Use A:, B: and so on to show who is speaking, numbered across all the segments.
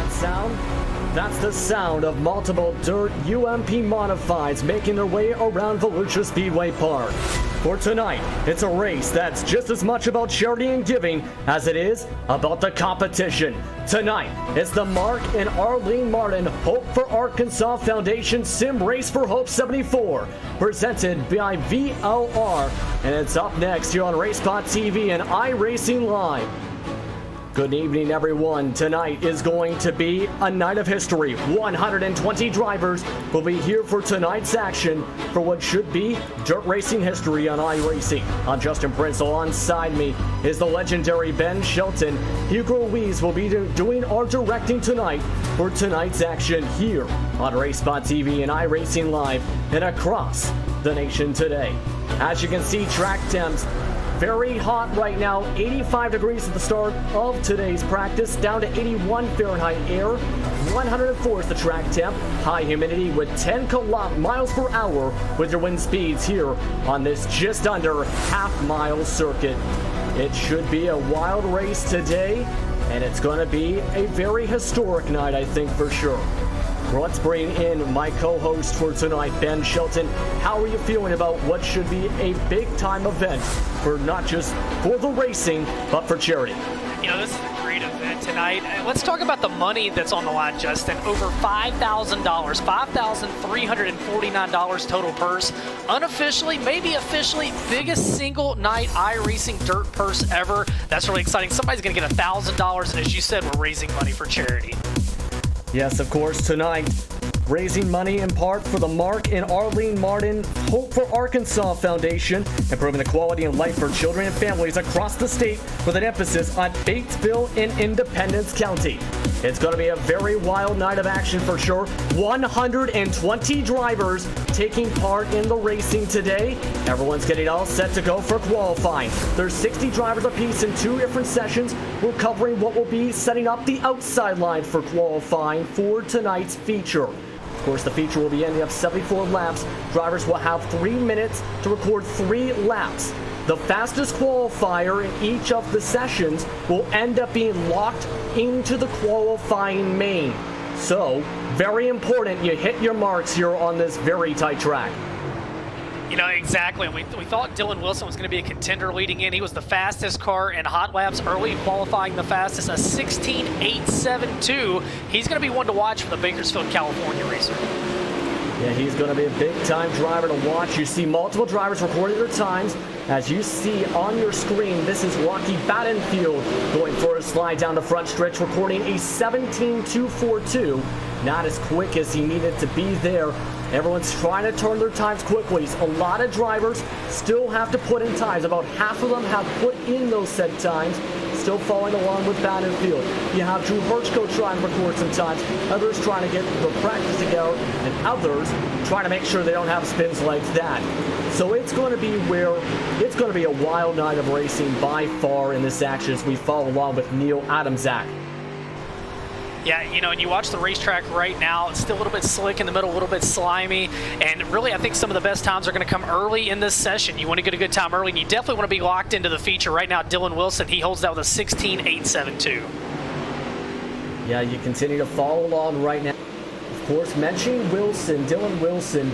A: Sound? That's the sound of multiple dirt UMP modifieds making their way around Volusia Speedway Park. For tonight, it's a race that's just as much about charity and giving as it is about the competition. Tonight, it's the Mark and Arlene Martin Hope for Arkansas Foundation SimRace for Hope 74, presented by VLR, and it's up next here on RaceSpot TV and iRacing Live. Good evening, everyone. Tonight is going to be a night of history. 120 drivers will be here for tonight's action for what should be dirt racing history on iRacing. I'm Justin Prince. Alongside me is the legendary Ben Shelton. Hugo Ruiz will be doing our directing tonight for tonight's action here on RaceSpot TV and iRacing Live and across the nation today. As you can see, track temps very hot right now, 85 degrees at the start of today's practice, down to 81 Fahrenheit air, 104 is the track temp, high humidity with 10 miles per hour with your wind speeds here on this just under half-mile circuit. It should be a wild race today, and it's going to be a very historic night, I think, for sure. Let's bring in my co-host for tonight, Ben Shelton. How are you feeling about what should be a big-time event for not just for the racing, but for charity?
B: You know, this is a great event tonight. Let's talk about the money that's on the line, Justin. Over $5,000, $5,349 total purse. Unofficially, maybe officially, biggest single night iRacing dirt purse ever. That's really exciting. Somebody's going to get $1,000, and as you said, we're raising money for charity.
A: Yes, of course, tonight, raising money in part for the Mark and Arlene Martin Hope for Arkansas Foundation, improving the quality of life for children and families across the state with an emphasis on Batesville and Independence County. It's going to be a very wild night of action for sure. 120 drivers taking part in the racing today. Everyone's getting all set to go for qualifying. There's 60 drivers apiece in 2 different sessions. We're covering what will be setting up the outside line for qualifying for tonight's feature. Of course, the feature will be ending up 74 laps. Drivers will have 3 minutes to record 3 laps. The fastest qualifier in each of the sessions will end up being locked into the qualifying main. So, very important you hit your marks here on this very tight track.
B: You know, exactly. We thought Dylan Wilson was going to be a contender leading in. He was the fastest car in hot laps early, qualifying the fastest, a 16.872. He's going to be one to watch for the Bakersfield, California racer.
A: Yeah, he's going to be a big-time driver to watch. You see multiple drivers recording their times. As you see on your screen, this is Rocky Battenfield going for a slide down the front stretch, recording a 17.242. Not as quick as he needed to be there. Everyone's trying to turn their times quickly. A lot of drivers still have to put in times. About half of them have put in those set times, still following along with Battenfield. You have Drew Birchko trying to record some times, others trying to get the practice together, and others trying to make sure they don't have spins like that. So it's going to be a wild night of racing by far in this action as we follow along with Neil Adamczak.
B: Yeah, you know, and you watch the racetrack right now, it's still a little bit slick in the middle, a little bit slimy, and really I think some of the best times are going to come early in this session. You want to get a good time early, and you definitely want to be locked into the feature. Right now, Dylan Wilson, he holds that with a 16.872.
A: Yeah, you continue to follow along right now. Of course, mentioning Wilson, Dylan Wilson,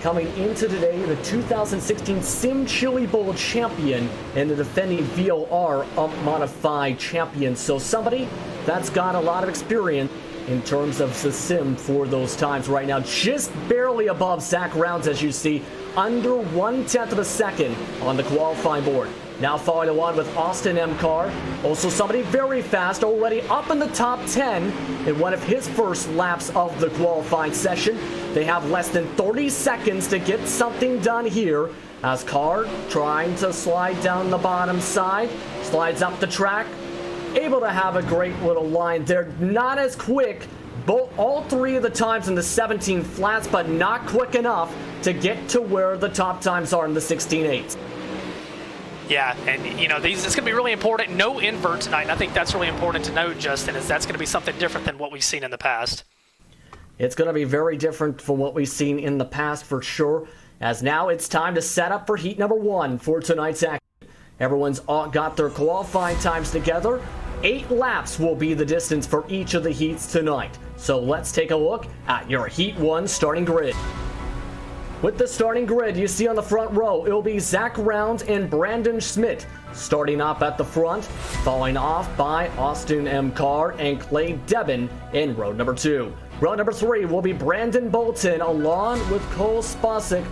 A: coming into today, the 2016 Sim Chili Bowl champion and the defending VLR Modified champion. So somebody that's got a lot of experience in terms of the sim for those times right now. Just barely above Zach Rounds, as you see, under 1/10 of a second on the qualifying board. Now following along with Austin M. Carr, also somebody very fast, already up in the top 10 in one of his first laps of the qualifying session. They have less than 30 seconds to get something done here as Carr trying to slide down the bottom side, slides up the track, able to have a great little line there. Not as quick, all three of the times in the 17 flats, but not quick enough to get to where the top times are in the 16.8s.
B: Yeah, and you know, it's going to be really important. No invert tonight, and I think that's really important to note, Justin, is that's going to be something different than what we've seen in the past.
A: It's going to be very different from what we've seen in the past for sure, as now it's time to set up for heat number 1 for tonight's action. Everyone's got their qualifying times together. 8 laps will be the distance for each of the heats tonight. So let's take a look at your Heat 1 starting grid. With the starting grid, you see on the front row, it'll be Zach Rounds and Brandon Schmidt starting up at the front, following off by Austin M. Carr and Clay Debin in row number 2. Row number 3 will be Brandon Bolton along with Cole Spasic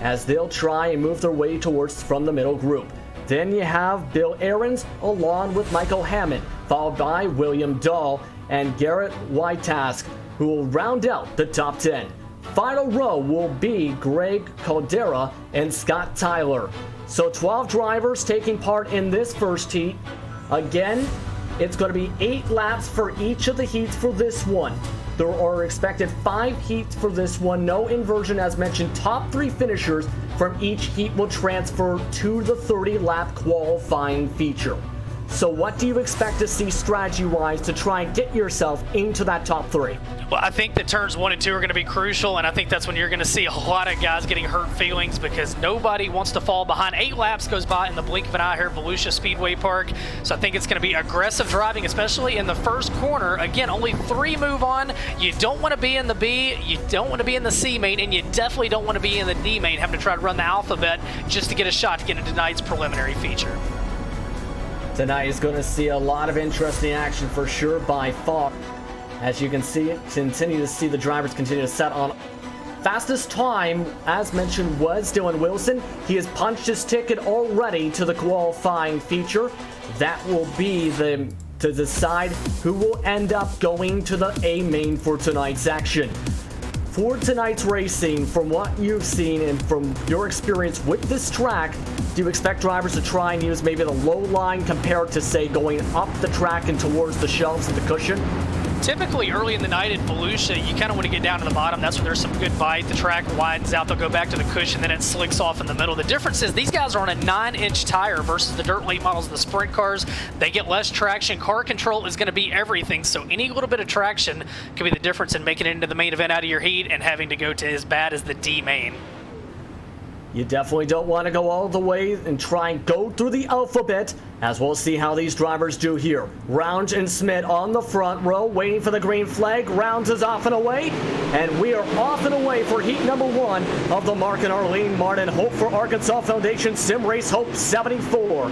A: as they'll try and move their way towards from the middle group. Then you have Bill Ahrens along with Michael Hammond, followed by William Dahl and Garrett Whitask, who will round out the top 10. Final row will be Greg Caldera and Scott Tyler. So 12 drivers taking part in this first heat. Again, it's going to be 8 laps for each of the heats for this one. There are expected 5 heats for this one. No inversion as mentioned. Top 3 finishers from each heat will transfer to the 30-lap qualifying feature. So what do you expect to see strategy-wise to try and get yourself into that top 3?
B: Well, I think that turns 1 and 2 are going to be crucial, and I think that's when you're going to see a lot of guys getting hurt feelings because nobody wants to fall behind. 8 laps goes by in the blink of an eye here at Volusia Speedway Park, so I think it's going to be aggressive driving, especially in the first corner. Again, only 3 move on. You don't want to be in the B, you don't want to be in the C main, and you definitely don't want to be in the D main, having to try to run the alphabet just to get a shot to get into tonight's preliminary feature.
A: Tonight is going to see a lot of interesting action for sure by far. As you can see, continue to see the drivers continue to set on. Fastest time, as mentioned, was Dylan Wilson. He has punched his ticket already to the qualifying feature. That will be to decide who will end up going to the A main for tonight's action. For tonight's racing, from what you've seen and from your experience with this track, do you expect drivers to try and use maybe the low line compared to, say, going up the track and towards the shelves of the cushion?
B: Typically early in the night at Volusia, you kind of want to get down to the bottom. That's where there's some good bite. The track widens out. They'll go back to the cushion, then it slicks off in the middle. The difference is these guys are on a 9-inch tire versus the dirt late models of the sprint cars. They get less traction. Car control is going to be everything, so any little bit of traction could be the difference in making it into the main event out of your heat and having to go to as bad as the D main.
A: You definitely don't want to go all the way and try and go through the alphabet, as we'll see how these drivers do here. Rounds and Smith on the front row, waiting for the green flag. Rounds is off and away. And we are off and away for heat number 1 of the Mark and Arlene Martin Hope for Arkansas Foundation SimRace Hope 74.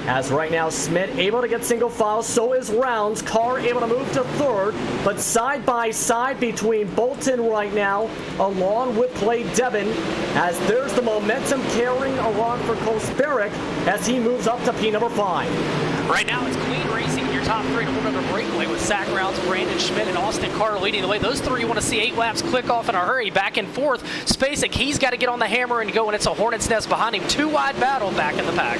A: As right now, Smith able to get single file, so is Rounds. Carr able to move to third, but side by side between Bolton right now, along with Clay Devon, as there's the momentum carrying along for Kosperek as he moves up to P number 5.
B: Right now, it's clean racing in your top 3 to hold another breakaway with Zach Rounds, Brandon Schmidt, and Austin Carr leading the way. Those 3 you want to see 8 laps click off in a hurry. Back and forth, Spacek, he's got to get on the hammer and go, and it's a hornet's nest behind him. 2 wide battle back in the pack.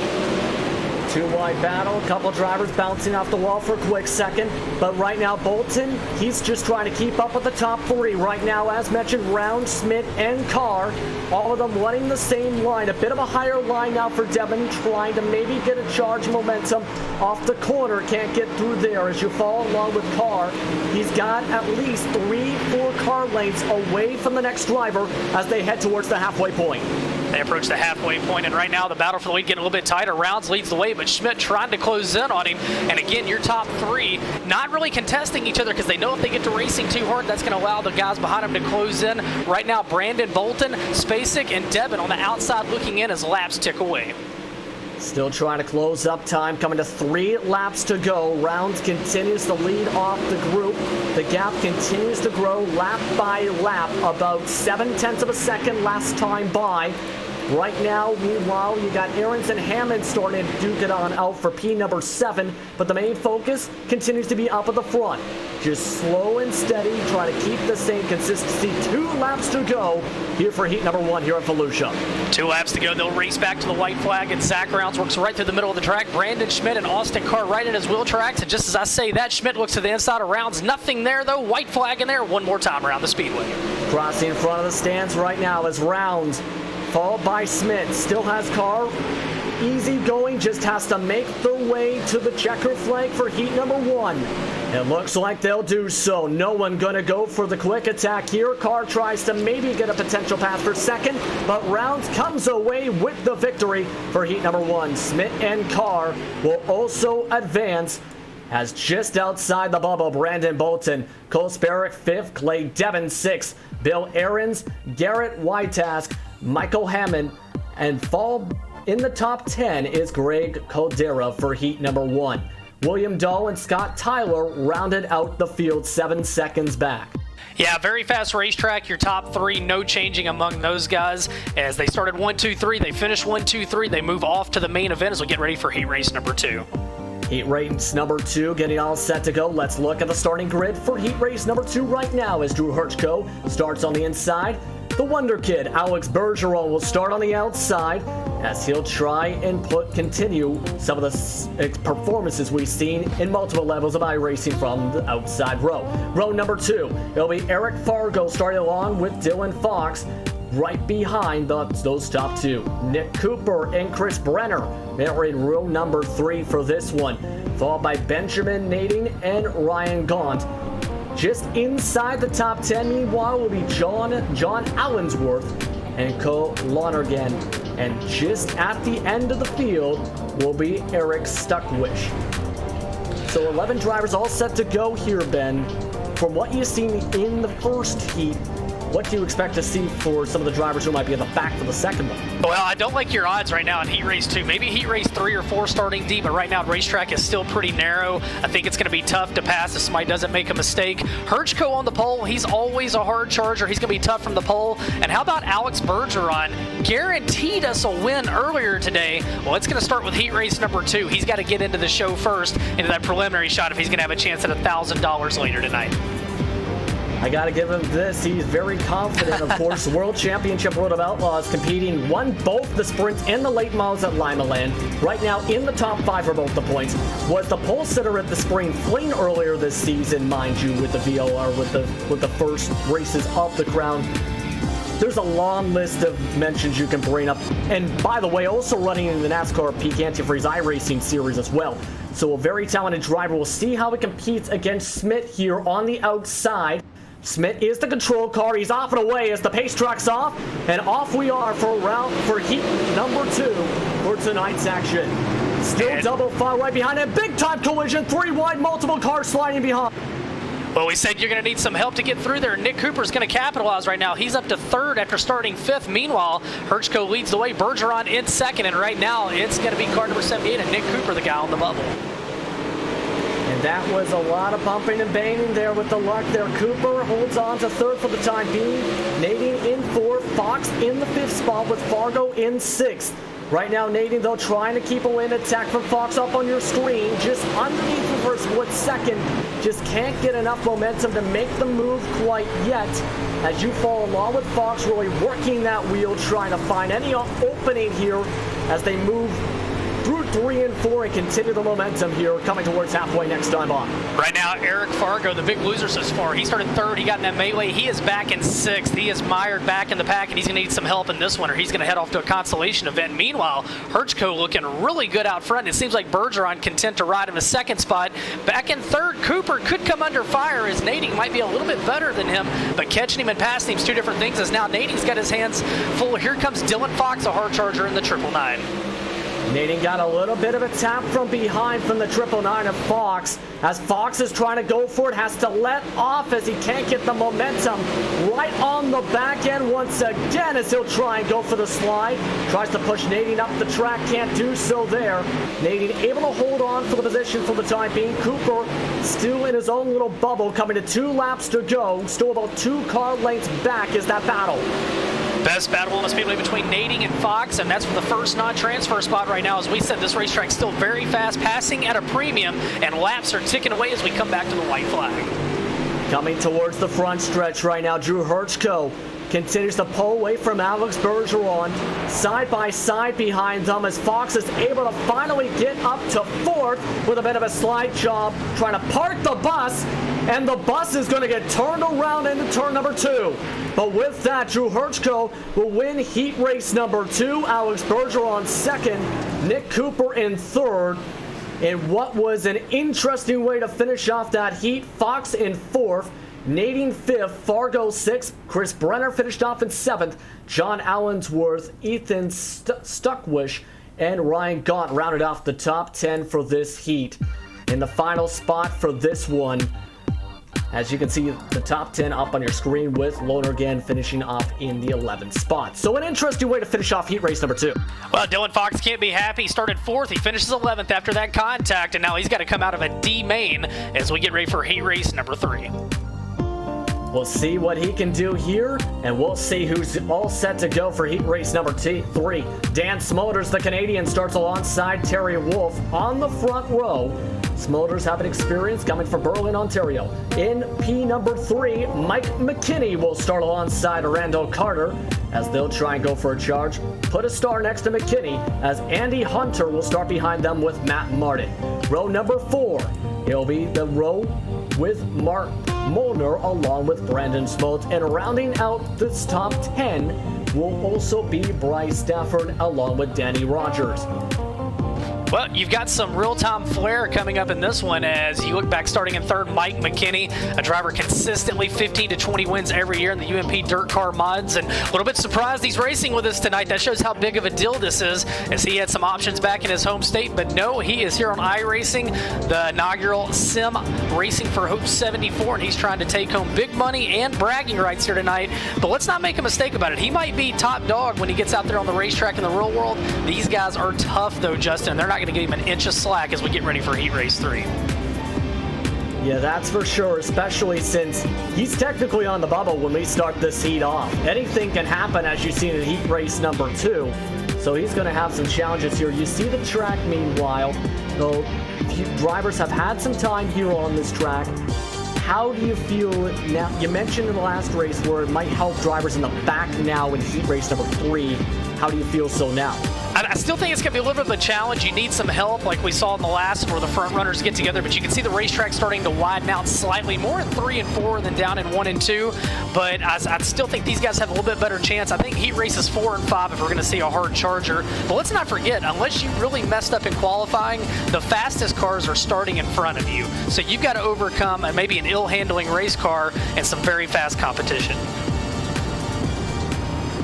A: 2 wide battle, a couple drivers bouncing off the wall for a quick second, but right now Bolton, he's just trying to keep up with the top 3 right now. As mentioned, Round, Smith, and Carr, all of them running the same line. A bit of a higher line now for Devon, trying to maybe get a charge momentum off the corner. Can't get through there as you follow along with Carr. He's got at least 3-4 car lengths away from the next driver as they head towards the halfway point.
B: They approach the halfway point, and right now the battle for the lead getting a little bit tighter. Rounds leads the way, but Schmidt trying to close in on him. And again, your top 3 not really contesting each other because they know if they get to racing too hard, that's going to allow the guys behind them to close in. Right now, Brandon, Bolton, Spacek, and Devon on the outside looking in as laps tick away.
A: Still trying to close up time, coming to 3 laps to go. Rounds continues to lead off the group. The gap continues to grow lap by lap, about 0.7 of a second last time by. Right now, meanwhile, you got Aarons and Hammond starting to duke it on out for P number 7, but the main focus continues to be up at the front. Just slow and steady, trying to keep the same consistency. 2 laps to go here for heat number 1 here at Volusia.
B: 2 laps to go. They'll race back to the white flag, and Zach Rounds works right through the middle of the track. Brandon Schmidt and Austin Carr right in his wheel tracks, and just as I say that, Schmidt looks to the inside of Rounds. Nothing there, though. White flag in there one more time around the Speedway.
A: Crossing in front of the stands right now is Rounds, followed by Smith. Still has Carr easy going, just has to make the way to the checker flag for heat number 1. It looks like they'll do so. No one gonna go for the quick attack here. Carr tries to maybe get a potential pass for second, but Rounds comes away with the victory for heat number 1. Smith and Carr will also advance as just outside the bubble, Brandon Bolton, Kosperek 5th, Clay Devon 6th, Bill Aarons, Garrett Whitask, Michael Hammond, and fall in the top 10 is Greg Caldera for heat number 1. William Dahl and Scott Tyler rounded out the field 7 seconds back.
B: Yeah, very fast racetrack. Your top 3, no changing among those guys. As they started 1, 2, 3, they finished 1, 2, 3. They move off to the main event as we get ready for heat race number 2.
A: Heat race number 2 getting all set to go. Let's look at the starting grid for heat race number 2 right now as Drew Hirschko starts on the inside. The Wonder Kid, Alex Bergeron, will start on the outside as he'll try and continue some of the performances we've seen in multiple levels of iRacing from the outside row. Row number 2, it'll be Eric Fargo starting along with Dylan Fox. Right behind those top 2, Nick Cooper and Chris Brenner. They're in row number 3 for this one, followed by Benjamin Nading and Ryan Gaunt. Just inside the top 10, meanwhile, will be John Allensworth and Cole Lonergan. And just at the end of the field will be Eric Stuckwish. So 11 drivers all set to go here, Ben. From what you've seen in the first heat, what do you expect to see for some of the drivers who might be in the back for the second one?
B: Well, I don't like your odds right now in Heat Race 2. Maybe Heat Race 3 or 4 starting deep, but right now the racetrack is still pretty narrow. I think it's going to be tough to pass if somebody doesn't make a mistake. Hirschko on the pole. He's always a hard charger. He's going to be tough from the pole. And how about Alex Bergeron? Guaranteed us a win earlier today. Well, it's going to start with Heat Race number 2. He's got to get into the show first, into that preliminary shot if he's going to have a chance at $1,000 later tonight.
A: I got to give him this. He's very confident, of course. World Championship World of Outlaws competing, won both the sprint and the late models at Lima Land. Right now in the top 5 for both the points. Was the pole sitter at the Spring Fling earlier this season, mind you, with the VOR, with the first races off the crown. There's a long list of mentions you can bring up. And by the way, also running in the NASCAR Peak Antifreeze iRacing series as well. So a very talented driver. We'll see how he competes against Smith here on the outside. Smith is the control car. He's off and away as the pace truck's off. And off we are for heat number 2 for tonight's action. Still double file right behind him. Big time collision. 3 wide, multiple cars sliding behind.
B: Well, we said you're going to need some help to get through there. Nick Cooper's going to capitalize right now. He's up to third after starting fifth. Meanwhile, Herchko leads the way. Bergeron in second, and right now it's going to be car number 78 and Nick Cooper, the guy on the bubble.
A: And that was a lot of bumping and banging there with the luck there. Cooper holds on to third for the time being. Nadine in fourth. Fox in the fifth spot with Fargo in sixth. Right now, Nadine, though, trying to keep a lane attack from Fox up on your screen. Just underneath him for a split second. Just can't get enough momentum to make the move quite yet. As you follow along with Fox, really working that wheel, trying to find any opening here as they move through 3 and 4 and continue the momentum here, coming towards halfway next time on.
B: Right now, Eric Fargo, the big loser so far. He started third. He got in that melee. He is back in sixth. He is mired back in the pack, and he's going to need some help in this one, or he's going to head off to a consolation event. Meanwhile, Herchko looking really good out front. It seems like Bergeron content to ride in the second spot. Back in third, Cooper could come under fire as Nadine might be a little bit better than him, but catching him and passing him is two different things, as now Nadine's got his hands full. Here comes Dylan Fox, a hard charger in the 999.
A: Nadine got a little bit of a tap from behind from the 999 of Fox. As Fox is trying to go for it, has to let off as he can't get the momentum right on the back end once again as he'll try and go for the slide. Tries to push Nadine up the track, can't do so there. Nadine able to hold on for the position for the time being. Cooper still in his own little bubble, coming to 2 laps to go. Still about 2 car lengths back is that battle.
B: Best battle on the Speedway between Nadine and Fox, and that's for the first non-transfer spot right now. As we said, this racetrack's still very fast, passing at a premium, and laps are ticking away as we come back to the white flag.
A: Coming towards the front stretch right now, Drew Herchko continues to pull away from Alex Bergeron. Side by side behind them as Fox is able to finally get up to fourth with a bit of a slide job, trying to park the bus, and the bus is going to get turned around into turn number 2. But with that, Drew Herchko will win heat race number 2. Alex Bergeron second, Nick Cooper in third. And what was an interesting way to finish off that heat, Fox in fourth, Nadine fifth, Fargo sixth, Chris Brenner finished off in seventh, John Allensworth, Ethan Stuckwish, and Ryan Gaunt rounded off the top 10 for this heat. In the final spot for this one, as you can see, the top 10 up on your screen with Lonergan finishing off in the 11th spot. So an interesting way to finish off heat race number 2.
B: Well, Dylan Fox can't be happy. He started fourth. He finishes 11th after that contact, and now he's got to come out of a D main as we get ready for heat race number 3.
A: We'll see what he can do here, and we'll see who's all set to go for heat race number 3. Dan Smolders, the Canadian, starts alongside Terry Wolf on the front row. Smolders having experience coming from Berlin, Ontario. In P number 3, Mike McKinney will start alongside Randall Carter as they'll try and go for a charge. Put a star next to McKinney as Andy Hunter will start behind them with Matt Martin. Row number 4, it'll be the row with Mark Molnar along with Brandon Smoltz, and rounding out this top 10 will also be Bryce Stafford along with Danny Rogers.
B: Well, you've got some real-time flair coming up in this one as you look back. Starting in third, Mike McKinney, a driver consistently 15 to 20 wins every year in the UMP Dirt Car Mods, and a little bit surprised he's racing with us tonight. That shows how big of a deal this is, as he had some options back in his home state, but no, he is here on iRacing, the inaugural Sim Racing for Hope 74, and he's trying to take home big money and bragging rights here tonight. But let's not make a mistake about it. He might be top dog when he gets out there on the racetrack in the real world. These guys are tough, though, Justin. They're not going to give him an inch of slack as we get ready for heat race 3.
A: Yeah, that's for sure, especially since he's technically on the bubble when we start this heat off. Anything can happen, as you see in heat race number 2. So he's going to have some challenges here. You see the track, meanwhile, though drivers have had some time here on this track. How do you feel now? You mentioned in the last race where it might help drivers in the back now in heat race number 3. How do you feel so now?
B: I still think it's going to be a little bit of a challenge. You need some help like we saw in the last where the front runners get together, but you can see the racetrack starting to widen out slightly more in 3 and 4 than down in 1 and 2. But I still think these guys have a little bit better chance. I think heat races 4 and 5 if we're going to see a hard charger. But let's not forget, unless you really messed up in qualifying, the fastest cars are starting in front of you. So you've got to overcome maybe an ill-handling race car and some very fast competition.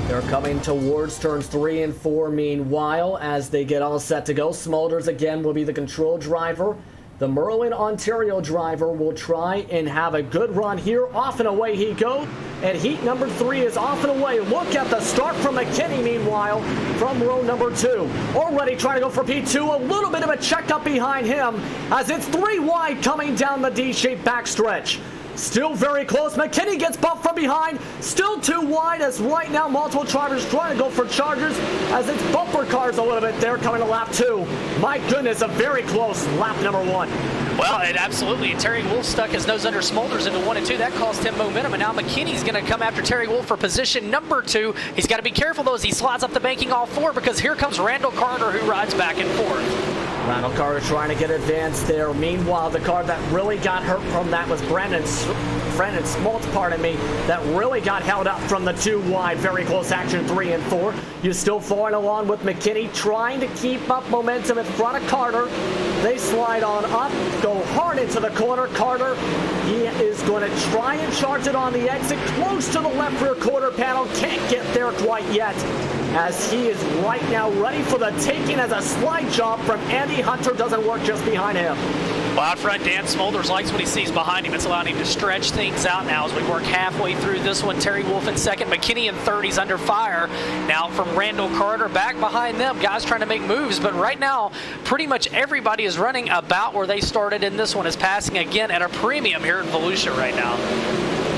A: They're coming towards turns 3 and 4, meanwhile, as they get all set to go. Smolders again will be the control driver. The Merlin, Ontario driver will try and have a good run here. Off and away he goes. And heat number 3 is off and away. Look at the start from McKinney, meanwhile, from row number 2. Already trying to go for P2. A little bit of a checkup behind him as it's 3 wide coming down the D-shaped backstretch. Still very close. McKinney gets bumped from behind. Still 2 wide as right now multiple drivers trying to go for chargers as it's bumper cars a little bit there coming to lap 2. My goodness, a very close lap number 1.
B: Well, it absolutely. Terry Wolf stuck his nose under Smolders into 1 and 2. That cost him momentum, and now McKinney's going to come after Terry Wolf for position number 2. He's got to be careful, though, as he slides up the banking all 4 because here comes Randall Carter, who rides back and forth.
A: Randall Carter trying to get advanced there. Meanwhile, the car that really got hurt from that was Brandon Smoltz, that really got held up from the 2 wide. Very close action, 3 and 4. You're still following along with McKinney, trying to keep up momentum in front of Carter. They slide on up, go hard into the corner. Carter, he is going to try and charge it on the exit, close to the left rear quarter panel. Can't get there quite yet, as he is right now ready for the taking as a slide jump from Andy Hunter. Doesn't work just behind him.
B: Well, out front, Dan Smolders likes what he sees behind him. It's allowing him to stretch things out now as we work halfway through this one. Terry Wolf in second, McKinney in third. He's under fire now from Randall Carter. Back behind them, guys trying to make moves, but right now, pretty much everybody is running about where they started in this one, is passing again at a premium here in Volusia right now.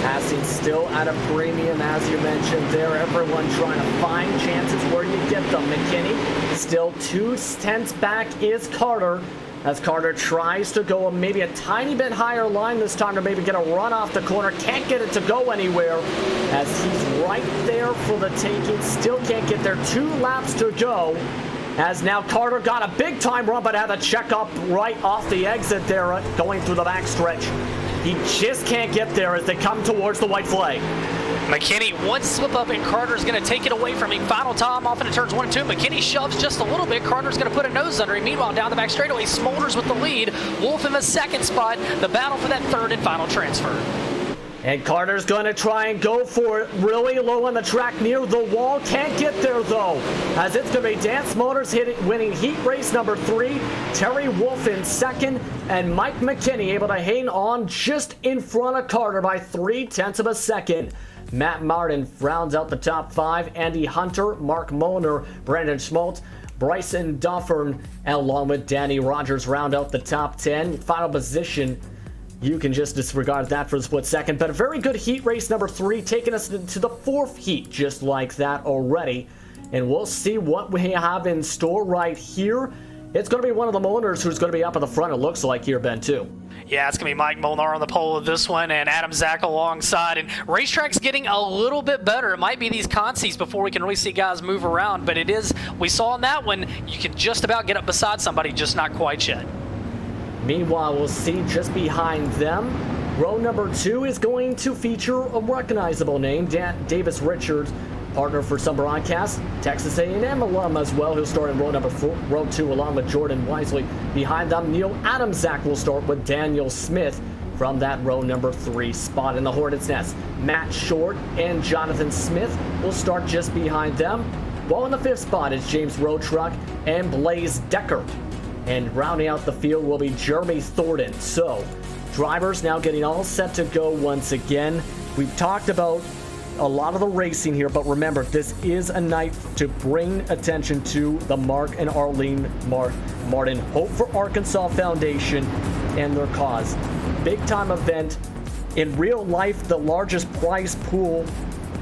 A: Passing still at a premium, as you mentioned there. Everyone trying to find chances where you get them. McKinney still 2/10 back is Carter, as Carter tries to go maybe a tiny bit higher line this time to maybe get a run off the corner. Can't get it to go anywhere, as he's right there for the taking. Still can't get there. 2 laps to go, as now Carter got a big time run but had a check up right off the exit there going through the backstretch. He just can't get there as they come towards the white flag.
B: McKinney, one slip up and Carter's going to take it away from him. Final time off into turns 1 and 2. McKinney shoves just a little bit. Carter's going to put a nose under him. Meanwhile, down the back straightaway, Smolders with the lead. Wolf in the second spot. The battle for that third and final transfer.
A: And Carter's going to try and go for it really low on the track near the wall. Can't get there, though, as it's going to be Dan Smolders winning heat race number 3, Terry Wolf in second, and Mike McKinney able to hang on just in front of Carter by 0.3 of a second. Matt Martin rounds out the top 5. Andy Hunter, Mark Molnar, Brandon Schmaltz, Bryson Duffern, along with Danny Rogers round out the top 10. Final position, you can just disregard that for a split second, but a very good heat race number 3, taking us to the 4th heat just like that already. And we'll see what we have in store right here. It's going to be one of the Molnars who's going to be up at the front, it looks like here, Ben, too.
B: Yeah, it's going to be Mike Molnar on the pole of this one and Adam Zach alongside. And racetrack's getting a little bit better. It might be these consies before we can really see guys move around, but it is, we saw in that one, you can just about get up beside somebody, just not quite yet.
A: Meanwhile, we'll see just behind them, row number 2 is going to feature a recognizable name, Davis Richards, partner for some broadcasts, Texas A&M alum as well, who'll start in row 2 along with Jordan Wisely. Behind them, Neil Adamczak will start with Daniel Smith from that row number 3 spot in the Hornet's Nest. Matt Short and Jonathan Smith will start just behind them, while in the 5th spot is James Roetruck and Blaze Decker. And rounding out the field will be Jeremy Thornton. So, drivers now getting all set to go once again. We've talked about a lot of the racing here, but remember, this is a night to bring attention to the Mark and Arlene Martin Hope for Arkansas Foundation and their cause. Big time event. In real life, the largest prize pool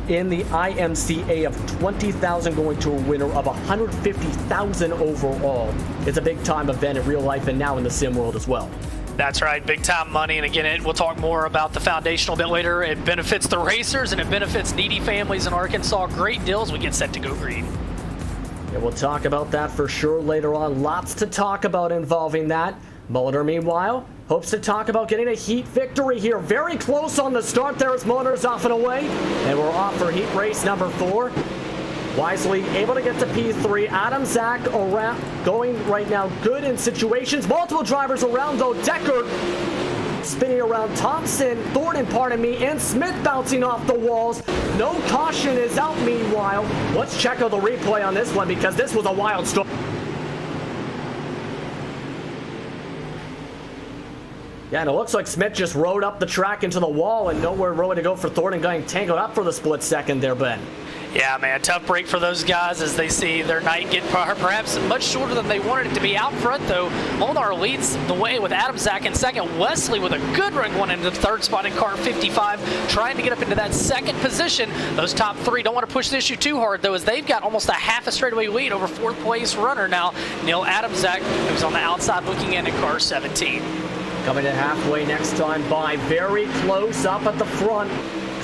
A: in the IMCA of $20,000 going to a winner of $150,000 overall. It's a big time event in real life and now in the sim world as well.
B: That's right, big time money. And again, we'll talk more about the foundation a bit later. It benefits the racers and it benefits needy families in Arkansas. Great deals. We get set to go green.
A: Yeah, we'll talk about that for sure later on. Lots to talk about involving that. Molnar, meanwhile, hopes to talk about getting a heat victory here. Very close on the start there as Molnar's off and away. And we're off for heat race number 4. Wisely able to get to P3. Adam Zach around, going right now good in situations. Multiple drivers around though. Decker spinning around. Thompson, Thornton, and Smith bouncing off the walls. No caution is out meanwhile. Let's check out the replay on this one because this was a wild story. Yeah, and it looks like Smith just rode up the track into the wall and nowhere really to go for Thornton, getting tangled up for the split second there, Ben.
B: Yeah, man, tough break for those guys as they see their night get perhaps much shorter than they wanted it to be. Out front, though, Molnar leads the way with Adam Zach in second. Wesley with a good run going into the third spot in car 55, trying to get up into that second position. Those top three don't want to push the issue too hard, though, as they've got almost a half a straightaway lead over fourth place runner now, Neil Adamczak, who's on the outside looking in car 17.
A: Coming in halfway next time by, very close up at the front.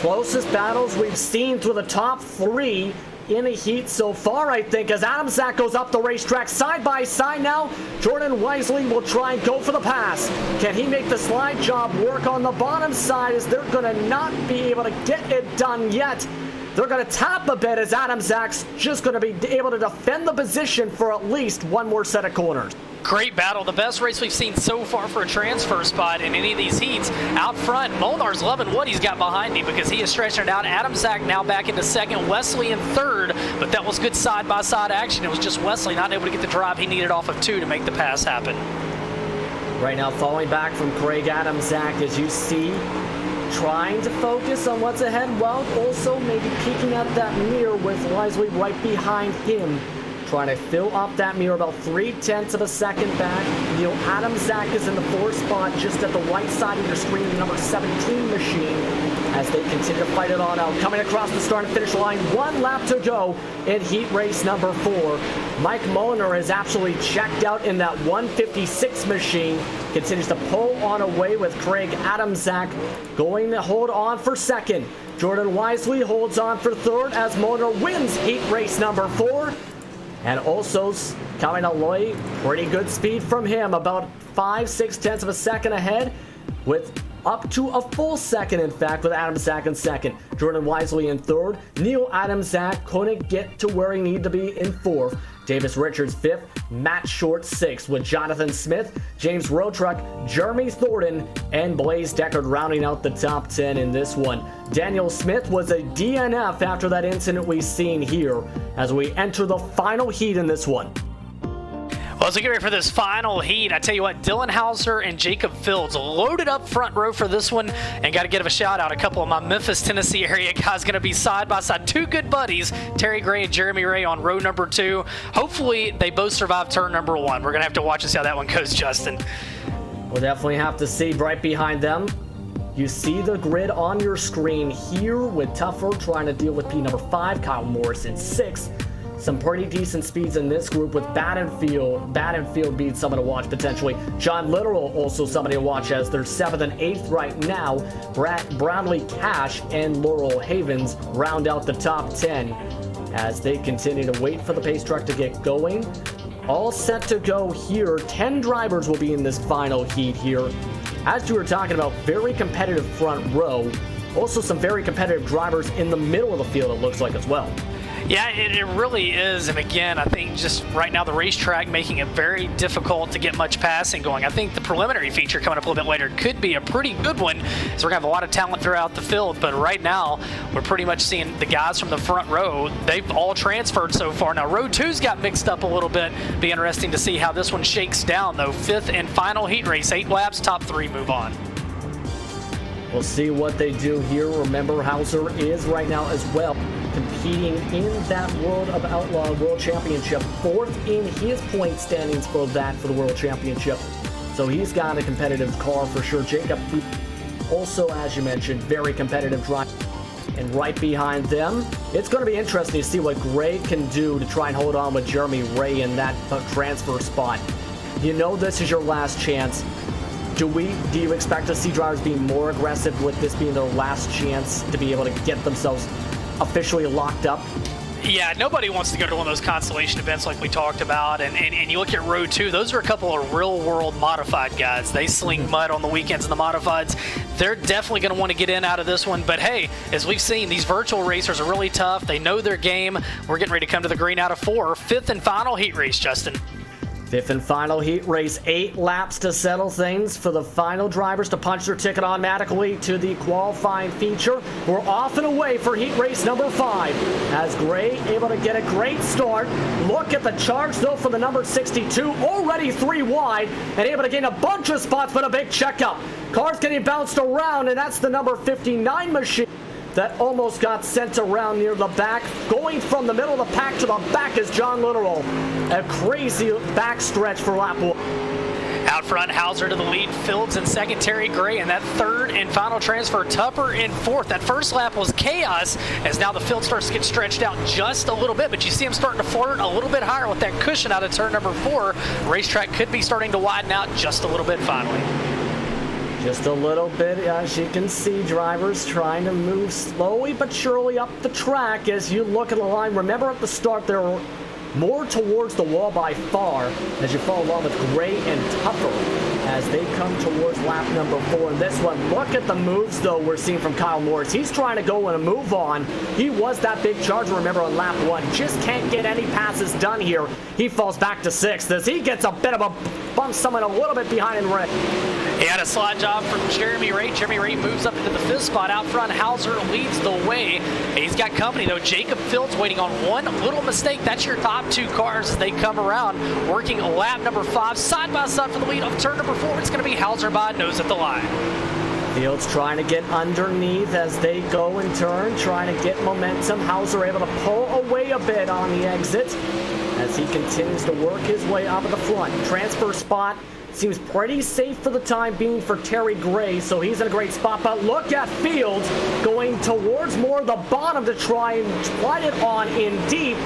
A: Closest battles we've seen through the top three in the heat so far, I think, as Adamczak goes up the racetrack side by side now. Jordan Wisely will try and go for the pass. Can he make the slide job work on the bottom side, as they're going to not be able to get it done yet? They're going to tap a bit as Adamczak's just going to be able to defend the position for at least one more set of corners.
B: Great battle. The best race we've seen so far for a transfer spot in any of these heats. Out front, Molnar's loving what he's got behind him because he is stretching it out. Adamczak now back into second, Wesley in third, but that was good side-by-side action. It was just Wesley not able to get the drive he needed off of two to make the pass happen.
A: Right now, falling back from Craig Adamczak, as you see, trying to focus on what's ahead, while also maybe peeking at that mirror with Wisely right behind him. Trying to fill up that mirror about 0.3 of a second back. Neil Adamczak is in the fourth spot, just at the right side of your screen, the number 17 machine, as they continue to fight it on out. Coming across the start and finish line, 1 lap to go in heat race number 4. Mike Molnar has actually checked out in that 156 machine. Continues to pull on away with Craig Adamczak going to hold on for second. Jordan Wisely holds on for third as Molnar wins heat race number 4. And also coming away, pretty good speed from him, about 5/6 of a second ahead, with up to a full second, in fact, with Adamczak in second. Jordan Wisely in third. Neil Adamczak couldn't get to where he needed to be in fourth. Davis Richards fifth, Matt Short sixth, with Jonathan Smith, James Roetruck, Jeremy Thornton, and Blaze Deckard rounding out the top 10 in this one. Daniel Smith was a DNF after that incident we've seen here as we enter the final heat in this one.
B: Well, as we get ready for this final heat, I tell you what, Dylan Hauser and Jacob Fields loaded up front row for this one, and got to give a shout out. A couple of my Memphis, Tennessee area guys going to be side by side. Two good buddies, Terry Gray and Jeremy Ray on row number 2. Hopefully, they both survive turn number 1. We're going to have to watch and see how that one goes, Justin.
A: We'll definitely have to see. Right behind them, you see the grid on your screen here, with Tuffer trying to deal with P number 5, Kyle Morris in 6th. Some pretty decent speeds in this group with Battenfield. Battenfield being someone to watch potentially. John Literal also somebody to watch, as they're 7th and 8th right now. Bradley Cash and Laurel Havens round out the top 10 as they continue to wait for the pace truck to get going. All set to go here. 10 drivers will be in this final heat here. As you were talking about, very competitive front row. Also some very competitive drivers in the middle of the field, it looks like, as well.
B: Yeah, it really is. And again, I think just right now the racetrack making it very difficult to get much passing going. I think the preliminary feature coming up a little bit later could be a pretty good one, so we're going to have a lot of talent throughout the field. But right now, we're pretty much seeing the guys from the front row. They've all transferred so far. Now, row 2's got mixed up a little bit. Be interesting to see how this one shakes down, though. 5th and final heat race, 8 laps, top 3 move on.
A: We'll see what they do here. Remember, Hauser is right now as well competing in that World of Outlaw World Championship. 4th in his point standings for that, for the World Championship. So he's got a competitive car for sure. Jacob also, as you mentioned, very competitive drive. And right behind them, it's going to be interesting to see what Gray can do to try and hold on with Jeremy Ray in that transfer spot. You know this is your last chance. Do you expect to see drivers being more aggressive with this being their last chance to be able to get themselves officially locked up?
B: Yeah, nobody wants to go to one of those consolation events like we talked about. And you look at row 2, those are a couple of real-world modified guys. They sling mud on the weekends in the modifieds. They're definitely going to want to get in out of this one. But hey, as we've seen, these virtual racers are really tough. They know their game. We're getting ready to come to the green out of 4. 5th and final heat race, Justin.
A: 5th and final heat race, 8 laps to settle things for the final drivers to punch their ticket automatically to the qualifying feature. We're off and away for heat race number 5 as Gray able to get a great start. Look at the charge though for the number 62, already 3 wide and able to gain a bunch of spots, but a big checkup. Cars getting bounced around, and that's the number 59 machine that almost got sent around near the back. Going from the middle of the pack to the back is John Literal. A crazy backstretch for lap 1.
B: Out front, Hauser to the lead, Fields in second, Terry Gray in that third and final transfer, Tupper in fourth. That first lap was chaos as now the field starts to get stretched out just a little bit, but you see him starting to flirt a little bit higher with that cushion out of turn number 4. Racetrack could be starting to widen out just a little bit finally.
A: Just a little bit, as you can see, drivers trying to move slowly but surely up the track as you look at the line. Remember at the start there were more towards the wall by far as you follow along with Gray and Tupper as they come towards lap number 4. And this one, look at the moves though we're seeing from Kyle Morris. He's trying to go and a move on. He was that big charger, remember, on lap 1. Just can't get any passes done here. He falls back to 6th as he gets a bit of a bump, someone a little bit behind in red.
B: He had a slide job from Jeremy Ray. Jeremy Ray moves up into the 5th spot. Out front, Hauser leads the way. He's got company, though. Jacob Fields waiting on one little mistake. That's your top 2 cars as they come around, working lap number 5. Side by side for the lead of turn number 4. It's going to be Hauser by nose at the line.
A: Fields trying to get underneath as they go in turn, trying to get momentum. Hauser able to pull away a bit on the exit as he continues to work his way up at the front. Transfer spot seems pretty safe for the time being for Terry Gray, so he's in a great spot. But look at Fields going towards more the bottom to try and slide it on in deep.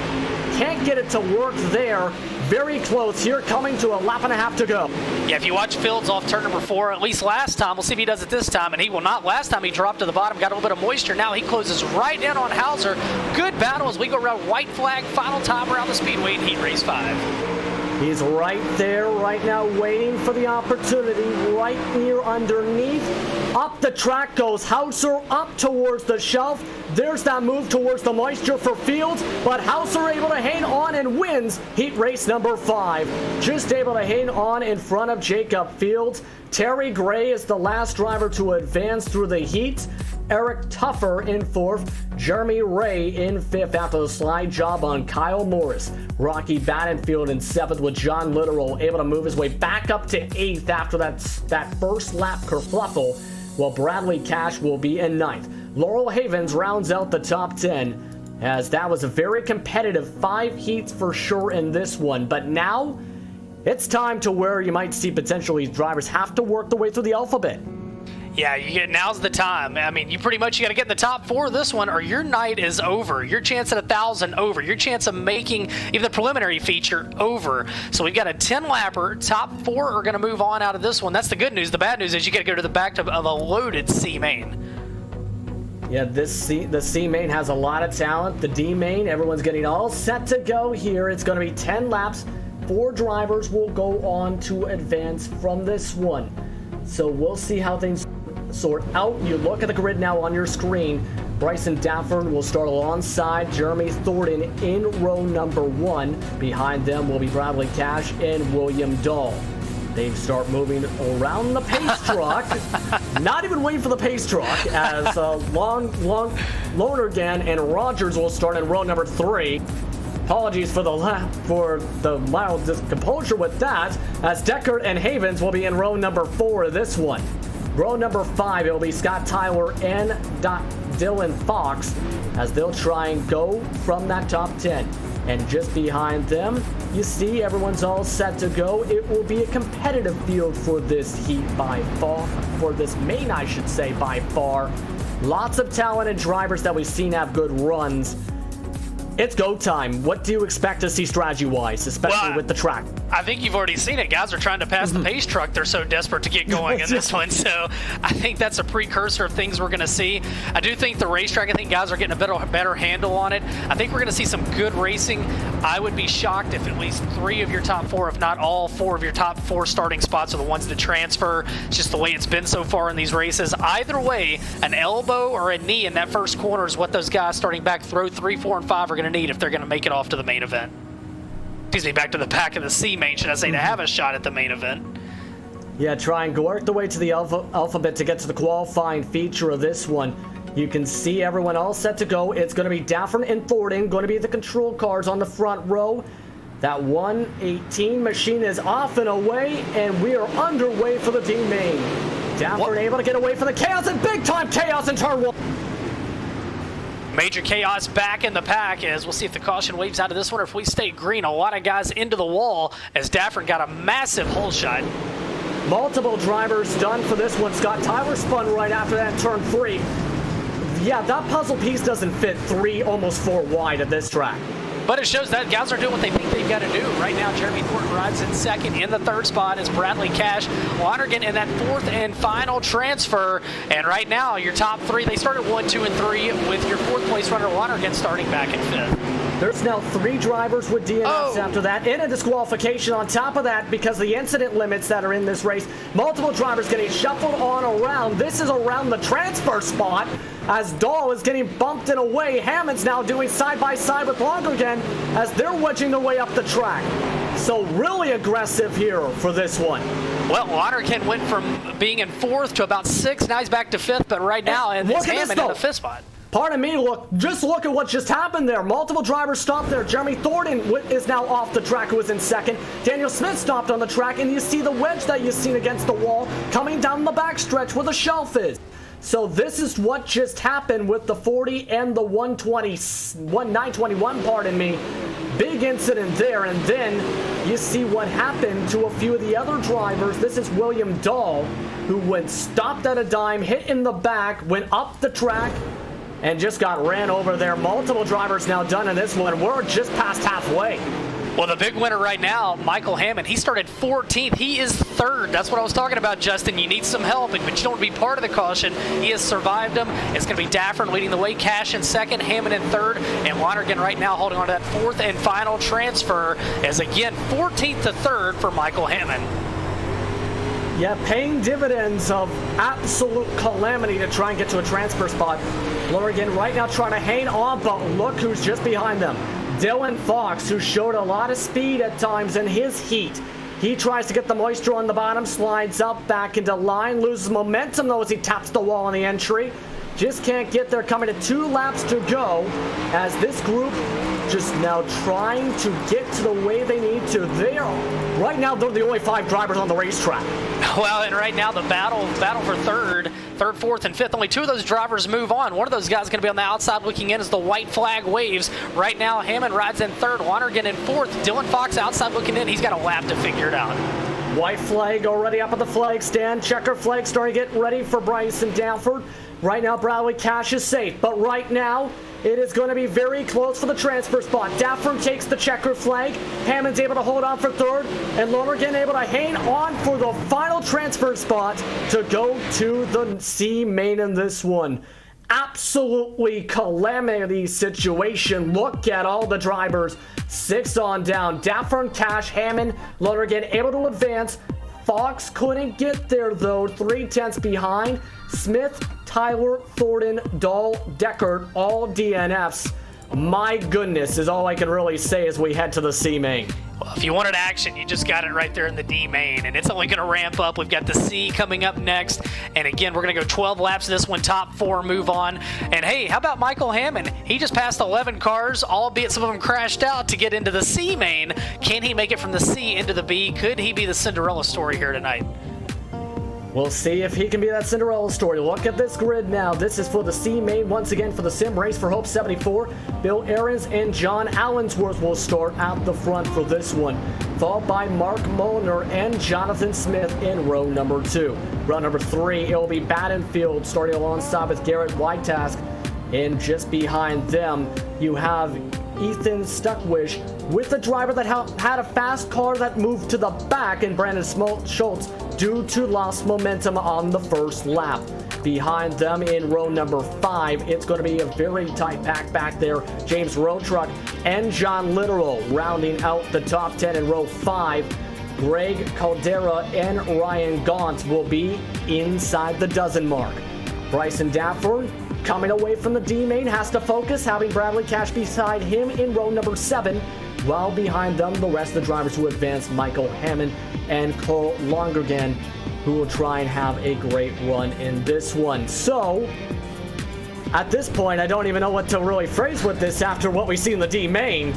A: Can't get it to work there. Very close here, coming to a lap and a half to go.
B: Yeah, if you watch Fields off turn number 4, at least last time, we'll see if he does it this time, and he will not. Last time he dropped to the bottom, got a little bit of moisture. Now he closes right in on Hauser. Good battle as we go around white flag, final time around the Speedway in Heat Race 5.
A: He's right there right now waiting for the opportunity, right near underneath. Up the track goes Hauser, up towards the shelf. There's that move towards the moisture for Fields, but Hauser able to hang on and wins heat race number 5. Just able to hang on in front of Jacob Fields. Terry Gray is the last driver to advance through the heat. Eric Tuffer in 4th, Jeremy Ray in 5th after the slide job on Kyle Morris. Rocky Battenfield in 7th with John Literal able to move his way back up to 8th after that first lap kerfluffle, while Bradley Cash will be in 9th. Laurel Havens rounds out the top 10 as that was a very competitive 5 heats for sure in this one. But now it's time to where you might see potentially drivers have to work their way through the alphabet.
B: Yeah, now's the time. I mean, you got to get in the top 4 of this one or your night is over. Your chance at 1,000 over. Your chance of making even the preliminary feature over. So we've got a 10-lapper. Top 4 are going to move on out of this one. That's the good news. The bad news is you got to go to the back of a loaded C main.
A: Yeah, the C main has a lot of talent. The D main, everyone's getting all set to go here. It's going to be 10 laps. 4 drivers will go on to advance from this one. So we'll see how things sort out. You look at the grid now on your screen. Bryson Dafford will start alongside Jeremy Thornton in row number 1. Behind them will be Bradley Cash and William Dahl. They start moving around the pace truck. Not even waiting for the pace truck as Lonergan and Rogers will start in row number 3. Apologies for the mild discomposure with that, as Deckard and Havens will be in row number 4 of this one. Row number 5, it'll be Scott Tyler and Dylan Fox as they'll try and go from that top 10. And just behind them, you see everyone's all set to go. It will be a competitive field for this heat by far, for this main, I should say, by far. Lots of talented drivers that we've seen have good runs. It's go time. What do you expect to see strategy-wise, especially with the track?
B: I think you've already seen it. Guys are trying to pass the pace truck. They're so desperate to get going in this one. So I think that's a precursor of things we're going to see. I do think the racetrack, I think guys are getting a better handle on it. I think we're going to see some good racing. I would be shocked if at least 3 of your top 4, if not all 4 of your top 4 starting spots are the ones that transfer. It's just the way it's been so far in these races. Either way, an elbow or a knee in that first corner is what those guys starting back throw 3, 4, and 5 are going to need if they're going to make it off to the main event. Excuse me, back to the back of the C main, should I say, to have a shot at the main event.
A: Yeah, try and work the way to the alphabet to get to the qualifying feature of this one. You can see everyone all set to go. It's going to be Daffern and Thornton, going to be the control cars on the front row. That 118 machine is off and away, and we are underway for the D main. Dafford able to get away from the chaos, and big time chaos in turn 1.
B: Major chaos back in the pack as we'll see if the caution waves out of this one or if we stay green. A lot of guys into the wall as Dafford got a massive hole shot.
A: Multiple drivers done for this one. Scott Tyler spun right after that in turn 3. Yeah, that puzzle piece doesn't fit 3, almost 4 wide at this track.
B: But it shows that guys are doing what they think they've got to do. Right now, Jeremy Thornton rides in second. In the third spot is Bradley Cash. Lonergan in that fourth and final transfer. And right now, your top 3, they started 1, 2, and 3 with your fourth place runner Lonergan starting back in 5th.
A: There's now 3 drivers with DNFs after that, and a disqualification on top of that because the incident limits that are in this race. Multiple drivers getting shuffled on around. This is around the transfer spot as Dahl is getting bumped in a way. Hammond's now doing side-by-side with Lonergan as they're wedging their way up the track. So really aggressive here for this one.
B: Well, Lonergan went from being in 4th to about 6th. Now he's back to 5th, but right now, and it's Hammond in the 5th spot.
A: Pardon me, just look at what just happened there. Multiple drivers stopped there. Jeremy Thornton is now off the track, who was in 2nd. Daniel Smith stopped on the track, and you see the wedge that you've seen against the wall coming down the backstretch where the shelf is. So this is what just happened with the 40 and the 921, pardon me. Big incident there, and then you see what happened to a few of the other drivers. This is William Dahl, who went stopped at a dime, hit in the back, went up the track, and just got ran over there. Multiple drivers now done in this one. We're just past halfway.
B: Well, the big winner right now, Michael Hammond, he started 14th. He is 3rd. That's what I was talking about, Justin. You need some help, but you don't want to be part of the caution. He has survived them. It's going to be Dafford leading the way, Cash in 2nd, Hammond in 3rd, and Lonergan right now holding on to that 4th and final transfer as, again, 14th to 3rd for Michael Hammond.
A: Yeah, paying dividends of absolute calamity to try and get to a transfer spot. Lonergan right now trying to hang on, but look who's just behind them. Dylan Fox, who showed a lot of speed at times in his heat. He tries to get the moisture on the bottom, slides up back into line, loses momentum though as he taps the wall on the entry. Just can't get there, coming to 2 laps to go as this group just now trying to get to the way they need to. Right now, they're the only 5 drivers on the racetrack.
B: Well, and right now the battle for 3rd, 4th, and 5th. Only 2 of those drivers move on. One of those guys is going to be on the outside looking in as the white flag waves. Right now, Hammond rides in 3rd, Lonergan in 4th. Dylan Fox outside looking in. He's got a lap to figure it out.
A: White flag already up at the flag stand. Checker flag starting to get ready for Bryson Dafford. Right now, Bradley Cash is safe, but right now, it is going to be very close for the transfer spot. Dafford takes the checker flag. Hammond's able to hold on for 3rd, and Lonergan able to hang on for the final transfer spot to go to the C main in this one. Absolutely calamity situation. Look at all the drivers. 6 on down. Dafford, Cash, Hammond, Lonergan able to advance. Fox couldn't get there though, 3/10 behind. Smith, Tyler, Thornton, Dahl, Deckard, all DNFs. My goodness is all I can really say as we head to the C main.
B: Well, if you wanted action, you just got it right there in the D main, and it's only going to ramp up. We've got the C coming up next, and again, we're going to go 12 laps this one, top 4 move on. And hey, how about Michael Hammond? He just passed 11 cars, albeit some of them crashed out to get into the C main. Can he make it from the C into the B? Could he be the Cinderella story here tonight?
A: We'll see if he can be that Cinderella story. Look at this grid now. This is for the C main once again for the SimRace for Hope 74. Bill Aarons and John Allensworth will start out the front for this one, followed by Mark Molnar and Jonathan Smith in row number 2. Row number 3, it will be Battenfield starting alongside with Garrett Whitetask. And just behind them, you have Ethan Stuckwish with a driver that had a fast car that moved to the back, and Brandon Schultz due to lost momentum on the first lap. Behind them in row number 5, it's going to be a very tight pack back there. James Rotruck and John Literal rounding out the top 10 in row 5. Greg Caldera and Ryan Gaunt will be inside the dozen mark. Bryson Dafford, coming away from the D main, has to focus, having Bradley Cash beside him in row number 7, while behind them the rest of the drivers who advanced, Michael Hammond and Cole Lonergan, who will try and have a great run in this one. So, at this point, I don't even know what to really phrase with this after what we see in the D main.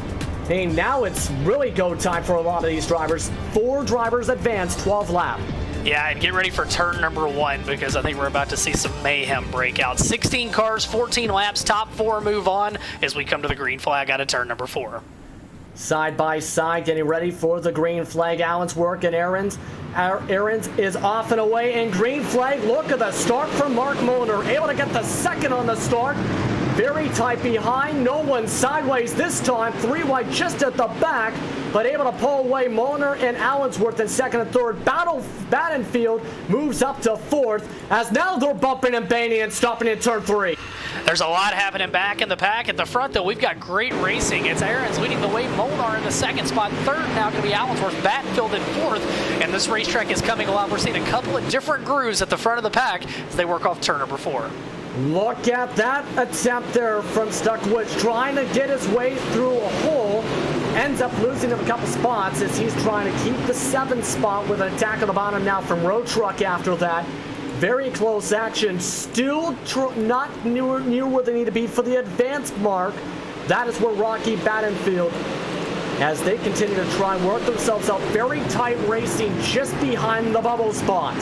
A: And now it's really go time for a lot of these drivers. 4 drivers advanced, 12 lap.
B: Yeah, and get ready for turn number 1 because I think we're about to see some mayhem break out. 16 cars, 14 laps, top 4 move on as we come to the green flag out of turn number 4.
A: Side by side, getting ready for the green flag. Allensworth and Ahrens. Ahrens is off and away in green flag. Look at the start from Mark Molnar. Able to get the second on the start. Very tight behind. No one sideways this time. 3 wide just at the back, but able to pull away Molnar and Allensworth in second and third. Battenfield moves up to 4th as now they're bumping and banging and stopping in turn 3.
B: There's a lot happening back in the pack. At the front, though, we've got great racing. It's Ahrens leading the way. Molnar in the second spot. Third now going to be Allensworth. Battenfield in 4th. And this racetrack is coming alive. We're seeing a couple of different grooves at the front of the pack as they work off turn number 4.
A: Look at that attempt there from Stuckwich, trying to get his way through a hole. Ends up losing him a couple spots as he's trying to keep the 7th spot with an attack on the bottom now from Road Truck after that. Very close action, still not near where they need to be for the advanced mark. That is where Rocky Battenfield, as they continue to try and work themselves out. Very tight racing just behind the bubble spot.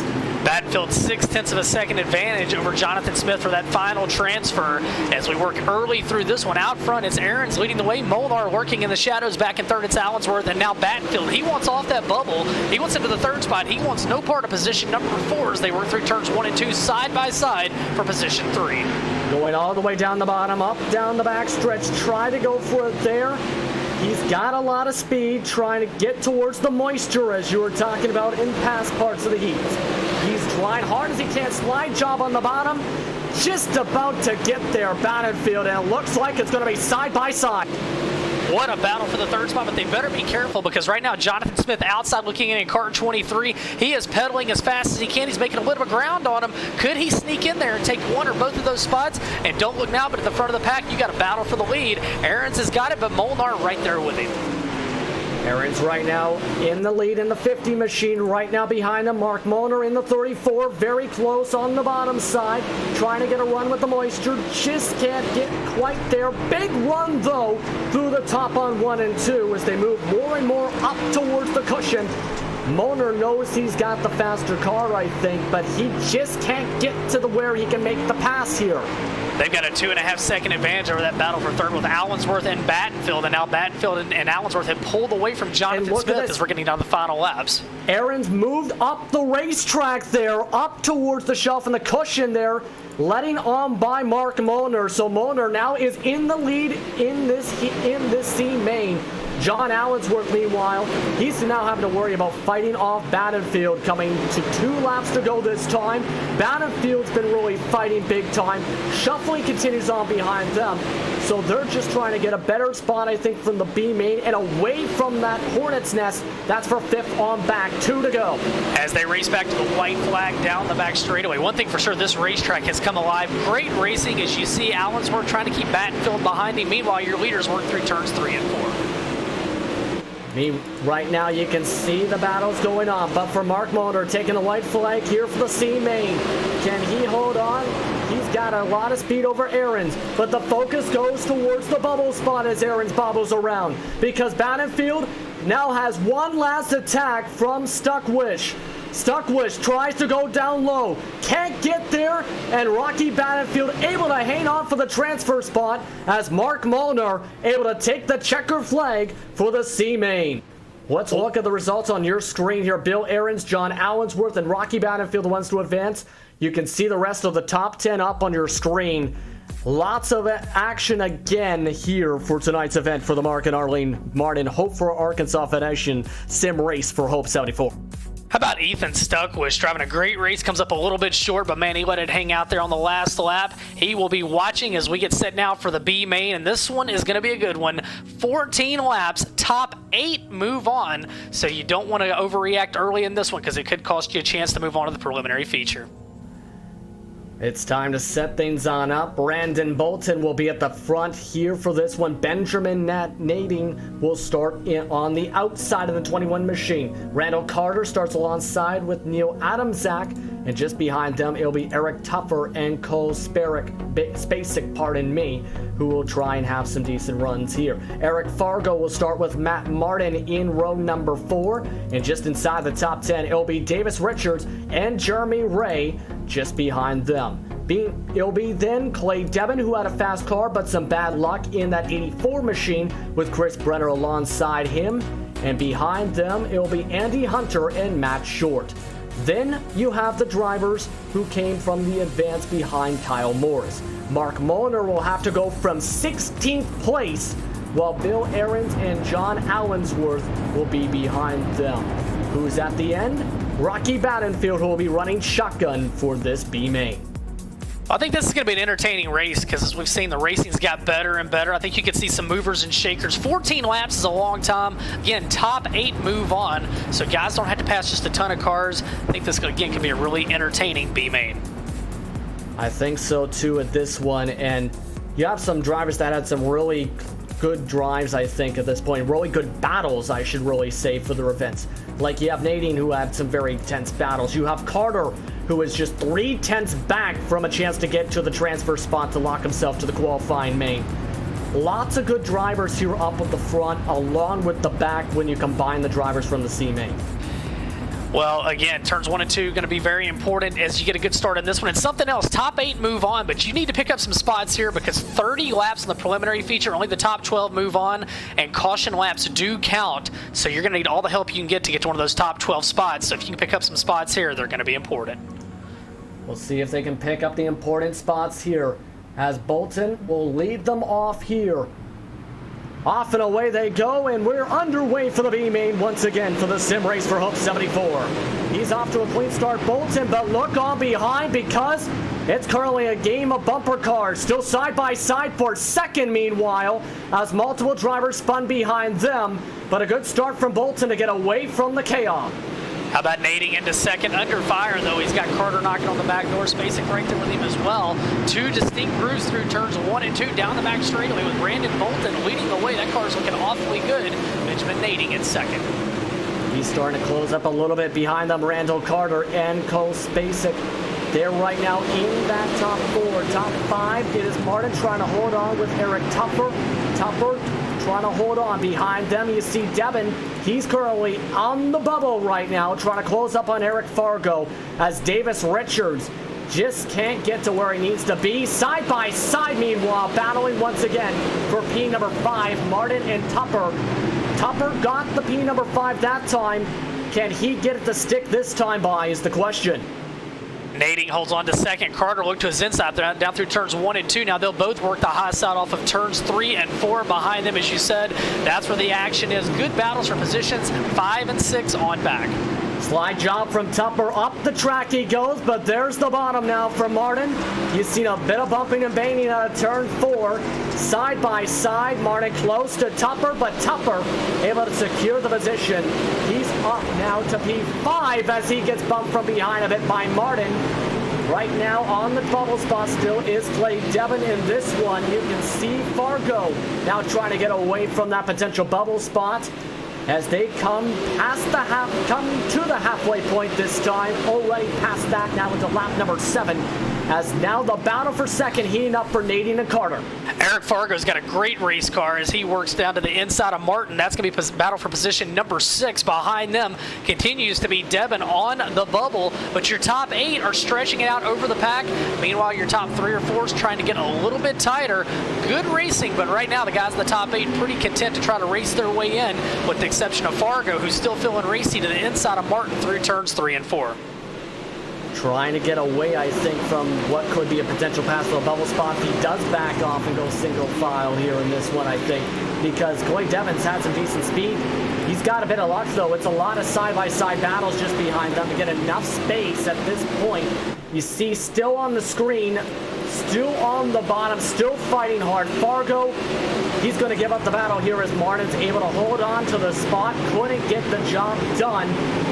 B: Battenfield 0.6 of a second advantage over Jonathan Smith for that final transfer as we work early through this one. Out front, it's Ahrens leading the way. Molnar lurking in the shadows. Back in third, it's Allensworth, and now Battenfield. He wants off that bubble. He wants into the 3rd spot. He wants no part of position number 4 as they work through turns 1 and 2 side by side for position 3.
A: Going all the way down the bottom, up, down the back stretch. Try to go for it there. He's got a lot of speed trying to get towards the moisture, as you were talking about in past parts of the heat. He's trying hard as he can. Slide job on the bottom. Just about to get there, Battenfield, and it looks like it's going to be side by side.
B: What a battle for the 3rd spot, but they better be careful because right now Jonathan Smith outside looking in car 23. He is pedaling as fast as he can. He's making a little bit of ground on him. Could he sneak in there and take one or both of those spots? And don't look now, but at the front of the pack, you got a battle for the lead. Ahrens has got it, but Molnar right there with him.
A: Ahrens right now in the lead in the 50 machine, right now behind him. Mark Molnar in the 34, very close on the bottom side, trying to get a run with the moisture, just can't get quite there. Big run though through the top on 1 and 2 as they move more and more up towards the cushion. Molnar knows he's got the faster car, I think, but he just can't get to where he can make the pass here.
B: They've got a 2.5 second advantage over that battle for third with Allensworth and Battenfield, and now Battenfield and Allensworth have pulled away from Jonathan Smith as we're getting down the final laps.
A: Ahrens moved up the racetrack there, up towards the shelf and the cushion there, letting on by Mark Molnar. So Molnar now is in the lead in this C main. John Allensworth, meanwhile, he's now having to worry about fighting off Battenfield, coming to 2 laps to go this time. Battenfield's been really fighting big time. Shuffling continues on behind them. So they're just trying to get a better spot, I think, from the B main and away from that Hornet's Nest. That's for 5th on back. 2 to go.
B: As they race back to the white flag down the back straightaway. One thing for sure, this racetrack has come alive. Great racing as you see Allensworth trying to keep Battenfield behind him. Meanwhile, your leaders work through turns 3 and 4.
A: Right now you can see the battles going on, but for Mark Molnar taking the white flag here for the C main. Can he hold on? He's got a lot of speed over Ahrens, but the focus goes towards the bubble spot as Ahrens bobbles around, because Battenfield now has one last attack from Stuckwich. Stuckwich tries to go down low, can't get there, and Rocky Battenfield able to hang on for the transfer spot as Mark Molnar able to take the checker flag for the C main. Let's look at the results on your screen here. Bill Ahrens, John Allensworth, and Rocky Battenfield, the ones to advance. You can see the rest of the top 10 up on your screen. Lots of action again here for tonight's event for the Mark and Arlene Martin Hope for Arkansas Federation Sim Race for Hope 74.
B: How about Ethan Stuckwish driving a great race, comes up a little bit short, but man, he let it hang out there on the last lap. He will be watching as we get set now for the B main, and this one is going to be a good one. 14 laps, top 8 move on, so you don't want to overreact early in this one because it could cost you a chance to move on to the preliminary feature.
A: It's time to set things on up. Brandon Bolton will be at the front here for this one. Benjamin Nading will start on the outside of the 21 machine. Randall Carter starts alongside with Neil Adamczak And just behind them, it'll be Eric Tupper and Cole Spacek, pardon me, who will try and have some decent runs here. Eric Fargo will start with Matt Martin in row number 4. And just inside the top 10, it'll be Davis Richards and Jeremy Ray just behind them. It'll be then Clay Devin, who had a fast car, but some bad luck in that 84 machine with Chris Brenner alongside him. And behind them, it'll be Andy Hunter and Matt Short. Then you have the drivers who came from the advance behind Kyle Morris. Mark Molnar will have to go from 16th place, while Bill Ahrens and John Allensworth will be behind them. Who's at the end? Rocky Battenfield, who will be running shotgun for this B main.
B: I think this is going to be an entertaining race because, as we've seen, the racing's got better and better. I think you could see some movers and shakers. 14 laps is a long time. Again, top 8 move on, so guys don't have to pass just a ton of cars. I think this, again, could be a really entertaining B-main.
A: I think so, too, at this one. And you have some drivers that had some really good drives, I think, at this point. Really good battles, I should really say, for their events. Like, you have Nadine, who had some very tense battles. You have Carter, who is just 3/10 back from a chance to get to the transfer spot to lock himself to the qualifying main. Lots of good drivers here up at the front, along with the back when you combine the drivers from the C main.
B: Well, again, turns 1 and 2 going to be very important as you get a good start in this one. And something else, top 8 move on, but you need to pick up some spots here because 30 laps in the preliminary feature, only the top 12 move on, and caution laps do count. So you're going to need all the help you can get to one of those top 12 spots. So if you can pick up some spots here, they're going to be important.
A: We'll see if they can pick up the important spots here, as Bolton will lead them off here. Off and away they go, and we're underway for the B-main once again for the SimRace for Hope 74. He's off to a clean start, Bolton, but look on behind because it's currently a game of bumper cars. Still side by side for second, meanwhile, as multiple drivers spun behind them. But a good start from Bolton to get away from the chaos.
B: How about nading into second under fire, though? He's got Carter knocking on the back door, Spacek right there with him as well. 2 distinct grooves through turns 1 and 2 down the back straightaway with Brandon Bolton leading the way. That car's looking awfully good. Benjamin nading in second.
A: He's starting to close up a little bit behind them. Randall Carter and Cole Spacek. They're right now in that top 4. Top 5, it is Martin trying to hold on with Eric Tupper. Tupper trying to hold on. Behind them, you see Devin. He's currently on the bubble right now, trying to close up on Eric Fargo, as Davis Richards just can't get to where he needs to be. Side by side, meanwhile, battling once again for P number 5, Martin and Tupper. Tupper got the P number 5 that time. Can he get it to stick this time by is the question.
B: Nading holds on to second. Carter looked to his inside down through turns 1 and 2. Now they'll both work the high side off of turns 3 and 4 behind them, as you said. That's where the action is. Good battles for positions 5 and 6 on back.
A: Slide job from Tupper. Up the track he goes, but there's the bottom now from Martin. You've seen a bit of bumping and banging out of turn 4. Side by side, Martin close to Tupper, but Tupper able to secure the position. He's up now to P5 as he gets bumped from behind a bit by Martin. Right now on the bubble spot still is Clay Devin in this one. You can see Fargo now trying to get away from that potential bubble spot as they come to the halfway point this time. Already past that now into lap number 7. As now the battle for second heating up for Nadine and Carter.
B: Eric Fargo's got a great race car as he works down to the inside of Martin. That's going to be battle for position number 6. Behind them continues to be Devin on the bubble, but your top 8 are stretching it out over the pack. Meanwhile, your top 3 or 4 is trying to get a little bit tighter. Good racing, but right now the guys in the top 8 pretty content to try to race their way in, with the exception of Fargo, who's still feeling racy to the inside of Martin through turns 3 and 4.
A: Trying to get away, I think, from what could be a potential pass to a bubble spot. He does back off and go single file here in this one, I think, because Clay Devins had some decent speed. He's got a bit of luck, though. It's a lot of side-by-side battles just behind them to get enough space at this point. You see still on the screen, still on the bottom, still fighting hard. Fargo, he's going to give up the battle here as Martin's able to hold on to the spot. Couldn't get the job done.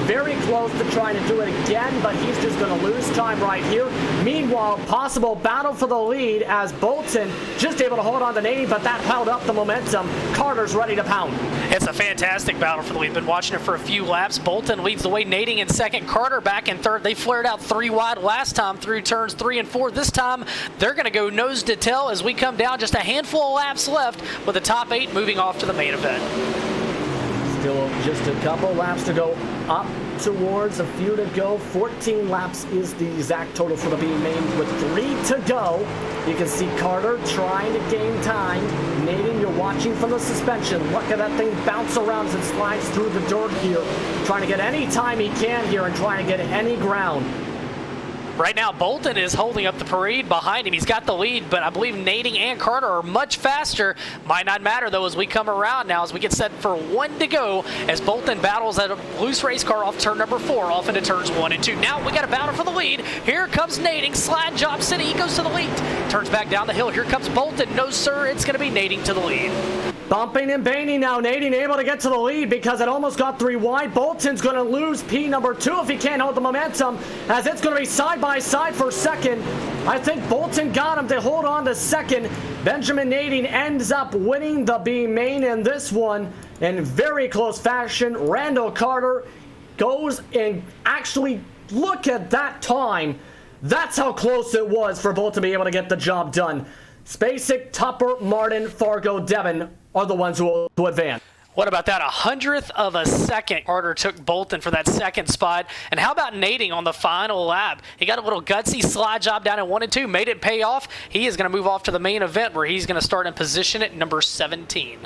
A: Very close to trying to do it again, but he's just going to lose time right here. Meanwhile, possible battle for the lead as Bolton just able to hold on to Nadine, but that held up the momentum Carter's ready to pound.
B: It's a fantastic battle for the lead. Been watching it for a few laps. Bolton leads the way, nading in second, Carter back in third. They flared out 3 wide last time through turns 3 and 4. This time, they're going to go nose to tail as we come down. Just a handful of laps left with the top 8 moving off to the main event.
A: Still just a couple laps to go up towards a few to go. 14 laps is the exact total for the B main with 3 to go. You can see Carter trying to gain time. Nading, you're watching from the suspension. Look at that thing bounce around as it slides through the dirt here. Trying to get any time he can here and trying to get any ground.
B: Right now, Bolton is holding up the parade behind him. He's got the lead, but I believe Nading and Carter are much faster. Might not matter, though, as we come around now, as we get set for 1 to go, as Bolton battles at a loose race car off turn number 4, off into turns 1 and 2. Now we got a battle for the lead. Here comes Nading. Slide job city. He goes to the lead. Turns back down the hill. Here comes Bolton. No, sir. It's going to be Nading to the lead.
A: Bumping and baiting now. Nading able to get to the lead because it almost got 3 wide. Bolton's going to lose P number 2 if he can't hold the momentum, as it's going to be side by side for second. I think Bolton got him to hold on to second. Benjamin Nading ends up winning the B main in this one in very close fashion. Randall Carter goes and actually look at that time. That's how close it was for Bolton to be able to get the job done. Spacek, Tupper, Martin, Fargo, Devon are the ones who will advance.
B: What about that? 100th of a second Carter took Bolton for that second spot. And how about Nading on the final lap? He got a little gutsy slide job down in 1 and 2, made it pay off. He is going to move off to the main event where he's going to start in position at number 17.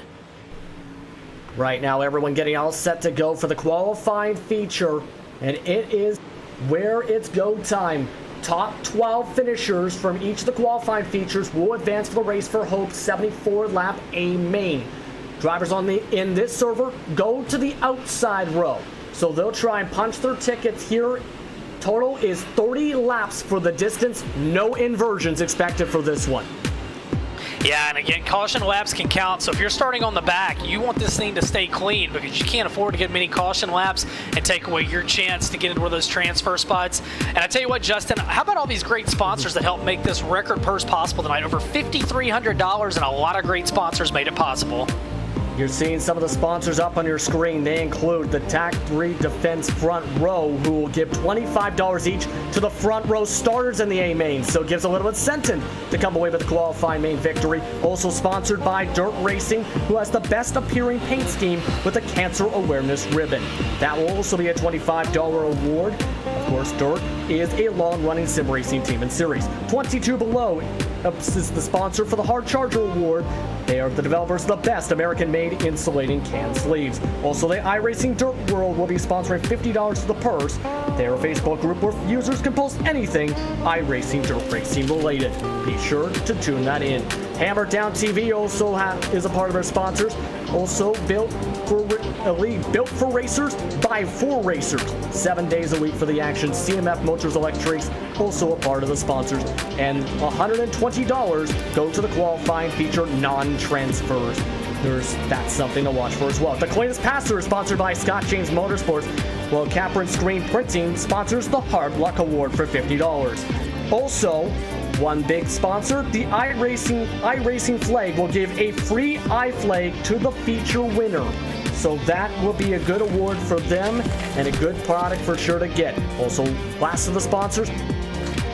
A: Right now, everyone getting all set to go for the qualifying feature. And it is where it's go time. Top 12 finishers from each of the qualifying features will advance for the race for Hope's 74-lap A main. Drivers in this server go to the outside row, so they'll try and punch their tickets here. Total is 30 laps for the distance. No inversions expected for this one.
B: Yeah, and again, caution laps can count. So if you're starting on the back, you want this thing to stay clean because you can't afford to get many caution laps and take away your chance to get into one of those transfer spots. And I tell you what, Justin, how about all these great sponsors that help make this record purse possible tonight? Over $5,300, and a lot of great sponsors made it possible.
A: You're seeing some of the sponsors up on your screen. They include the TAC 3 Defense Front Row, who will give $25 each to the front row starters in the A main, so it gives a little incentive to come away with the qualifying main victory. Also sponsored by Dirt Racing, who has the best appearing paint scheme with a cancer awareness ribbon. That will also be a $25 award. Of course, Dirt is a long-running sim racing team in series. 22 Below is the sponsor for the Hard Charger Award. They are the developers of the best American-made insulating can sleeves. Also, the iRacing Dirt World will be sponsoring $50 to the purse. They're a Facebook group where users can post anything iRacing Dirt Racing related. Be sure to tune that in. Hammer Down TV also is a part of their sponsors. Also built for racers by for racers. 7 days a week for the action. CMF Motors Electrics also a part of the sponsors. And $120 go to the qualifying feature non-transfers. That's something to watch for as well. The Cleanest Passer is sponsored by Scott James Motorsports, while Capron Screen Printing sponsors the Hard Luck Award for $50. Also, one big sponsor, the iRacing flag will give a free iFlag to the feature winner. So that will be a good award for them and a good product for sure to get. Also, last of the sponsors,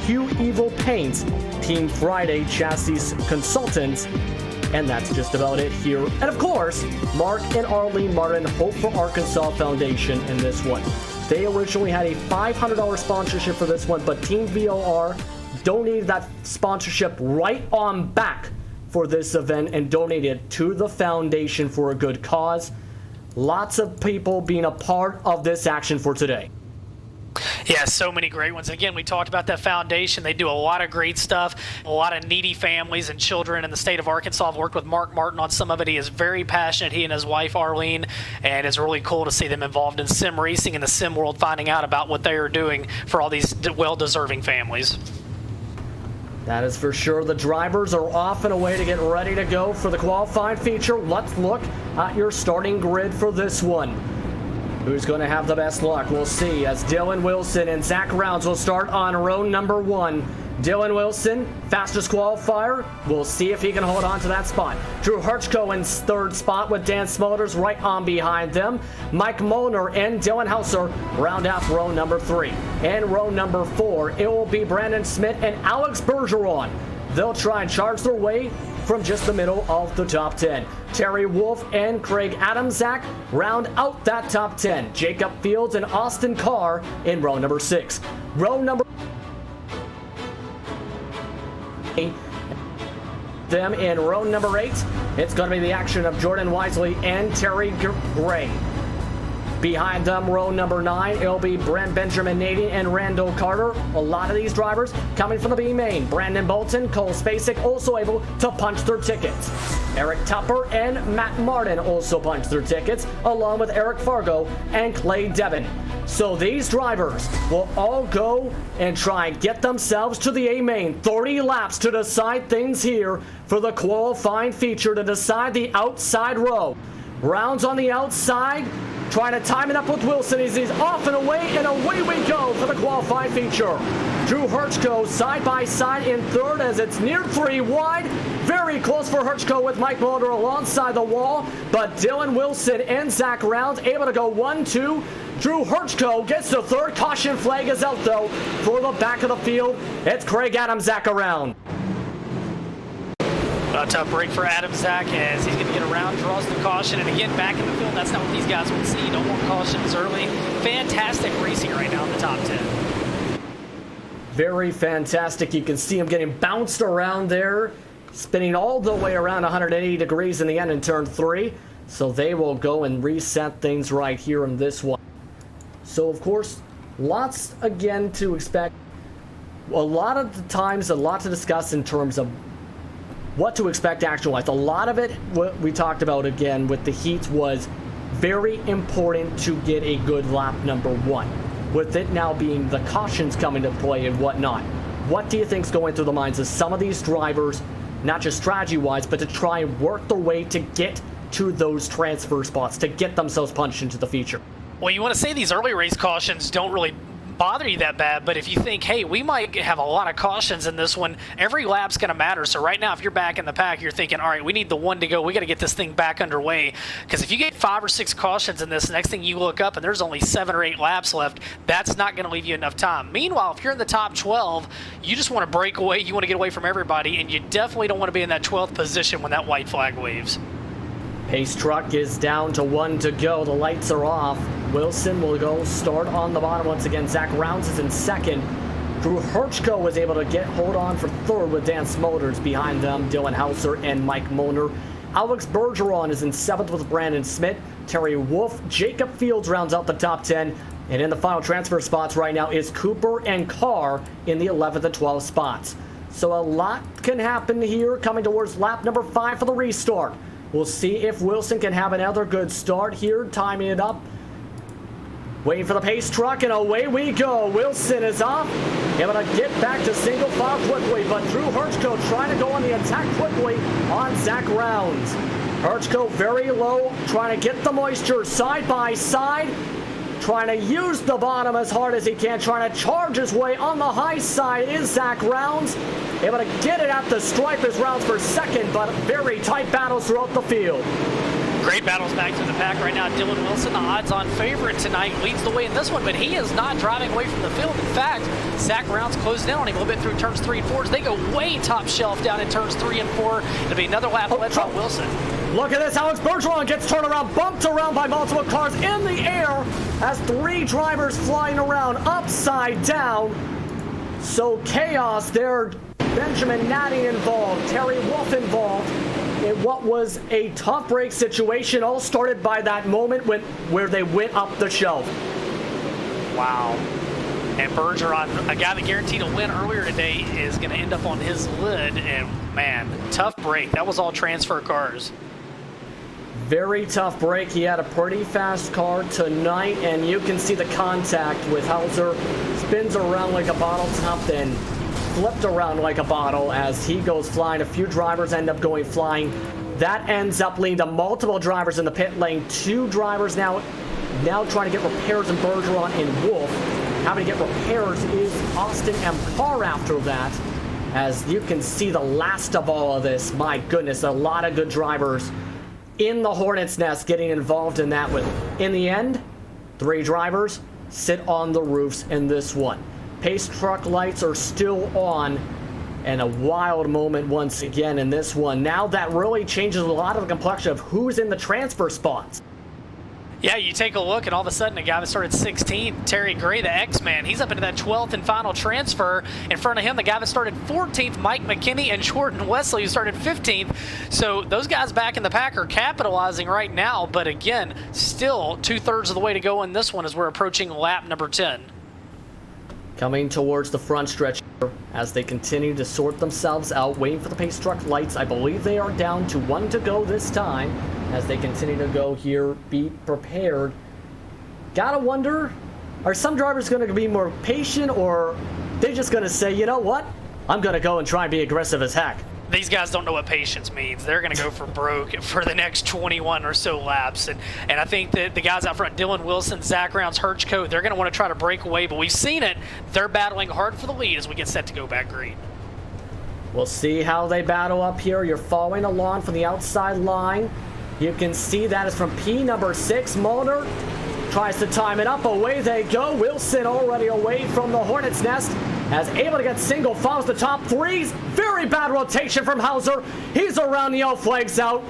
A: Hugh Evil Paints, Team Friday Chassis Consultants, and that's just about it here. And of course, Mark and Arlene Martin, Hope for Arkansas Foundation in this one. They originally had a $500 sponsorship for this one, but Team VOR donated that sponsorship right on back for this event and donated to the foundation for a good cause. Lots of people being a part of this action for today.
B: Yeah, so many great ones. Again, we talked about that foundation. They do a lot of great stuff. A lot of needy families and children in the state of Arkansas. I've worked with Mark Martin on some of it. He is very passionate, he and his wife, Arlene, and it's really cool to see them involved in sim racing and the sim world, finding out about what they are doing for all these well-deserving families.
A: That is for sure. The drivers are off and away to get ready to go for the qualifying feature. Let's look at your starting grid for this one. Who's going to have the best luck? We'll see as Dylan Wilson and Zach Rounds will start on row number 1. Dylan Wilson, fastest qualifier. We'll see if he can hold on to that spot. Drew Hirschko in third spot with Dan Smolders right on behind them. Mike Molnar and Dylan Hauser round off row number 3. And row number 4, it will be Brandon Smith and Alex Bergeron. They'll try and charge their way from just the middle of the top 10. Terry Wolf and Craig Adamczak round out that top 10. Jacob Fields and Austin Carr in row number 6. Row number them in row number 8, it's going to be the action of Jordan Wisely and Terry Gray. Behind them, row number 9, it'll be Brent Benjamin Nady and Randall Carter. A lot of these drivers coming from the B main. Brandon Bolton, Cole Spacek also able to punch their tickets. Eric Tupper and Matt Martin also punch their tickets, along with Eric Fargo and Clay Devon. So these drivers will all go and try and get themselves to the A main. 30 laps to decide things here for the qualifying feature to decide the outside row. Rounds on the outside. Trying to time it up with Wilson as he's off and away we go for the qualifying feature. Drew Hirschko side by side in third as it's near 3 wide. Very close for Hirschko with Mike Mulder alongside the wall, but Dylan Wilson and Zach Rounds able to go 1-2. Drew Hirschko gets the third. Caution flag is out though for the back of the field. It's Craig Adamczak around.
B: A tough break for Adamczak as he's going to get around, draws the caution, and again, back in the field, that's not what these guys would see. Don't want cautions early. Fantastic racing right now in the top 10.
A: Very fantastic. You can see him getting bounced around there, spinning all the way around 180 degrees in the end in turn 3. So they will go and reset things right here in this one. So, of course, lots, again, to expect. A lot of the times, a lot to discuss in terms of what to expect action-wise. A lot of it, what we talked about again with the heats, was very important to get a good lap number 1. With it now being the cautions coming to play and whatnot. What do you think's going through the minds of some of these drivers, not just strategy-wise, but to try and work their way to get to those transfer spots, to get themselves punched into the feature?
B: Well, you want to say these early race cautions don't really bother you that bad, but if you think, hey, we might have a lot of cautions in this one, every lap's going to matter. So right now, if you're back in the pack, you're thinking, all right, we need the 1 to go. We got to get this thing back underway, because if you get 5 or 6 cautions in this, next thing you look up and there's only 7 or 8 laps left, that's not going to leave you enough time. Meanwhile, if you're in the top 12, you just want to break away, you want to get away from everybody, and you definitely don't want to be in that 12th position when that white flag waves.
A: Pace truck is down to 1 to go. The lights are off. Wilson will go start on the bottom once again. Zach Rounds is in second. Drew Hirschko was able to hold on for third with Dan Smolders behind them. Dylan Hauser and Mike Molnar. Alex Bergeron is in seventh with Brandon Smith. Terry Wolf, Jacob Fields rounds out the top 10. And in the final transfer spots right now is Cooper and Carr in the 11th and 12th spots. So a lot can happen here coming towards lap number 5 for the restart. We'll see if Wilson can have another good start here, timing it up. Waiting for the pace truck, and away we go. Wilson is off, able to get back to single file quickly, but Drew Hirschko trying to go on the attack quickly on Zach Rounds. Hirschko very low, trying to get the moisture side by side, trying to use the bottom as hard as he can, trying to charge his way on the high side is Zach Rounds. Able to get it at the stripe as Rounds for second, but very tight battles throughout the field.
B: Great battles back to the pack right now. Dylan Wilson, the odds-on favorite tonight, leads the way in this one, but he is not driving away from the field. In fact, Zach Rounds closed in on him a little bit through turns 3 and 4. They go way top shelf down in turns 3 and 4. It'll be another lap led by Wilson.
A: Look at this. Alex Bergeron gets turned around, bumped around by multiple cars in the air as 3 drivers flying around upside down. So chaos there. Benjamin Nady involved, Terry Wolf involved in what was a tough break situation, all started by that moment where they went up the shelf.
B: Wow. And Bergeron, a guy that guaranteed a win earlier today, is going to end up on his lid. And, man, tough break. That was all transfer cars.
A: Very tough break. He had a pretty fast car tonight, and you can see the contact with Hauser. Spins around like a bottle top, then flipped around like a bottle as he goes flying. A few drivers end up going flying. That ends up leading to multiple drivers in the pit lane. 2 drivers now trying to get repairs in Bergeron and Wolf. Having to get repairs is Austin M. Carr after that. as you can see the last of all of this. My goodness, a lot of good drivers in the Hornet's Nest getting involved in that with, in the end, 3 drivers sit on the roofs in this one. Pace truck lights are still on, and a wild moment once again in this one. Now that really changes a lot of the complexion of who's in the transfer spots.
B: Yeah, you take a look, and all of a sudden, a guy that started 16th, Terry Gray, the X-Man, he's up into that 12th and final transfer. In front of him, the guy that started 14th, Mike McKinney, and Jordan Wesley, who started 15th. So those guys back in the pack are capitalizing right now, but again, still 2/3 of the way to go in this one as we're approaching lap number 10.
A: Coming towards the front stretch here as they continue to sort themselves out, waiting for the pace truck lights. I believe they are down to 1 to go this time as they continue to go here. Be prepared. Gotta wonder, are some drivers going to be more patient, or they just going to say, you know what, I'm going to go and try and be aggressive as heck?
B: These guys don't know what patience means. They're going to go for broke for the next 21 or so laps. And I think that the guys out front, Dylan Wilson, Zach Rounds, Herchko, they're going to want to try to break away. But we've seen it. They're battling hard for the lead as we get set to go back green.
A: We'll see how they battle up here. You're following along from the outside line. You can see that is from P number 6. Mulder tries to time it up. Away they go. Wilson already away from the Hornet's Nest, as able to get single, follows the top 3s. Very bad rotation from Hauser. He's around, the yellow flags out,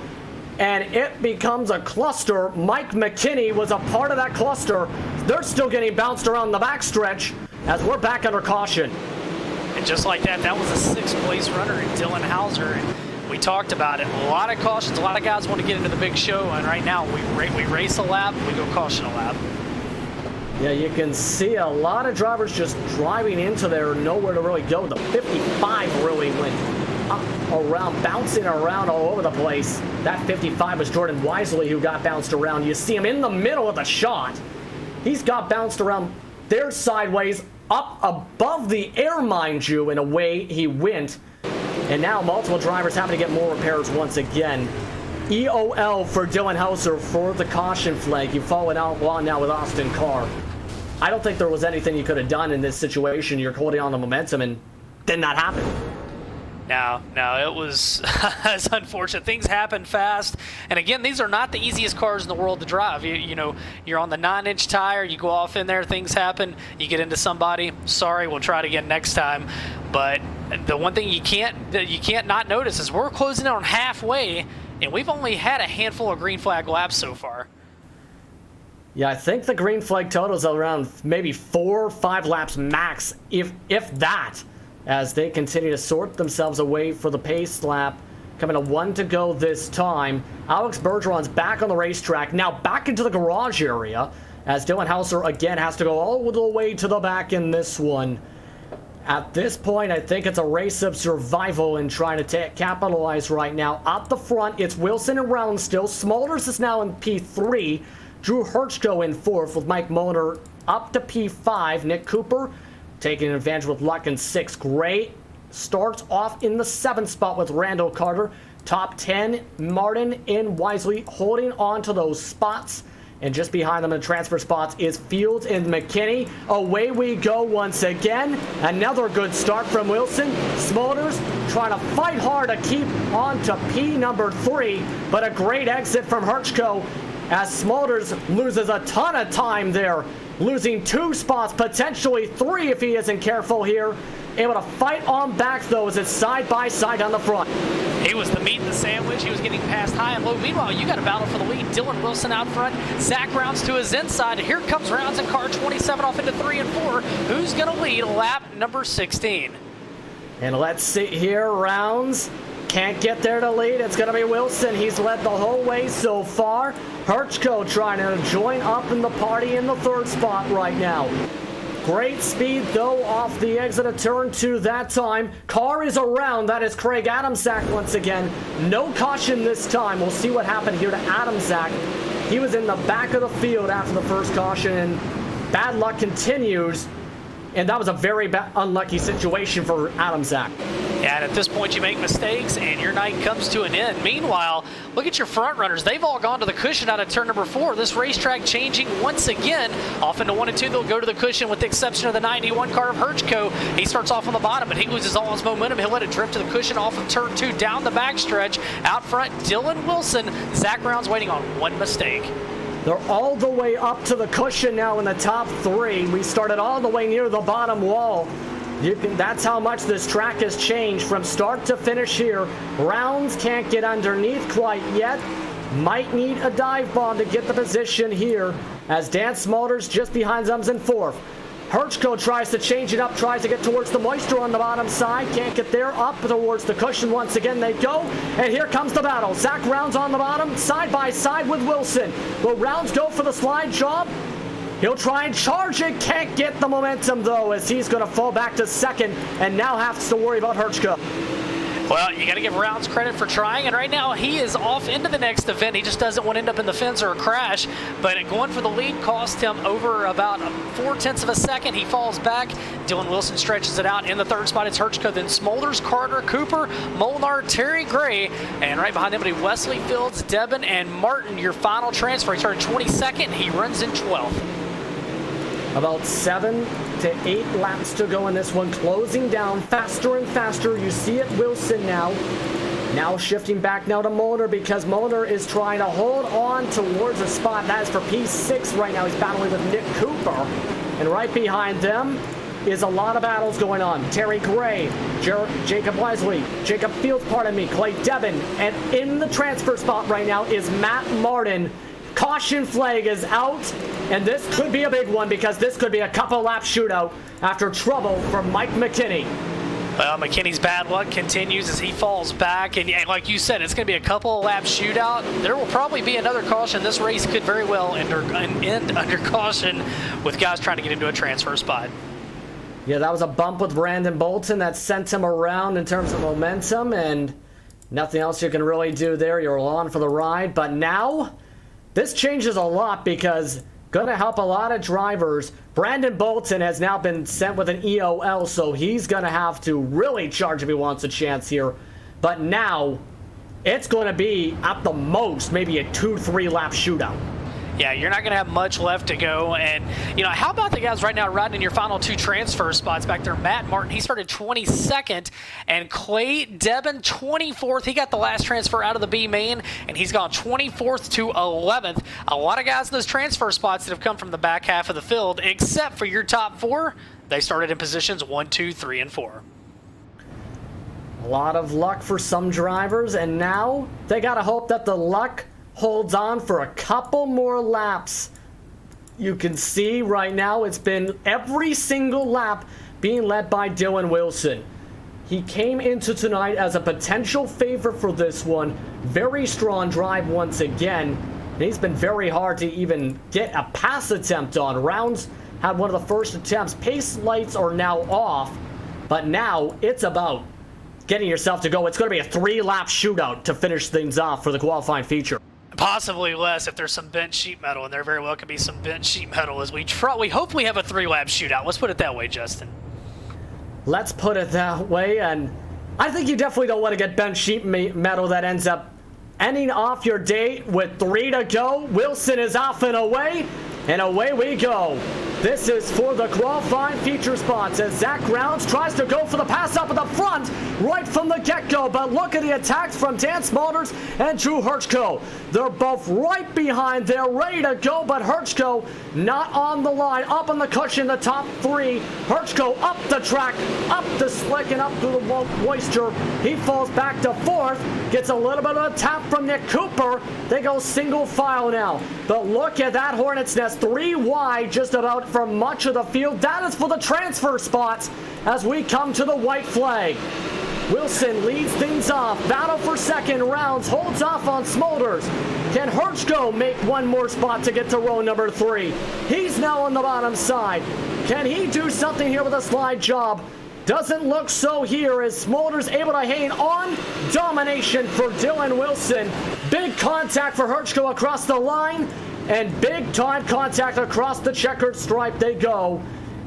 A: and it becomes a cluster. Mike McKinney was a part of that cluster. They're still getting bounced around the backstretch as we're back under caution.
B: And just like that, that was a 6th place runner in Dylan Hauser. And we talked about it. A lot of cautions. A lot of guys want to get into the big show, and right now we race a lap, we go caution a lap.
A: Yeah, you can see a lot of drivers just driving into there, nowhere to really go. The 55 really went up around, bouncing around all over the place. That 55 was Jordan Wisely who got bounced around. You see him in the middle of the shot. He's got bounced around there sideways, up above the air, mind you, and away he went. And now multiple drivers having to get more repairs once again. EOL for Dylan Hauser for the caution flag. You followed out along now with Austin Carr. I don't think there was anything you could have done in this situation. You're holding on the momentum, and did not happen.
B: No, it was it's unfortunate. Things happen fast. And again, these are not the easiest cars in the world to drive. You know, you're on the 9-inch tire, you go off in there, things happen, you get into somebody. Sorry, we'll try it again next time. But the one thing you can't not notice is we're closing in on halfway, and we've only had a handful of green flag laps so far.
A: Yeah, I think the green flag total is around maybe 4 or 5 laps max, if that, as they continue to sort themselves away for the pace lap. Coming to 1 to go this time. Alex Bergeron's back on the racetrack, now back into the garage area, as Dylan Hauser again has to go all the way to the back in this one. At this point, I think it's a race of survival and trying to capitalize right now. Up the front, it's Wilson and Rounds still. Smulders is now in P3. Drew Herchko in 4th with Mike Moner up to P5. Nick Cooper taking advantage with luck in 6th. Gray starts off in the 7th spot with Randall Carter. Top 10, Martin and Wisely holding on to those spots. And just behind them in the transfer spots is Fields and McKinney. Away we go once again. Another good start from Wilson. Smulders trying to fight hard to keep on to P number 3. But a great exit from Herchko as Smulders loses a ton of time there. Losing 2 spots, potentially 3 if he isn't careful here. Able to fight on back though as it's side by side on the front.
B: He was the meat in the sandwich. He was getting past high and low. Meanwhile, you got a battle for the lead. Dylan Wilson out front. Zach Rounds to his inside. Here comes Rounds in car 27 off into 3 and 4. Who's going to lead lap number 16?
A: And let's see here. Rounds can't get there to lead. It's going to be Wilson. He's led the whole way so far. Herchko trying to join up in the party in the 3rd spot right now. Great speed, though, off the exit of turn 2 that time. Carr is around. That is Craig Adamsack once again. No caution this time. We'll see what happened here to Adamsack. He was in the back of the field after the first caution, and bad luck continues and that was a very unlucky situation for Adam Zach.
B: Yeah, and at this point you make mistakes and your night comes to an end. Meanwhile, look at your front runners. They've all gone to the cushion out of turn number 4. This racetrack changing once again. Off into 1 and 2, they'll go to the cushion with the exception of the 91 car of Herchko. He starts off on the bottom, but he loses all his momentum. He'll let it drift to the cushion off of turn 2 down the backstretch. Out front, Dylan Wilson. Zach Brown's waiting on one mistake.
A: They're all the way up to the cushion now in the top 3. We started all the way near the bottom wall. That's how much this track has changed from start to finish here. Rounds can't get underneath quite yet. Might need a dive bomb to get the position here as Dan Smulders just behind them in 4th. Herchko tries to change it up, tries to get towards the moisture on the bottom side. Can't get there. Up towards the cushion once again they go. And here comes the battle. Zach Rounds on the bottom, side by side with Wilson. Will Rounds go for the slide job? He'll try and charge it. Can't get the momentum, though, as he's going to fall back to 2nd and now has to worry about Herchko.
B: Well, you got to give Rounds credit for trying, and right now he is off into the next event. He just doesn't want to end up in the fence or a crash, but going for the lead cost him over about 0.4 of a second. He falls back. Dylan Wilson stretches it out. In the 3rd spot, it's Herchko, then Smulders, Carter, Cooper, Molnar, Terry Gray, and right behind them, Wesley Fields, Debin, and Martin. Your final transfer. He started 22nd. He runs in 12th.
A: About 7 to 8 laps to go in this one, closing down faster and faster. You see it, Wilson now shifting back now to Molnar because Molnar is trying to hold on towards a spot. That is for P6 right now. He's battling with Nick Cooper, and right behind them is a lot of battles going on. Terry Gray, Jacob Wesley, Jacob Fields, pardon me, Clay Debin, and in the transfer spot right now is Matt Martin. Caution flag is out, and this could be a big one because this could be a couple lap shootout after trouble for Mike McKinney.
B: Well, McKinney's bad luck continues as he falls back, and like you said, it's going to be a couple of lap shootout. There will probably be another caution. This race could very well end under caution with guys trying to get into a transfer spot.
A: Yeah, that was a bump with Brandon Bolton that sent him around in terms of momentum, and nothing else you can really do there. You're on for the ride, but now this changes a lot because going to help a lot of drivers. Brandon Bolton has now been sent with an EOL, so he's going to have to really charge if he wants a chance here. But now it's going to be at the most maybe a 2-3 lap shootout.
B: Yeah, you're not going to have much left to go. And, you know, how about the guys right now riding in your final 2 transfer spots back there? Matt Martin, he started 22nd, and Clay Debin, 24th. He got the last transfer out of the B main, and he's gone 24th to 11th. A lot of guys in those transfer spots that have come from the back half of the field, except for your top 4. They started in positions 1, 2, 3, and 4.
A: A lot of luck for some drivers, and now they got to hope that the luck holds on for a couple more laps. You can see right now it's been every single lap being led by Dylan Wilson. He came into tonight as a potential favorite for this one. Very strong drive once again. And he's been very hard to even get a pass attempt on. Rounds had one of the first attempts. Pace lights are now off, but now it's about getting yourself to go. It's going to be a 3-lap shootout to finish things off for the qualifying feature.
B: Possibly less if there's some bent sheet metal, and there very well could be some bent sheet metal as we hope we have a 3-lap shootout. Let's put it that way, Justin.
A: Let's put it that way, and I think you definitely don't want to get bent sheet metal that ends up ending off your day with 3 to go. Wilson is off and away we go. This is for the qualifying feature spots as Zach Rounds tries to go for the pass up at the front right from the get-go, but look at the attacks from Dan Smulders and Drew Herchko. They're both right behind there, ready to go, but Herchko not on the line, up on the cushion, the top 3. Herchko up the track, up the slick, and up through the moisture. He falls back to 4th, gets a little bit of a tap from Nick Cooper. They go single file now, but look at that Hornet's Nest, 3 wide just about from much of the field. That is for the transfer spots as we come to the white flag. Wilson leads things off. Battle for second. Rounds holds off on Smulders. Can Herchko make one more spot to get to row number 3? He's now on the bottom side. Can he do something here with a slide job? Doesn't look so here as Smulders able to hang on. Domination for Dylan Wilson. Big contact for Herchko across the line. And big time contact across the checkered stripe they go.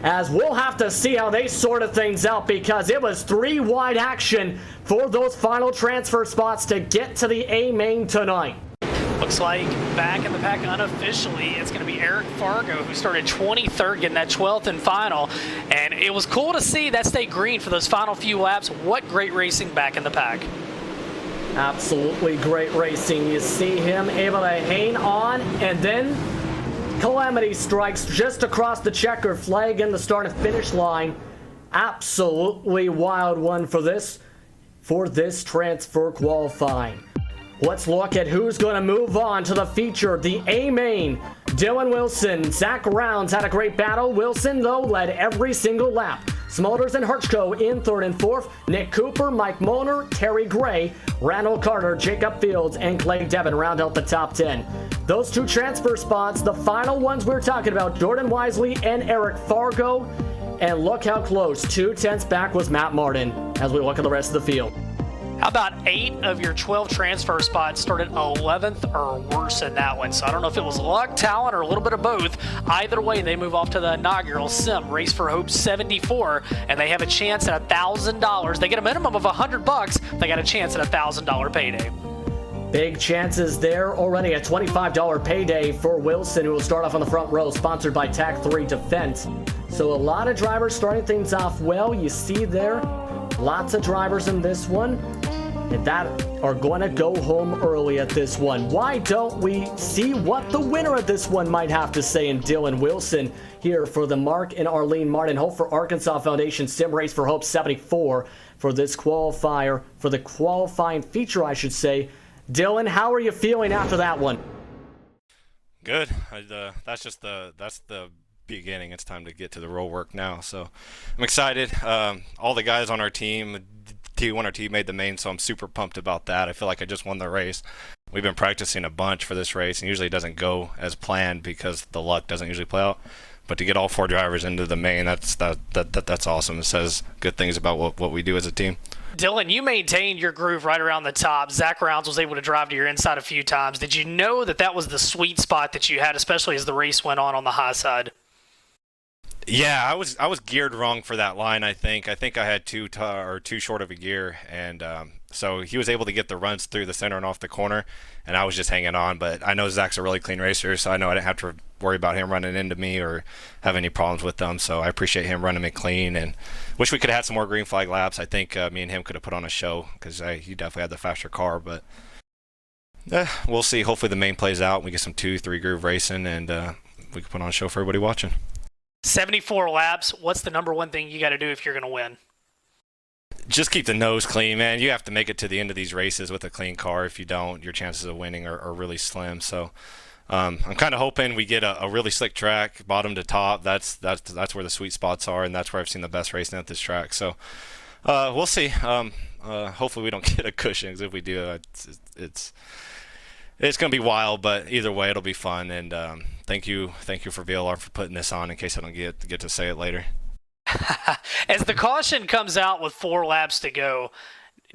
A: as we'll have to see how they sorted things out, because it was 3 wide action for those final transfer spots to get to the A main tonight.
B: Looks like back in the pack unofficially, it's going to be Eric Fargo, who started 23rd, getting that 12th and final. And it was cool to see that stay green for those final few laps. What great racing back in the pack.
A: Absolutely great racing. You see him able to hang on, and then calamity strikes just across the checker flag in the start and finish line. Absolutely wild one for this transfer qualifying. Let's look at who's going to move on to the feature, the A main. Dylan Wilson, Zach Rounds had a great battle. Wilson, though, led every single lap. Smulders and Hirschko in 3rd and 4th. Nick Cooper, Mike Moner, Terry Gray, Randall Carter, Jacob Fields, and Clay Devin round out the top 10. Those 2 transfer spots, the final ones we're talking about, Jordan Wisely and Eric Fargo. And look how close, 2/10 back was Matt Martin as we look at the rest of the field.
B: How about 8 of your 12 transfer spots started 11th or worse in that one? So I don't know if it was luck, talent, or a little bit of both. Either way, they move off to the inaugural Sim Race for Hope 74, and they have a chance at $1,000. They get a minimum of $100. They got a chance at a $1,000 payday.
A: Big chances there already. A $25 payday for Wilson, who will start off on the front row, sponsored by TAC 3 Defense. So a lot of drivers starting things off well. You see there, lots of drivers in this one that are going to go home early at this one. Why don't we see what the winner of this one might have to say in Dylan Wilson here for the Mark and Arlene Martin Hope for Arkansas Foundation Sim Race for Hope 74 for this qualifier, for the qualifying feature, I should say. Dylan, how are you feeling after that one?
C: Good. That's the beginning. It's time to get to the roll work now. So I'm excited. All the guys on our team, T1 or T made the main, so I'm super pumped about that. I feel like I just won the race. We've been practicing a bunch for this race, and usually it doesn't go as planned because the luck doesn't usually play out. But to get all 4 drivers into the main, that's awesome. It says good things about what we do as a team.
B: Dylan, you maintained your groove right around the top. Zach Rounds was able to drive to your inside a few times. Did you know that was the sweet spot that you had, especially as the race went on the high side?
C: Yeah, I was geared wrong for that line. I think I had too short of a gear, and so he was able to get the runs through the center and off the corner, and I was just hanging on. But I know Zach's a really clean racer, so I know I didn't have to worry about him running into me or have any problems with them. So I appreciate him running me clean, and wish we could have had some more green flag laps. I think me and him could have put on a show because he definitely had the faster car. But we'll see. Hopefully the main plays out, and we get some 2-3 groove racing, and we can put on a show for everybody watching.
B: 74 laps. What's the number one thing you got to do if you're going to win?
C: Just keep the nose clean, man. You have to make it to the end of these races with a clean car. If you don't, your chances of winning are really slim. So I'm kind of hoping we get a really slick track, bottom to top. That's where the sweet spots are, and that's where I've seen the best racing at this track. So we'll see. Hopefully we don't get a cushion, because if we do, it's going to be wild. But either way, it'll be fun. And thank you for VLR for putting this on in case I don't get to say it later.
B: As the caution comes out with 4 laps to go,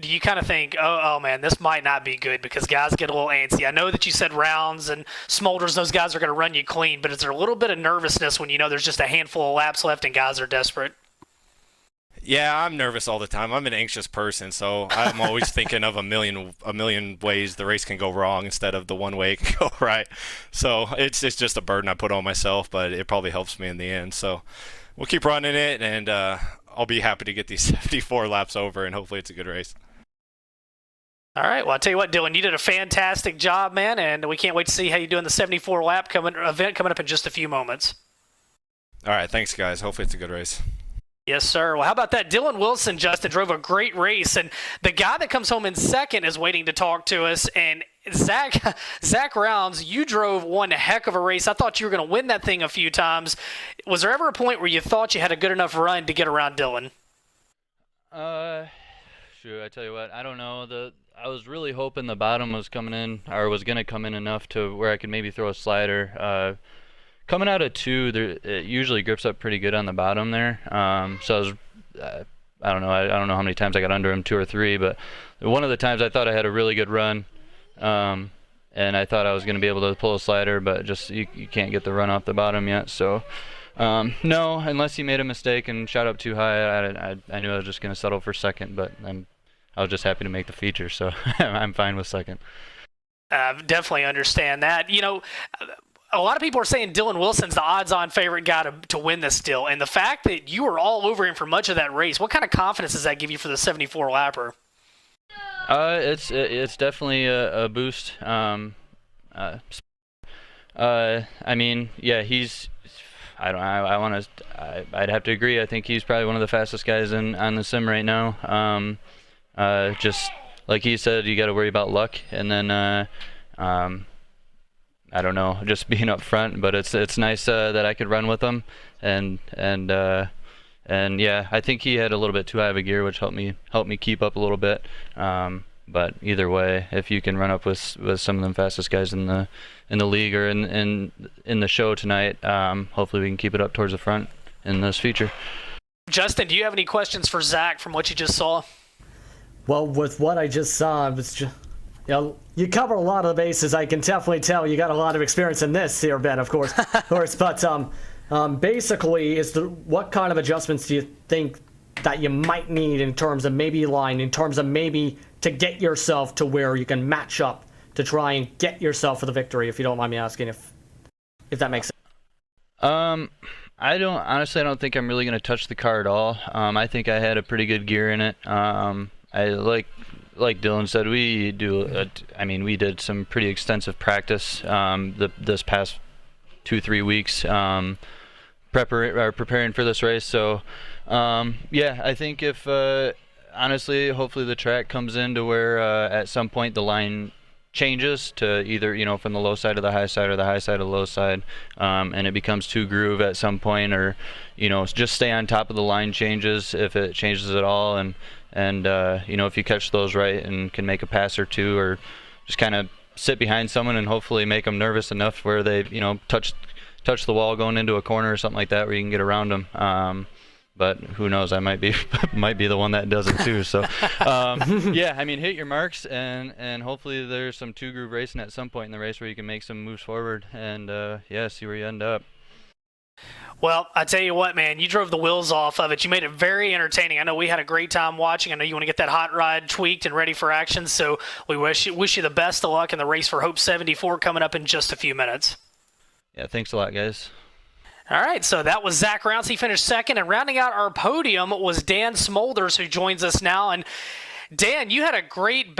B: do you kind of think, oh man, this might not be good because guys get a little antsy? I know that you said Rounds and Smulders, those guys are going to run you clean, but is there a little bit of nervousness when you know there's just a handful of laps left and guys are desperate?
C: Yeah, I'm nervous all the time. I'm an anxious person, so I'm always thinking of a million ways the race can go wrong instead of the one way it can go right. So it's just a burden I put on myself, but it probably helps me in the end. So we'll keep running it, and I'll be happy to get these 74 laps over, and hopefully it's a good race.
B: All right. Well, I'll tell you what, Dylan, you did a fantastic job, man, and we can't wait to see how you do in the 74 lap event coming up in just a few moments.
C: All right. Thanks, guys. Hopefully it's a good race.
B: Yes, sir. Well, how about that? Dylan Wilson, Justin, drove a great race, and the guy that comes home in second is waiting to talk to us. And Zach Rounds, you drove one heck of a race. I thought you were going to win that thing a few times. Was there ever a point where you thought you had a good enough run to get around Dylan?
D: Sure. I tell you what, I don't know. I was really hoping the bottom was coming in, or was going to come in enough to where I could maybe throw a slider. Coming out of 2, it usually grips up pretty good on the bottom there. So I was, I don't know how many times I got under him, 2 or 3, but one of the times I thought I had a really good run, and I thought I was going to be able to pull a slider, but just you can't get the run off the bottom yet. So No, unless he made a mistake and shot up too high. I knew I was just going to settle for second, but I was just happy to make the feature, so I'm fine with second.
B: Definitely understand that. You know, a lot of people are saying Dylan Wilson's the odds-on favorite guy to win this still, and the fact that you were all over him for much of that race, what kind of confidence does that give you for the 74-lapper?
D: It's definitely a boost. I mean, yeah, I'd have to agree. I think he's probably one of the fastest guys on the sim right now. Just like he said, you got to worry about luck, and then I don't know, just being up front. But it's nice that I could run with him, and yeah, I think he had a little bit too high of a gear, which helped me keep up a little bit. But either way, if you can run up with some of the fastest guys in the league or in the show tonight, hopefully we can keep it up towards the front in this feature.
B: Justin, do you have any questions for Zach from what you just saw?
A: Well, with what I just saw, it was just, you cover a lot of the bases. I can definitely tell you got a lot of experience in this here, Ben, of course. But basically, what kind of adjustments do you think that you might need in terms of maybe line, in terms of maybe to get yourself to where you can match up to try and get yourself for the victory, if you don't mind me asking, if that makes sense?
D: I don't think I'm really going to touch the car at all. I think I had a pretty good gear in it. I like Dylan said, we did some pretty extensive practice this past 2-3 weeks preparing for this race. So yeah, I think if honestly, hopefully the track comes into where at some point the line changes to either, from the low side to the high side or the high side to the low side, and it becomes two groove at some point, or just stay on top of the line changes if it changes at all, and if you catch those right and can make a pass or two, or just kind of sit behind someone and hopefully make them nervous enough where they touch the wall going into a corner or something like that where you can get around them. But who knows? I might be the one that does it too. So yeah, hit your marks, and hopefully there's some two groove racing at some point in the race where you can make some moves forward, and see where you end up.
B: Well, I tell you what, man, you drove the wheels off of it. You made it very entertaining. I know we had a great time watching. I know you want to get that hot rod tweaked and ready for action. So we wish you the best of luck in the race for Hope 74 coming up in just a few minutes.
D: Yeah, thanks a lot, guys.
B: All right, so that was Zach Rounce. He finished second, and rounding out our podium was Dan Smolders, who joins us now. And Dan, you had a great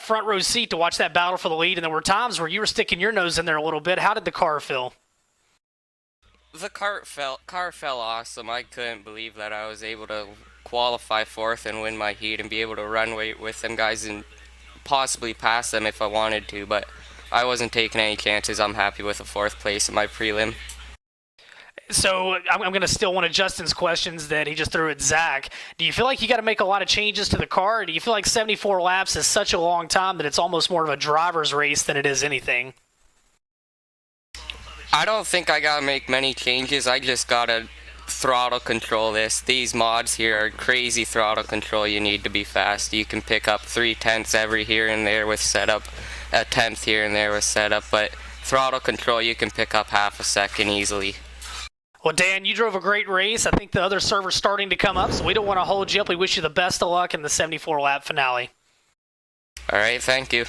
B: front row seat to watch that battle for the lead, and there were times where you were sticking your nose in there a little bit. How did the car feel?
E: The car felt awesome. I couldn't believe that I was able to qualify fourth and win my heat and be able to run with them guys and possibly pass them if I wanted to, but I wasn't taking any chances. I'm happy with a fourth place in my prelim.
B: So I'm going to steal one of Justin's questions that he just threw at Zach. Do you feel like you got to make a lot of changes to the car? Or do you feel like 74 laps is such a long time that it's almost more of a driver's race than it is anything?
E: I don't think I got to make many changes. I just got to throttle control this. These mods here are crazy throttle control. You need to be fast. You can pick up 3/10 every here and there with setup, a tenth here and there with setup, but throttle control you can pick up half a second easily.
B: Well, Dan, you drove a great race. I think the other server's starting to come up, so we don't want to hold you up. We wish you the best of luck in the 74-lap finale.
E: All right, thank you.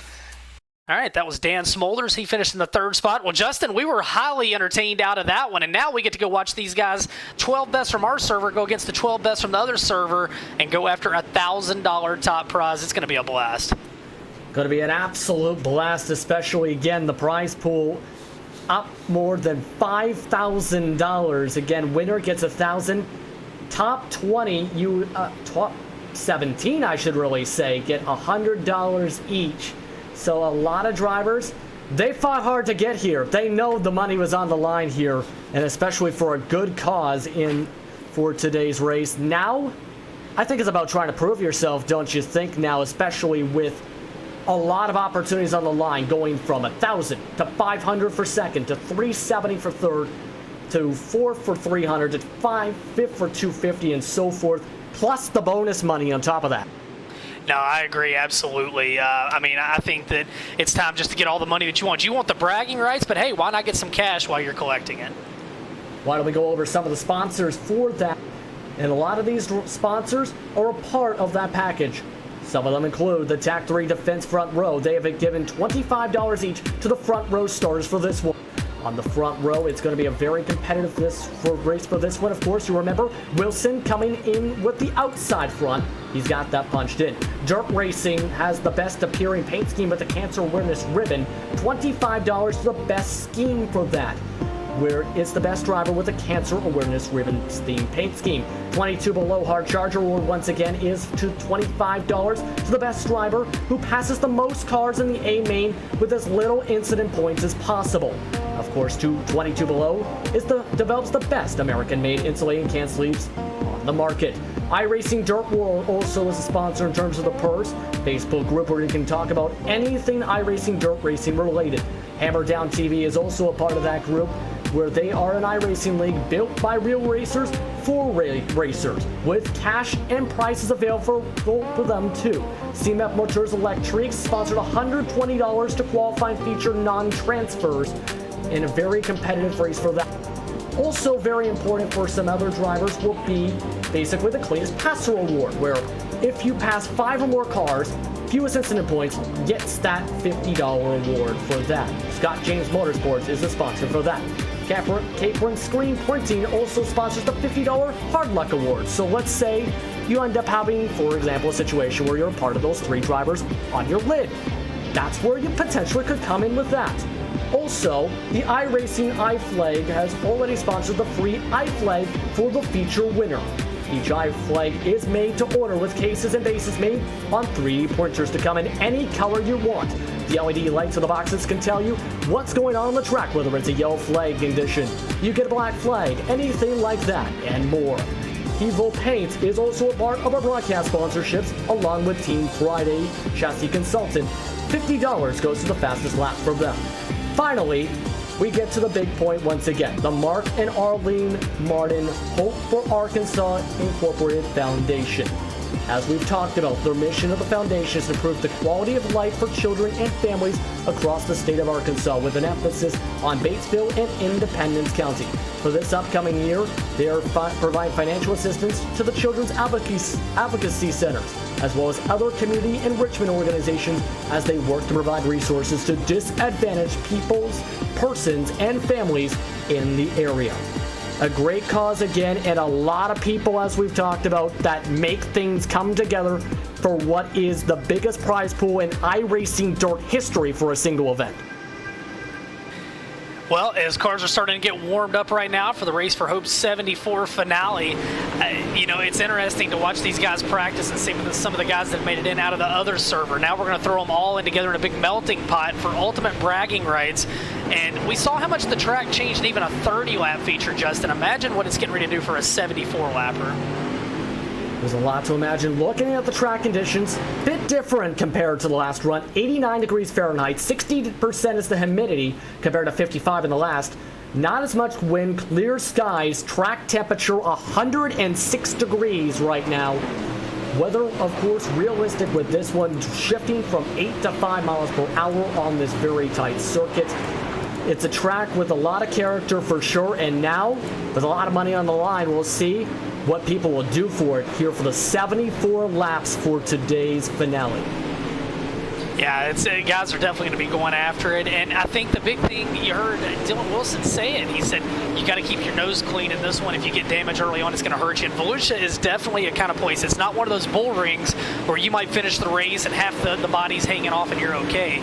B: All right, that was Dan Smolders. He finished in the third spot. Well, Justin, we were highly entertained out of that one, and now we get to go watch these guys, 12 best from our server, go against the 12 best from the other server, and go after a $1,000 top prize. It's going to be a blast.
A: Going to be an absolute blast, especially, again, the prize pool up more than $5,000. Again, winner gets $1,000. Top 20, top 17, I should really say, get $100 each. So a lot of drivers, they fought hard to get here. They know the money was on the line here, and especially for a good cause for today's race. Now, I think it's about trying to prove yourself, don't you think now, especially with a lot of opportunities on the line, going from 1,000 to 500 for second, to 370 for third, to fourth for 300, to fifth for 250, and so forth, plus the bonus money on top of that.
B: No, I agree, absolutely. I think that it's time just to get all the money that you want. You want the bragging rights, but hey, why not get some cash while you're collecting it?
A: Why don't we go over some of the sponsors for that? And a lot of these sponsors are a part of that package. Some of them include the TAC 3 Defense Front Row. They have been given $25 each to the front row starters for this one. On the front row, it's going to be a very competitive race for this one. Of course, you remember Wilson coming in with the outside front. He's got that punched in. Dirt Racing has the best appearing paint scheme with the Cancer Awareness Ribbon. $25 to the best scheme for that, where it's the best driver with a Cancer Awareness Ribbon theme paint scheme. 22 below Hard Charger award once again is to $25 to the best driver who passes the most cars in the A main with as little incident points as possible. Of course, 22 below develops the best American-made insulating can sleeves on the market. iRacing Dirt World also is a sponsor in terms of the purse. Facebook group where you can talk about anything iRacing Dirt Racing related. Hammer Down TV is also a part of that group, where they are an iRacing league built by real racers for racers, with cash and prizes available for them too. CMF Motors Electric sponsored $120 to qualify and feature non-transfers in a very competitive race for that. Also very important for some other drivers will be basically the Cleanest Passer Award, where if you pass 5 or more cars, fewest incident points, gets that $50 award for that. Scott James Motorsports is the sponsor for that. Capron Screen Printing also sponsors the $50 Hard Luck Award. So let's say you end up having, for example, a situation where you're part of those 3 drivers on your lid. That's where you potentially could come in with that. Also, the iRacing iFlag has already sponsored the free iFlag for the feature winner. Each iFlag is made to order with cases and bases made on 3D printers to come in any color you want. The LED lights on the boxes can tell you what's going on the track, whether it's a yellow flag condition, you get a black flag, anything like that, and more. Evo Paint is also a part of our broadcast sponsorships, along with Team Friday Chassis Consultant. $50 goes to the fastest lap for them. Finally, we get to the big point once again. The Mark and Arlene Martin Hope for Arkansas Incorporated Foundation. As we've talked about, their mission of the foundation is to improve the quality of life for children and families across the state of Arkansas, with an emphasis on Batesville and Independence County. For this upcoming year, they are providing financial assistance to the Children's Advocacy Centers, as well as other community enrichment organizations as they work to provide resources to disadvantaged persons, and families in the area. A great cause again, and a lot of people, as we've talked about, that make things come together for what is the biggest prize pool in iRacing Dirt history for a single event.
B: Well, as cars are starting to get warmed up right now for the Race for Hope 74 finale, it's interesting to watch these guys practice and see some of the guys that made it in out of the other server. Now we're going to throw them all in together in a big melting pot for ultimate bragging rights. And we saw how much the track changed in even a 30-lap feature, Justin. Imagine what it's getting ready to do for a 74-lapper.
A: There's a lot to imagine. Looking at the track conditions, bit different compared to the last run. 89 degrees Fahrenheit, 60% is the humidity compared to 55 in the last. Not as much wind, clear skies, track temperature 106 degrees right now. Weather, of course, realistic with this one shifting from 8 to 5 miles per hour on this very tight circuit. It's a track with a lot of character for sure, and now, with a lot of money on the line, we'll see what people will do for it here for the 74 laps for today's finale.
B: Yeah, guys are definitely going to be going after it, and I think the big thing you heard Dylan Wilson say it. He said you got to keep your nose clean in this one. If you get damage early on, it's going to hurt you. And Volusia is definitely a kind of place. It's not one of those bull rings where you might finish the race and half the body's hanging off and you're okay.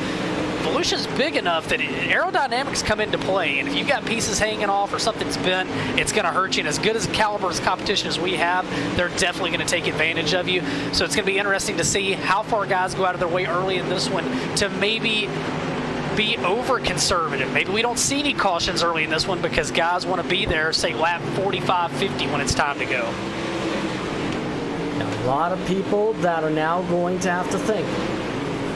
B: Volusia's big enough that aerodynamics come into play, and if you've got pieces hanging off or something's bent, it's going to hurt you. And as good as caliber as competition as we have, they're definitely going to take advantage of you. So it's going to be interesting to see how far guys go out of their way early in this one to maybe be over conservative. Maybe we don't see any cautions early in this one because guys want to be there, say lap 45, 50 when it's time to go.
A: A lot of people that are now going to have to think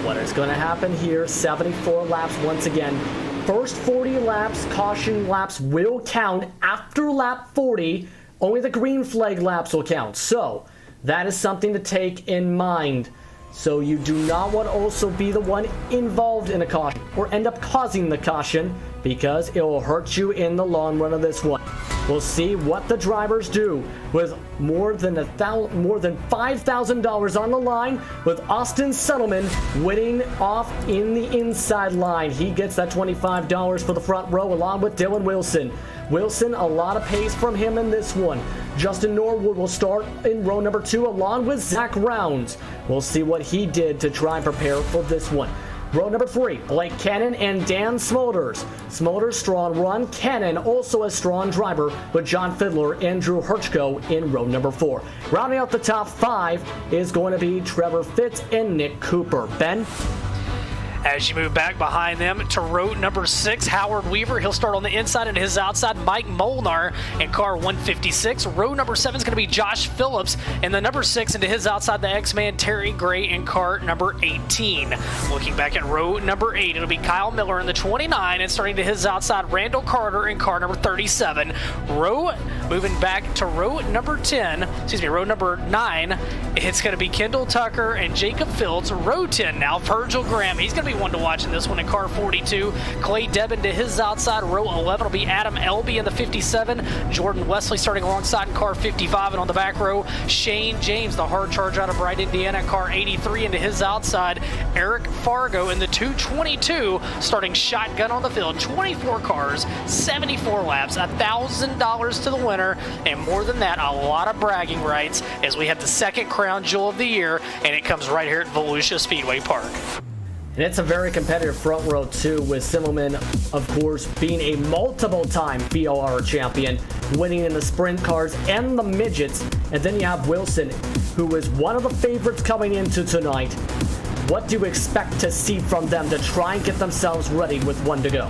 A: what is going to happen here. 74 laps once again. First 40 laps, caution laps will count. After lap 40, only the green flag laps will count. So that is something to take in mind. So you do not want to also be the one involved in a caution or end up causing the caution, because it will hurt you in the long run of this one. We'll see what the drivers do with more than $5,000 on the line, with Austin Settleman winning off in the inside line. He gets that $25 for the front row along with Dylan Wilson. Wilson, a lot of pace from him in this one. Justin Norwood will start in row number 2 along with Zach Rounds. We'll see what he did to try and prepare for this one. Row number 3, Blake Cannon and Dan Smolders. Smolders, strong run. Cannon, also a strong driver, with John Fiddler and Drew Hirschko in row number 4. Rounding out the top 5 is going to be Trevor Fitz and Nick Cooper. Ben?
B: As you move back behind them to row number 6, Howard Weaver. He'll start on the inside and his outside, Mike Molnar in car 156. Row number 7 is going to be Josh Phillips. And the number 6 into his outside, the X-Man Terry Gray in car number 18. Looking back at row number 8, it'll be Kyle Miller in the 29. And starting to his outside, Randall Carter in car number 37. Moving back to row number 9, it's going to be Kendall Tucker and Jacob Fields. Row 10 now, Virgil Graham. He's going to be one to watch in this one in car 42. Clay Debin to his outside. Row 11 will be Adam Elby in the 57. Jordan Wesley starting alongside in car 55. And on the back row, Shane James, the hard charge out of Bright, Indiana, car 83 into his outside. Eric Fargo in the 222 starting shotgun on the field. 24 cars, 74 laps, $1,000 to the winner. And more than that, a lot of bragging rights as we have the second crown jewel of the year, and it comes right here at Volusia Speedway Park.
A: And it's a very competitive front row, too, with Simmelman, of course, being a multiple-time BOR champion, winning in the sprint cars and the midgets. And then you have Wilson, who is one of the favorites coming into tonight. What do you expect to see from them to try and get themselves ready with one to go?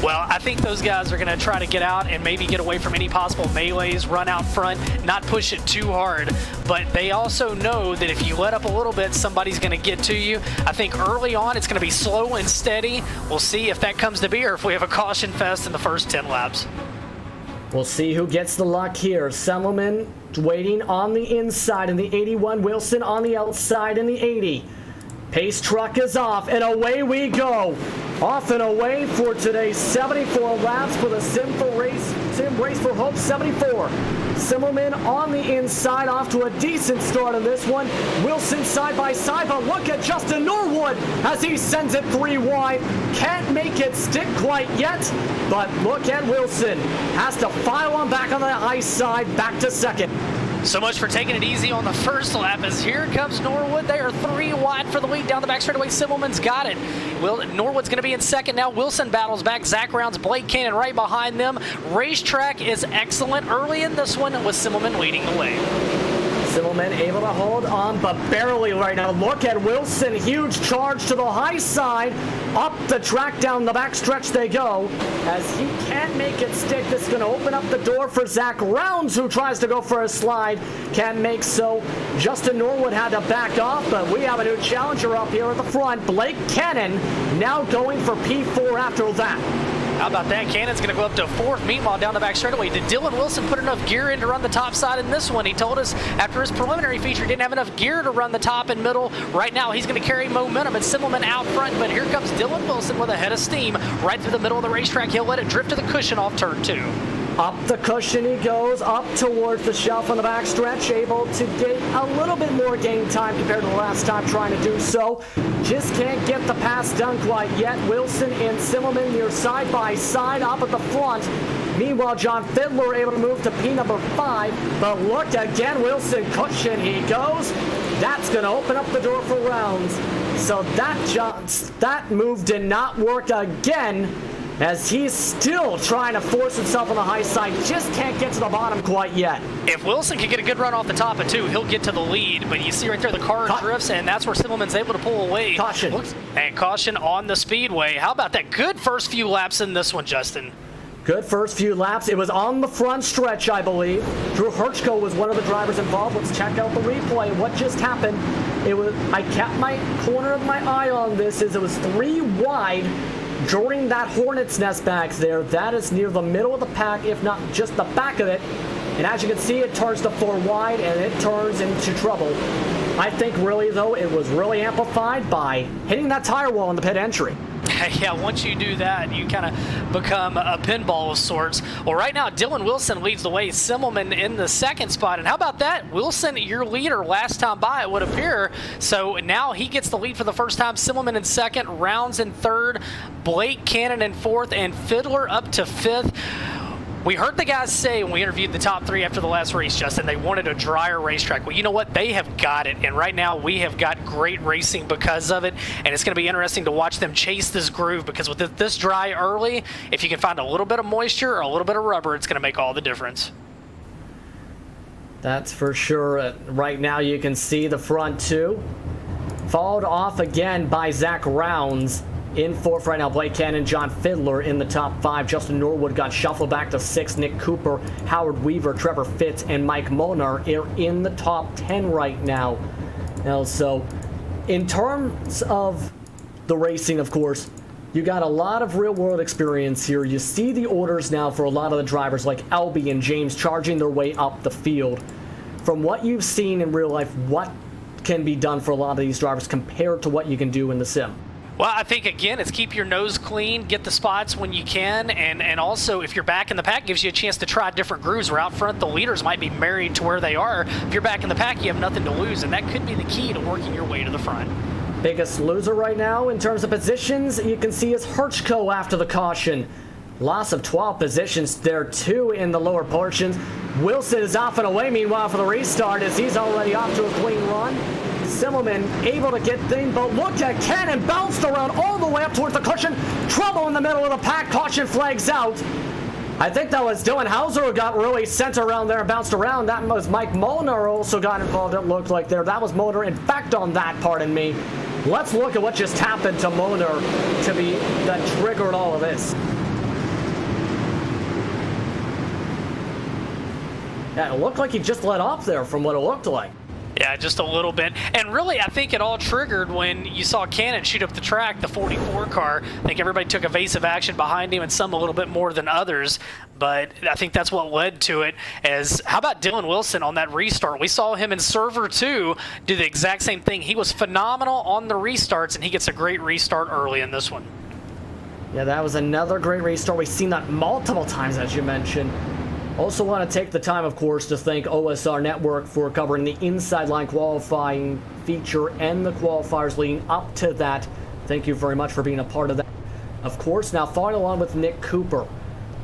B: Well, I think those guys are going to try to get out and maybe get away from any possible melees, run out front, not push it too hard. But they also know that if you let up a little bit, somebody's going to get to you. I think early on it's going to be slow and steady. We'll see if that comes to be or if we have a caution fest in the first 10 laps.
A: We'll see who gets the luck here. Semmelman waiting on the inside in the 81, Wilson on the outside in the 80. Pace truck is off, and away we go. Off and away for today's 74 laps for the SimRace for Hope 74. Simmelman on the inside, off to a decent start in this one. Wilson side by side, but look at Justin Norwood as he sends it 3 wide. Can't make it stick quite yet, but look at Wilson. Has to file on back on the ice side, back to second.
B: So much for taking it easy on the first lap, as here comes Norwood. They are 3 wide for the lead down the back straightaway. Simmelman's got it. Norwood's going to be in second now. Wilson battles back. Zach Rounds, Blake Cannon right behind them. Racetrack is excellent early in this one with Simmelman leading the way.
A: Simmelman able to hold on, but barely right now. Look at Wilson, huge charge to the high side. Up the track, down the backstretch they go. As he can't make it stick, this is going to open up the door for Zach Rounds, who tries to go for a slide. Can't make so. Justin Norwood had to back off, but we have a new challenger up here at the front. Blake Cannon now going for P4 after that.
B: How about that? Cannon's going to go up to 4th. Meanwhile, down the back straightaway, did Dylan Wilson put enough gear in to run the top side in this one? He told us after his preliminary feature he didn't have enough gear to run the top and middle. Right now, he's going to carry momentum. It's Simmelman out front, but here comes Dylan Wilson with a head of steam right through the middle of the racetrack. He'll let it drift to the cushion off turn 2.
A: Up the cushion he goes, up towards the shelf on the backstretch, able to get a little bit more game time compared to the last time trying to do so. Just can't get the pass done quite yet. Wilson and Simmelman near side by side up at the front. Meanwhile, John Fiddler able to move to P number 5. But look again, Wilson cushion he goes. That's going to open up the door for Rounds. So that move did not work again, as he's still trying to force himself on the high side. Just can't get to the bottom quite yet.
B: If Wilson can get a good run off the top of 2, he'll get to the lead. But you see right there the car drifts, and that's where Simmelman's able to pull away.
A: Caution.
B: And caution on the Speedway. How about that? Good first few laps in this one, Justin.
A: Good first few laps. It was on the front stretch, I believe. Drew Hirschko was one of the drivers involved. Let's check out the replay. What just happened? I kept my corner of my eye on this, as it was 3 wide during that Hornet's Nest back there. That is near the middle of the pack, if not just the back of it. And as you can see, it turns to 4 wide, and it turns into trouble. I think really, though, it was really amplified by hitting that tire wall in the pit entry.
B: Yeah, once you do that, you kind of become a pinball of sorts. Well, right now, Dylan Wilson leads the way. Simmelman in the second spot. And how about that? Wilson, your leader last time by, it would appear. So now he gets the lead for the first time. Simmelman in second, Rounds in third, Blake Cannon in fourth, and Fiddler up to fifth. We heard the guys say when we interviewed the top three after the last race, Justin, they wanted a drier racetrack. Well, you know what? They have got it. And right now we have got great racing because of it. And it's going to be interesting to watch them chase this groove, because with this dry early, if you can find a little bit of moisture or a little bit of rubber, it's going to make all the difference.
A: That's for sure. Right now you can see the front two. Followed off again by Zach Rounds. In fourth right now, Blake Cannon, John Fiddler in the top five. Justin Norwood got shuffled back to sixth. Nick Cooper, Howard Weaver, Trevor Fitz, and Mike Monar are in the top 10 right now. So in terms of the racing, of course, you got a lot of real-world experience here. You see the orders now for a lot of the drivers like Albie and James charging their way up the field. From what you've seen in real life, what can be done for a lot of these drivers compared to what you can do in the sim?
B: Well, I think, again, it's keep your nose clean, get the spots when you can, and also if you're back in the pack, gives you a chance to try different grooves. Where out front, the leaders might be married to where they are. If you're back in the pack, you have nothing to lose, and that could be the key to working your way to the front.
A: Biggest loser right now in terms of positions, you can see is Herchko after the caution. Loss of 12 positions there, too, in the lower portions. Wilson is off and away, meanwhile, for the restart, as he's already off to a clean run. Simmelman able to get things, but look at Cannon, bounced around all the way up towards the cushion. Trouble in the middle of the pack, caution flags out. I think that was Dylan Hauser who got really sent around there and bounced around. That was Mike Molnar also got involved, it looked like there. That was Molnar, in fact, on that, pardon me. Let's look at what just happened to Molnar that triggered all of this. Yeah, it looked like he just let off there from what it looked like.
B: Yeah, just a little bit. And really, I think it all triggered when you saw Cannon shoot up the track, the 44 car. I think everybody took evasive action behind him, and some a little bit more than others. But I think that's what led to it. How about Dylan Wilson on that restart? We saw him in Server 2 do the exact same thing. He was phenomenal on the restarts, and he gets a great restart early in this one.
A: Yeah, that was another great restart. We've seen that multiple times, as you mentioned. Also want to take the time, of course, to thank OSR Network for covering the inside line qualifying feature and the qualifiers leading up to that. Thank you very much for being a part of that. Of course, now following along with Nick Cooper.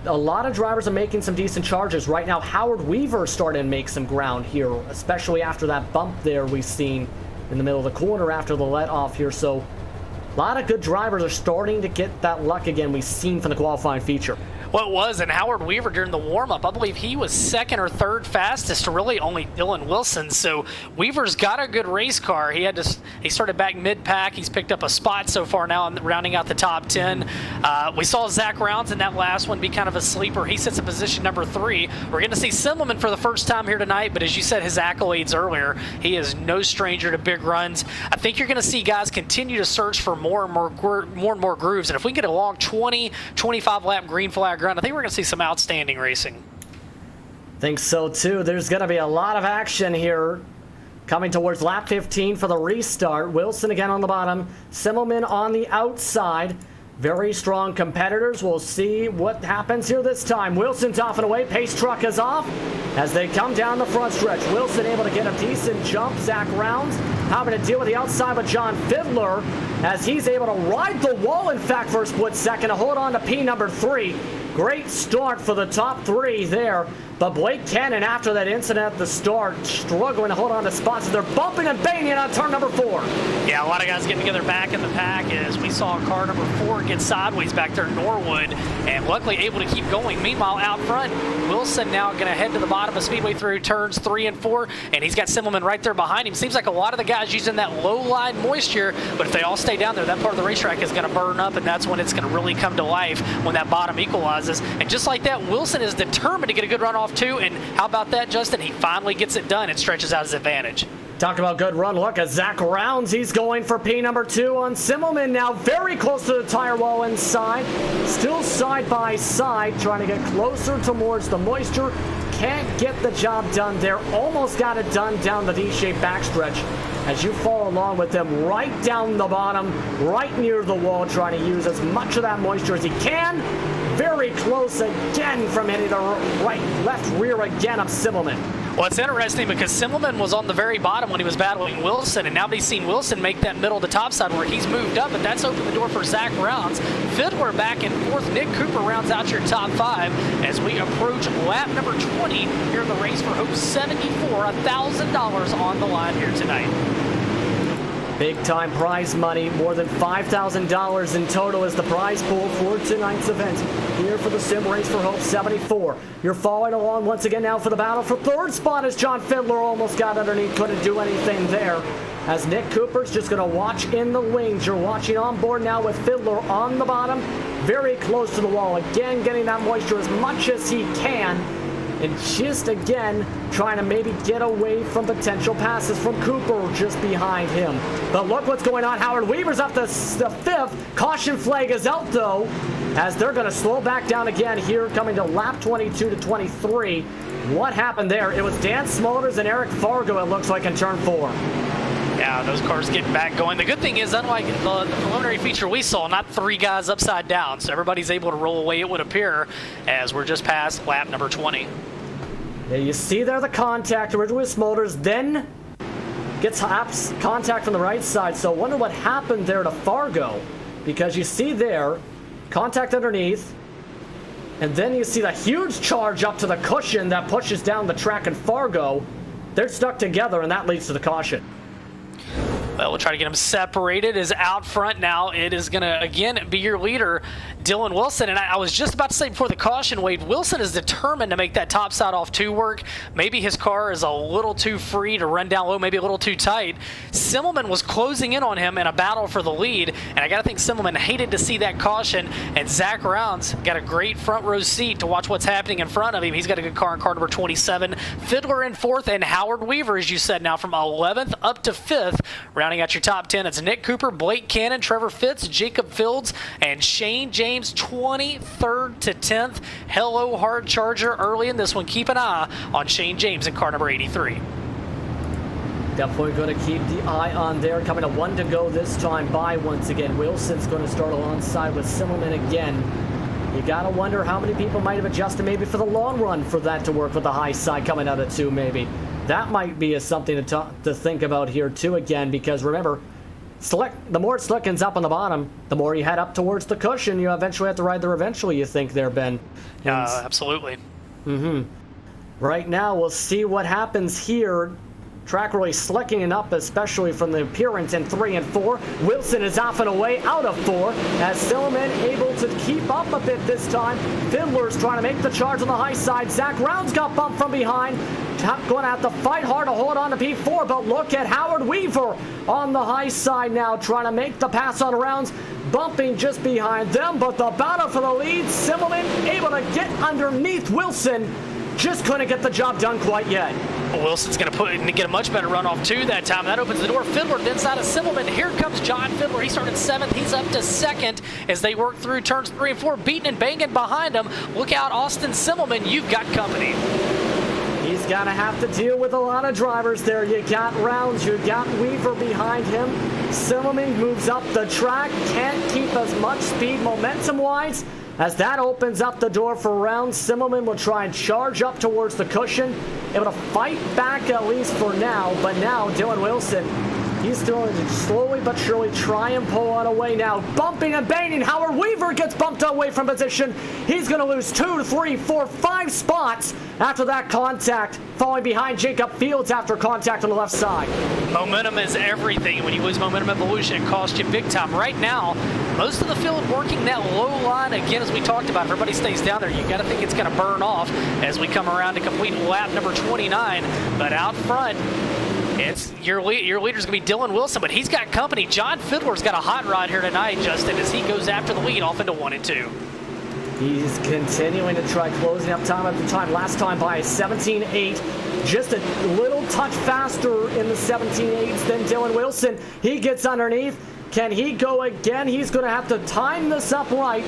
A: A lot of drivers are making some decent charges. Right now, Howard Weaver starting to make some ground here, especially after that bump there we've seen in the middle of the corner after the let-off here. So a lot of good drivers are starting to get that luck again we've seen from the qualifying feature.
B: Well, it was, and Howard Weaver during the warm-up, I believe he was second or third fastest to really only Dylan Wilson. So Weaver's got a good race car. He started back mid-pack. He's picked up a spot so far now, rounding out the top 10. We saw Zach Rounds in that last one be kind of a sleeper. He sits in position number 3. We're going to see Simmelman for the first time here tonight, but as you said, his accolades earlier, he is no stranger to big runs. I think you're going to see guys continue to search for more and more grooves, and if we get a long 20, 25-lap green flag run, I think we're going to see some outstanding racing.
A: Think so too. There's going to be a lot of action here coming towards lap 15 for the restart. Wilson again on the bottom, Simmelman on the outside. Very strong competitors. We'll see what happens here this time. Wilson's off and away. Pace truck is off as they come down the front stretch. Wilson able to get a decent jump. Zach Rounds having to deal with the outside with John Fiddler as he's able to ride the wall, in fact, for a split second to hold on to P number 3. Great start for the top 3 there. But Blake Cannon, after that incident at the start, struggling to hold on to spots. They're bumping and banging on turn number 4.
B: Yeah, a lot of guys getting together back in the pack as we saw car number 4 get sideways back there, Norwood, and luckily able to keep going. Meanwhile, out front, Wilson now going to head to the bottom of Speedway through turns 3 and 4, and he's got Simmelman right there behind him. Seems like a lot of the guys using that low-line moisture, but if they all stay down there, that part of the racetrack is going to burn up, and that's when it's going to really come to life when that bottom equalizes. And just like that, Wilson is determined to get a good run off too, and how about that, Justin? He finally gets it done and stretches out his advantage.
A: Talk about good run. Look at Zach Rounds. He's going for P number 2 on Simmelman now. Very close to the tire wall inside. Still side by side, trying to get closer towards the moisture. Can't get the job done there. Almost got it done down the D-shaped backstretch as you follow along with him right down the bottom, right near the wall, trying to use as much of that moisture as he can. Very close again from hitting the left rear again of Simmelman.
B: Well, it's interesting because Simmelman was on the very bottom when he was battling Wilson, and now we've seen Wilson make that middle to top side where he's moved up, but that's opened the door for Zach Rounds. Fiddler back and forth. Nick Cooper rounds out your top 5 as we approach lap number 20 here in the race for Hope 74. $1,000 on the line here tonight.
A: Big time prize money, more than $5,000 in total is the prize pool for tonight's event here for the SimRace for Hope 74. You're following along once again now for the battle for third spot as John Fiddler almost got underneath, couldn't do anything there. As Nick Cooper's just going to watch in the wings. You're watching on board now with Fiddler on the bottom, very close to the wall. Again, getting that moisture as much as he can. And just again, trying to maybe get away from potential passes from Cooper just behind him. But look what's going on. Howard Weaver's up the 5th. Caution flag is out, though, as they're going to slow back down again here, coming to lap 22 to 23. What happened there? It was Dan Smolders and Eric Fargo, it looks like, in turn 4.
B: Yeah, those cars getting back going. The good thing is, unlike the preliminary feature we saw, not 3 guys upside down, so everybody's able to roll away, it would appear, as we're just past lap number 20.
A: Yeah, you see there the contact originally with Smolders, then gets contact from the right side. So I wonder what happened there to Fargo, because you see there contact underneath, and then you see the huge charge up to the cushion that pushes down the track, and Fargo, they're stuck together, and that leads to the caution.
B: Well, we'll try to get them separated. Is out front now. It is going to, again, be your leader, Dylan Wilson. And I was just about to say before the caution wave, Wilson is determined to make that top side off 2 work. Maybe his car is a little too free to run down low, maybe a little too tight. Simmelman was closing in on him in a battle for the lead. And I got to think Simmelman hated to see that caution. And Zach Rounds got a great front row seat to watch what's happening in front of him. He's got a good car in car number 27. Fiddler in 4th, and Howard Weaver, as you said, now from 11th up to 5th. Rounding out your top 10, it's Nick Cooper, Blake Cannon, Trevor Fitz, Jacob Fields, and Shane James, 23rd to 10th. Hello, hard charger early in this one. Keep an eye on Shane James in car number 83.
A: Definitely going to keep the eye on there. Coming to 1 to go this time by once again. Wilson's going to start alongside with Simmelman again. You got to wonder how many people might have adjusted maybe for the long run for that to work with the high side coming out of 2 maybe. That might be something to think about here too again, because remember, the more it slickens up on the bottom, the more you head up towards the cushion. You eventually have to ride there eventually, you think there, Ben.
B: Absolutely.
A: Right now, we'll see what happens here. Track really slicking up, especially from the appearance in 3 and 4. Wilson is off and away out of 4, as Stillman able to keep up a bit this time. Fiddler's trying to make the charge on the high side. Zach Rounds got bumped from behind. Going to have to fight hard to hold on to P4, but look at Howard Weaver on the high side now, trying to make the pass on Rounds, bumping just behind them, but the battle for the lead, Simmelman able to get underneath Wilson, just couldn't get the job done quite yet.
B: Wilson's going to get a much better run off 2 that time. That opens the door. Fiddler inside of Simmelman. Here comes John Fiddler. He started 7th. He's up to 2nd as they work through turns 3 and 4, beating and banging behind him. Look out, Austin Simmelman. You've got company.
A: He's going to have to deal with a lot of drivers there. You got Rounds, you got Weaver behind him. Simmelman moves up the track, can't keep as much speed momentum-wise. As that opens up the door for Rounds, Simmelman will try and charge up towards the cushion, able to fight back at least for now. But now Dylan Wilson, he's still going to slowly but surely try and pull on away now. Bumping and banging. Howard Weaver gets bumped away from position. He's going to lose 2, 3, 4, 5 spots after that contact, falling behind Jacob Fields after contact on the left side.
B: Momentum is everything. When you lose momentum at Volusia, it costs you big time. Right now, most of the field working that low line, again, as we talked about, if everybody stays down there, you got to think it's going to burn off as we come around to complete lap number 29. But out front, it's your leader's going to be Dylan Wilson, but he's got company. John Fiddler's got a hot rod here tonight, Justin, as he goes after the lead off into 1 and 2.
A: He's continuing to try closing up time after time. Last time by 17.8. Just a little touch faster in the 17.8s than Dylan Wilson. He gets underneath. Can he go again? He's going to have to time this up right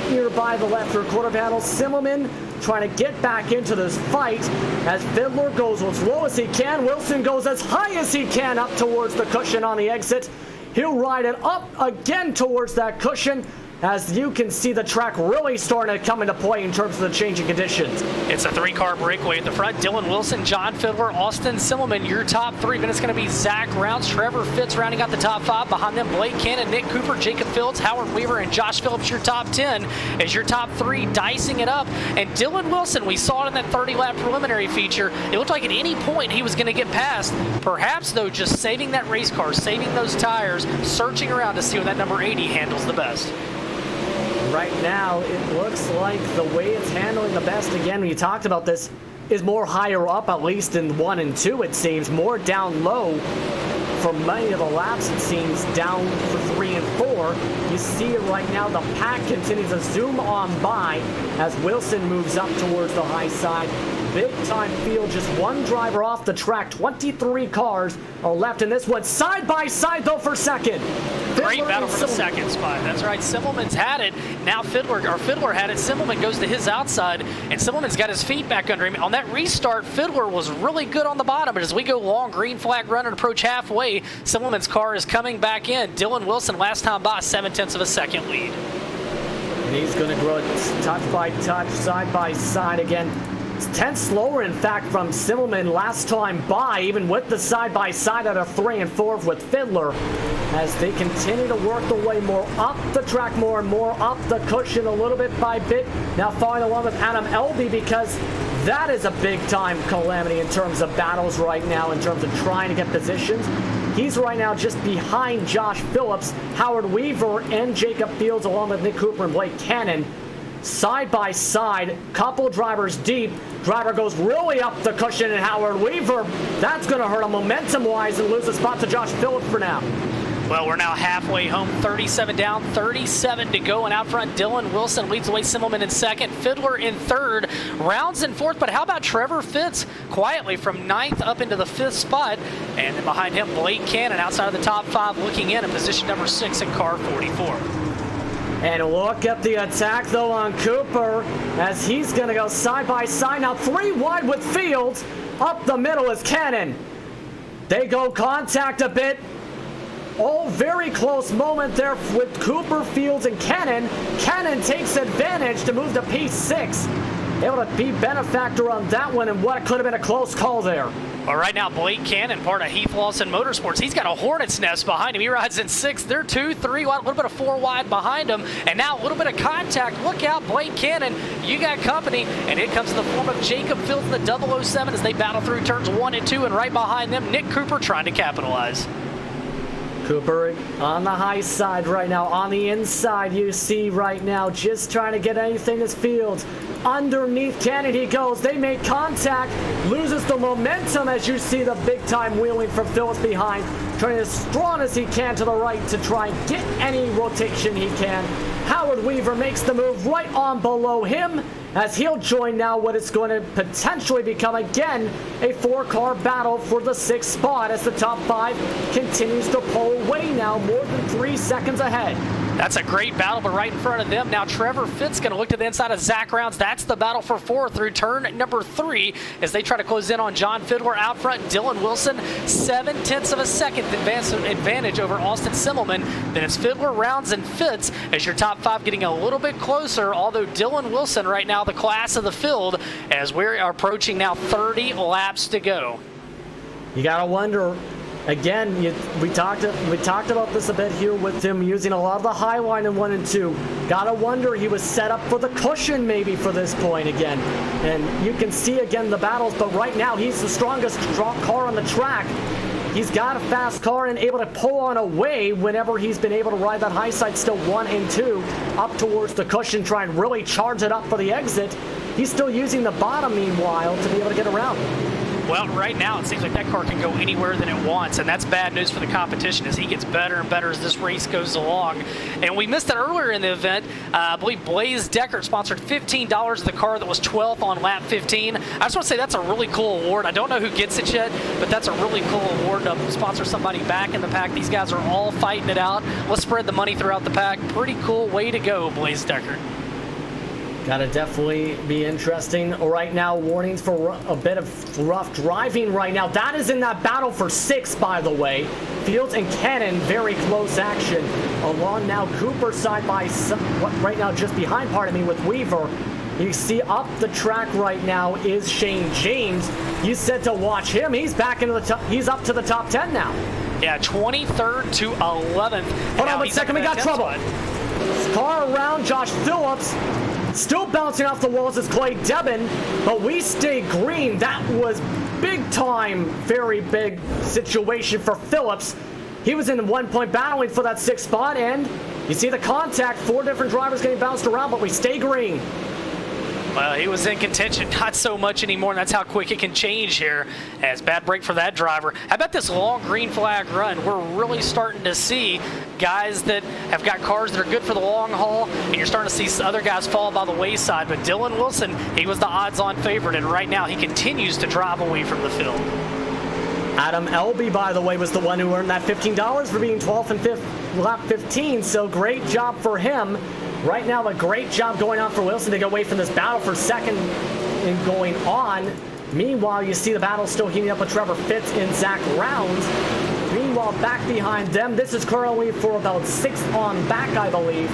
A: nearby the left rear quarter panel. Simmelman trying to get back into this fight as Fiddler goes as low as he can. Wilson goes as high as he can up towards the cushion on the exit. He'll ride it up again towards that cushion. As you can see, the track really starting to come into play in terms of the changing conditions.
B: It's a 3-car breakaway at the front. Dylan Wilson, John Fiddler, Austin Simmelman, your top 3. Then it's going to be Zach Rounds, Trevor Fitz rounding out the top 5. Behind them, Blake Cannon, Nick Cooper, Jacob Fields, Howard Weaver, and Josh Phillips, your top 10. As your top 3 dicing it up. And Dylan Wilson, we saw it in that 30-lap preliminary feature. It looked like at any point he was going to get past. Perhaps, though, just saving that race car, saving those tires, searching around to see where that number 80 handles the best.
A: Right now, it looks like the way it's handling the best, again, when you talked about this, is more higher up, at least in 1 and 2, it seems. More down low for many of the laps, it seems, down for 3 and 4. You see it right now, the pack continues to zoom on by as Wilson moves up towards the high side. Big time field, just one driver off the track. 23 cars are left in this one. Side by side, though, for second.
B: Great battle for the second spot. That's right. Simmelman's had it. Now Fiddler had it. Simmelman goes to his outside, and Simmelman's got his feet back under him. On that restart, Fiddler was really good on the bottom, but as we go long, green flag run and approach halfway, Simmelman's car is coming back in. Dylan Wilson, last time by, 0.7 of a second lead.
A: And he's going to grow touch by touch, side by side again. It's 10 slower, in fact, from Simmelman last time by, even with the side-by-side at a 3 and 4 with Fiddler, as they continue to work their way more up the track, more and more up the cushion a little bit by bit. Now following along with Adam Elby, because that is a big-time calamity in terms of battles right now, in terms of trying to get positions. He's right now just behind Josh Phillips, Howard Weaver, and Jacob Fields, along with Nick Cooper and Blake Cannon. Side by side, couple drivers deep. Driver goes really up the cushion, and Howard Weaver, that's going to hurt him momentum-wise and lose a spot to Josh Phillips for now.
B: Well, we're now halfway home, 37 down, 37 to go, and out front, Dylan Wilson leads away, Simmelman in second, Fiddler in third, Rounds in fourth, but how about Trevor Fitz quietly from 9th up into the 5th spot, and then behind him, Blake Cannon outside of the top 5 looking in position number 6 in car 44.
A: And look at the attack, though, on Cooper, as he's going to go side by side. Now 3 wide with Fields. Up the middle is Cannon. They go contact a bit. Oh, very close moment there with Cooper, Fields, and Cannon. Cannon takes advantage to move to P6. Able to be benefactor on that one, and what could have been a close call there.
B: Well, right now, Blake Cannon, part of Heath Lawson Motorsports, he's got a hornet's nest behind him. He rides in 6th. They're 2, 3 wide, a little bit of 4 wide behind him. And now a little bit of contact. Look out, Blake Cannon. You got company. And it comes in the form of Jacob Fields in the 007 as they battle through turns 1 and 2. And right behind them, Nick Cooper trying to capitalize.
A: Cooper on the high side right now. On the inside, you see right now, just trying to get anything as Fields. Underneath Cannon he goes. They make contact. Loses the momentum as you see the big-time wheeling from Phillips behind. Trying as strong as he can to the right to try and get any rotation he can. Howard Weaver makes the move right on below him as he'll join now what is going to potentially become again a 4-car battle for the 6th spot as the top 5 continues to pull away now more than 3 seconds ahead.
B: That's a great battle, but right in front of them now Trevor Fitz going to look to the inside of Zach Rounds. That's the battle for 4th through turn number 3 as they try to close in on John Fiddler out front. Dylan Wilson, 0.7 of a second advantage over Austin Simmelman. Then it's Fiddler, Rounds, and Fitz as your top 5 getting a little bit closer, although Dylan Wilson right now the class of the field as we are approaching now 30 laps to go.
A: You got to wonder. Again, we talked about this a bit here with him using a lot of the high line in 1 and 2. Gotta wonder he was set up for the cushion maybe for this point again. And you can see again the battles, but right now he's the strongest car on the track. He's got a fast car and able to pull on away whenever he's been able to ride that high side still 1 and 2 up towards the cushion, try and really charge it up for the exit. He's still using the bottom meanwhile to be able to get around.
B: Well, right now it seems like that car can go anywhere that it wants, and that's bad news for the competition as he gets better and better as this race goes along. And we missed it earlier in the event. I believe Blaze Deckert sponsored $15 of the car that was 12th on lap 15. I just want to say that's a really cool award. I don't know who gets it yet, but that's a really cool award to sponsor somebody back in the pack. These guys are all fighting it out. Let's spread the money throughout the pack. Pretty cool way to go, Blaze Deckert.
A: Gotta definitely be interesting. Right now, warnings for a bit of rough driving right now. That is in that battle for 6, by the way. Fields and Cannon, very close action. Along now, Cooper side by right now, just behind, pardon me, with Weaver. You see up the track right now is Shane James. You said to watch him. He's back into the top. He's up to the top 10 now.
B: Yeah, 23rd to 11th.
A: Hold on one second. We got trouble. Car around Josh Phillips. Still bouncing off the walls is Clay Debin, but we stay green. That was big time, very big situation for Phillips. He was in 1 point battling for that 6th spot, and you see the contact, 4 different drivers getting bounced around, but we stay green.
B: Well, he was in contention, not so much anymore, and that's how quick it can change here. As bad break for that driver. How about this long green flag run? We're really starting to see guys that have got cars that are good for the long haul, and you're starting to see other guys fall by the wayside. But Dylan Wilson, he was the odds-on favorite, and right now he continues to drive away from the field.
A: Adam Elby, by the way, was the one who earned that $15 for being 12th and 5th, lap 15, so great job for him. Right now, a great job going on for Wilson to get away from this battle for second and going on. Meanwhile, you see the battle still heating up with Trevor Fitz and Zach Rounds. Meanwhile, back behind them, this is currently for about 6th on back, I believe.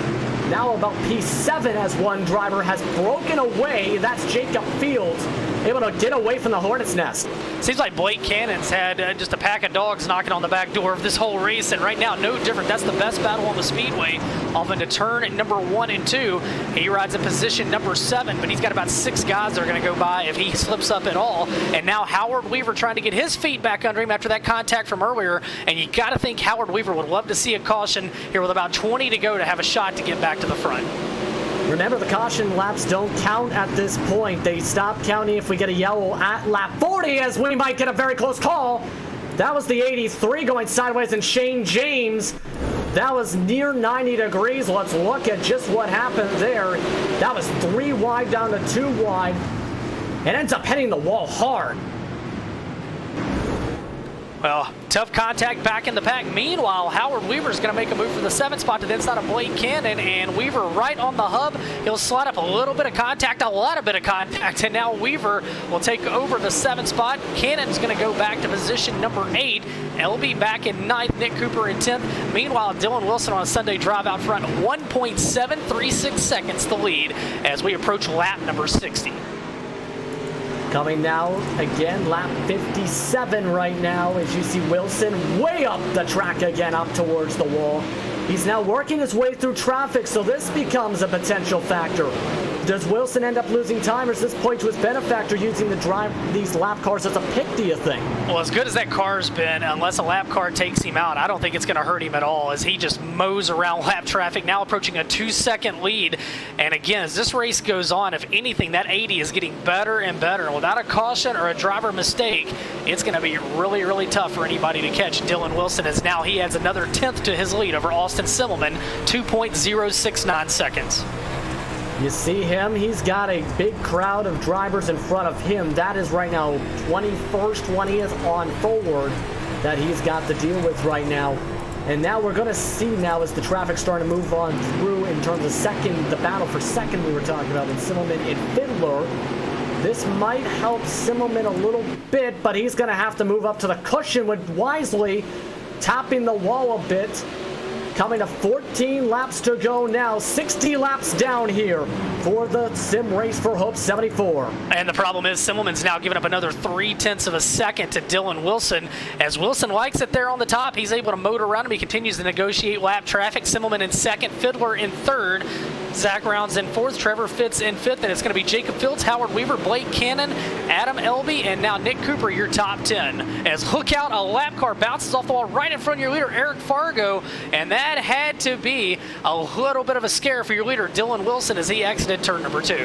A: Now about P7 as one driver has broken away. That's Jacob Fields, able to get away from the Hornet's Nest.
B: Seems like Blake Cannon's had just a pack of dogs knocking on the back door of this whole race, and right now, no different. That's the best battle on the Speedway. Off into turn number 1 and 2. He rides in position number 7, but he's got about 6 guys that are going to go by if he slips up at all. And now Howard Weaver trying to get his feet back under him after that contact from earlier, and you got to think Howard Weaver would love to see a caution here with about 20 to go to have a shot to get back to the front.
A: Remember, the caution laps don't count at this point. They stop counting if we get a yellow at lap 40, as we might get a very close call. That was the 83 going sideways, and Shane James, that was near 90 degrees. Let's look at just what happened there. That was 3 wide down to 2 wide, and ends up hitting the wall hard.
B: Well, tough contact back in the pack. Meanwhile, Howard Weaver's going to make a move for the 7th spot to the inside of Blake Cannon, and Weaver right on the hub. He'll slide up a little bit of contact, a lot of contact, and now Weaver will take over the 7th spot. Cannon's going to go back to position number 8. LB back in 9th, Nick Cooper in 10th. Meanwhile, Dylan Wilson on a Sunday drive out front, 1.736 seconds the lead as we approach lap number 60.
A: Coming now, again, lap 57 right now, as you see Wilson way up the track again, up towards the wall. He's now working his way through traffic, so this becomes a potential factor. Does Wilson end up losing time, or is this point to his benefactor using these lap cars as a pick, do you think?
B: Well, as good as that car's been, unless a lap car takes him out, I don't think it's going to hurt him at all as he just mows around lap traffic, now approaching a 2-second lead. And again, as this race goes on, if anything, that 80 is getting better and better. Without a caution or a driver mistake, it's going to be really, really tough for anybody to catch Dylan Wilson, as now he adds another 10th to his lead over Austin Simmelman, 2.069 seconds.
A: You see him, he's got a big crowd of drivers in front of him. That is right now 21st, 20th on forward that he's got to deal with right now. And now we're going to see now as the traffic's starting to move on through in terms of second, the battle for second we were talking about with Simmelman and Fiddler. This might help Simmelman a little bit, but he's going to have to move up to the cushion with Wisely tapping the wall a bit. Coming to 14 laps to go now, 60 laps down here for the SimRace for Hope 74.
B: And the problem is Simmelman's now giving up another 0.3 of a second to Dylan Wilson. As Wilson likes it there on the top, he's able to motor around him. He continues to negotiate lap traffic. Simmelman in 2nd, Fiddler in 3rd. Zach Rounds in 4th, Trevor Fitz in 5th, and it's going to be Jacob Fields, Howard Weaver, Blake Cannon, Adam Elby, and now Nick Cooper, your top 10. As look out, a lap car bounces off the wall right in front of your leader, Eric Fargo, and that had to be a little bit of a scare for your leader, Dylan Wilson, as he exited turn number 2.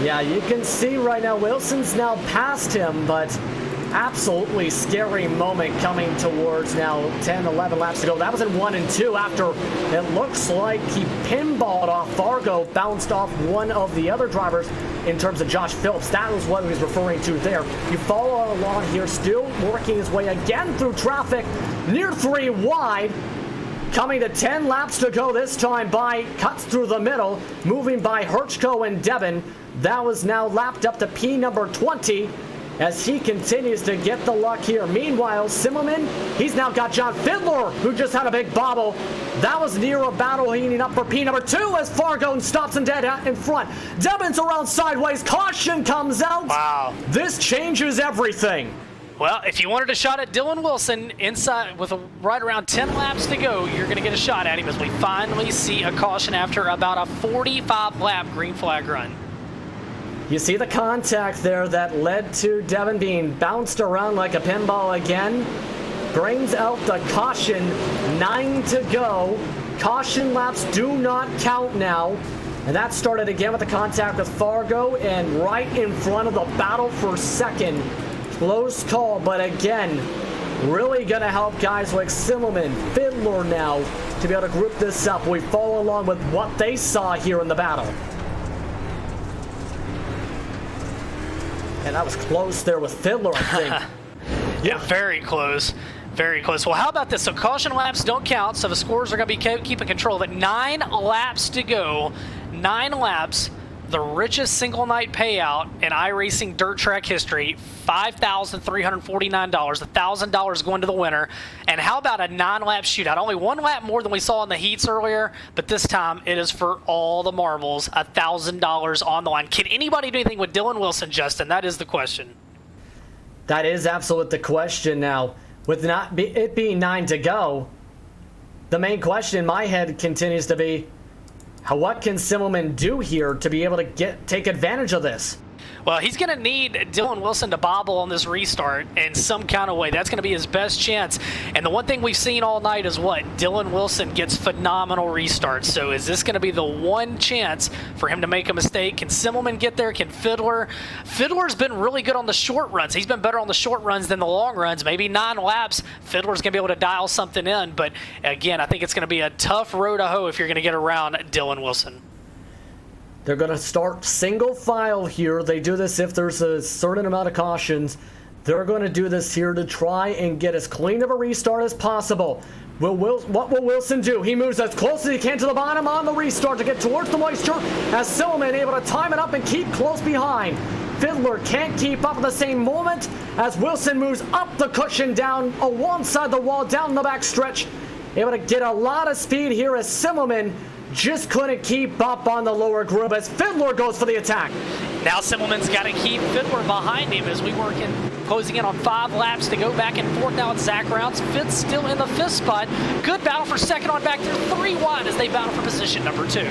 A: Yeah, you can see right now Wilson's now past him, but absolutely scary moment coming towards now 10, 11 laps to go. That was in 1 and 2 after it looks like he pinballed off Fargo, bounced off one of the other drivers in terms of Josh Phillips. That was what he was referring to there. You follow along here, still working his way again through traffic, near 3 wide. Coming to 10 laps to go this time by cuts through the middle, moving by Herchko and Devin. That was now lapped up to P number 20 as he continues to get the luck here. Meanwhile, Simmelman, he's now got John Fiddler, who just had a big bobble. That was near a battle heating up for P number 2 as Fargo stops him dead in front. Devin's around sideways. Caution comes out.
B: Wow.
A: This changes everything.
B: Well, if you wanted a shot at Dylan Wilson inside with right around 10 laps to go, you're going to get a shot at him as we finally see a caution after about a 45-lap green flag run.
A: You see the contact there that led to Devin being bounced around like a pinball again. Brings out the caution, 9 to go. Caution laps do not count now. And that started again with the contact with Fargo and right in front of the battle for second. Close call, but again, really going to help guys like Simmelman, Fiddler now to be able to group this up. We follow along with what they saw here in the battle. And that was close there with Fiddler, I think.
B: Yeah, very close. Very close. Well, how about this? So caution laps don't count, so the scores are going to be keeping control of it. 9 laps to go. 9 laps. The richest single night payout in iRacing dirt track history, $5,349, $1,000 going to the winner. And how about a 9-lap shootout? Only 1 lap more than we saw in the heats earlier, but this time it is for all the marbles, $1,000 on the line. Can anybody do anything with Dylan Wilson, Justin? That is the question.
A: That is absolutely the question now. With it being 9 to go, the main question in my head continues to be, what can Simmelman do here to be able to take advantage of this?
B: Well, he's going to need Dylan Wilson to bobble on this restart in some kind of way. That's going to be his best chance. And the one thing we've seen all night is what? Dylan Wilson gets phenomenal restarts. So is this going to be the one chance for him to make a mistake? Can Simmelman get there? Can Fiddler? Fiddler's been really good on the short runs. He's been better on the short runs than the long runs. Maybe 9 laps, Fiddler's going to be able to dial something in. But again, I think it's going to be a tough row to hoe if you're going to get around Dylan Wilson.
A: They're going to start single file here. They do this if there's a certain amount of cautions. They're going to do this here to try and get as clean of a restart as possible. What will Wilson do? He moves as close as he can to the bottom on the restart to get towards the moisture, as Simmelman able to time it up and keep close behind. Fiddler can't keep up at the same moment as Wilson moves up the cushion down alongside the wall, down the back stretch. Able to get a lot of speed here as Simmelman just couldn't keep up on the lower group as Fiddler goes for the attack.
B: Now Simmelman's got to keep Fiddler behind him as we work in, closing in on 5 laps to go back and forth now at Zach Rounds. Fifth still in the 5th spot. Good battle for second on back there, 3 wide as they battle for position number 2.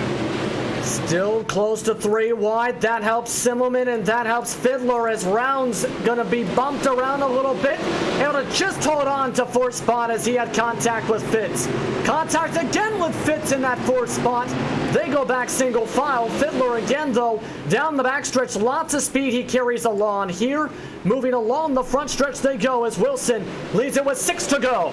A: Still close to 3 wide. That helps Simmelman and that helps Fiddler as Rounds gonna be bumped around a little bit. Able to just hold on to 4th spot as he had contact with Fitz. Contact again with Fitz in that 4th spot. They go back single file. Fiddler again though, down the backstretch. Lots of speed he carries along here. Moving along the front stretch they go as Wilson leads it with 6 to go.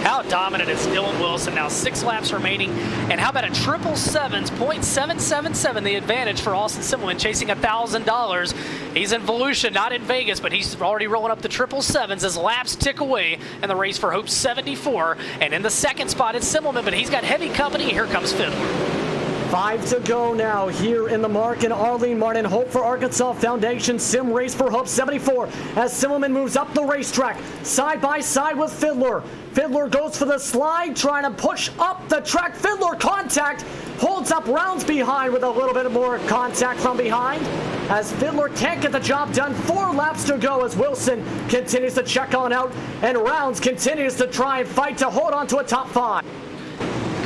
B: How dominant is Dylan Wilson now? 6 laps remaining. And how about a 777s, .777, the advantage for Austin Simmelman, chasing $1,000. He's in Volusia, not in Vegas, but he's already rolling up the 777s as laps tick away in the race for Hope 74. And in the 2nd spot is Simmelman, but he's got heavy company. Here comes Fiddler.
A: 5 to go now here in the Mark and Arlene Martin Hope for Arkansas Foundation Sim Race for Hope 74 as Simmelman moves up the racetrack side by side with Fiddler. Fiddler goes for the slide, trying to push up the track. Fiddler contact, holds up Rounds behind with a little bit more contact from behind as Fiddler can't get the job done. 4 laps to go as Wilson continues to check on out and Rounds continues to try and fight to hold on to a top 5.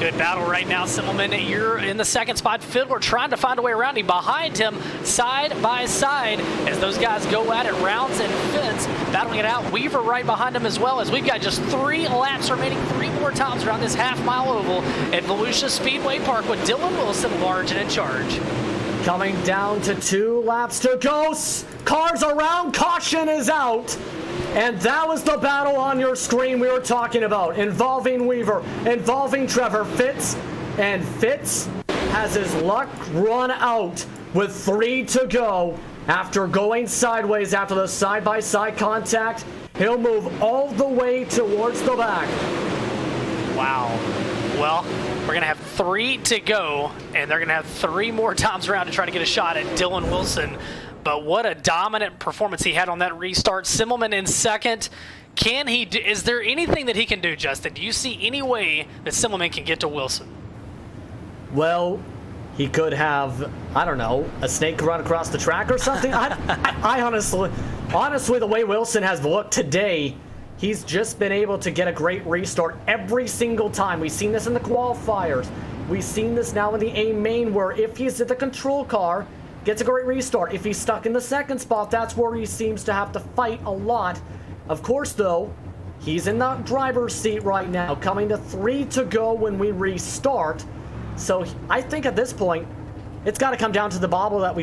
B: Good battle right now, Simmelman. You're in the 2nd spot. Fiddler trying to find a way around him. Behind him, side by side, as those guys go at it. Rounds and Fitz battling it out. Weaver right behind him as well, as we've got just 3 laps remaining, 3 more times around this half-mile oval at Volusia Speedway Park with Dylan Wilson large and in charge.
A: Coming down to 2 laps to go. Cars around, caution is out. And that was the battle on your screen we were talking about, involving Weaver, involving Trevor. Fitz has his luck run out with 3 to go. After going sideways after the side-by-side contact, he'll move all the way towards the back.
B: Wow. Well, we're going to have 3 to go, and they're going to have 3 more times around to try to get a shot at Dylan Wilson. But what a dominant performance he had on that restart. Simmelman in second. Is there anything that he can do, Justin? Do you see any way that Simmelman can get to Wilson?
A: Well, he could have, I don't know, a snake run across the track or something. I honestly, the way Wilson has looked today, he's just been able to get a great restart every single time. We've seen this in the qualifiers. We've seen this now in the A main, where if he's at the control car, gets a great restart. If he's stuck in the second spot, that's where he seems to have to fight a lot. Of course, though, he's in the driver's seat right now, coming to 3 to go when we restart. So I think at this point, it's got to come down to the bobble that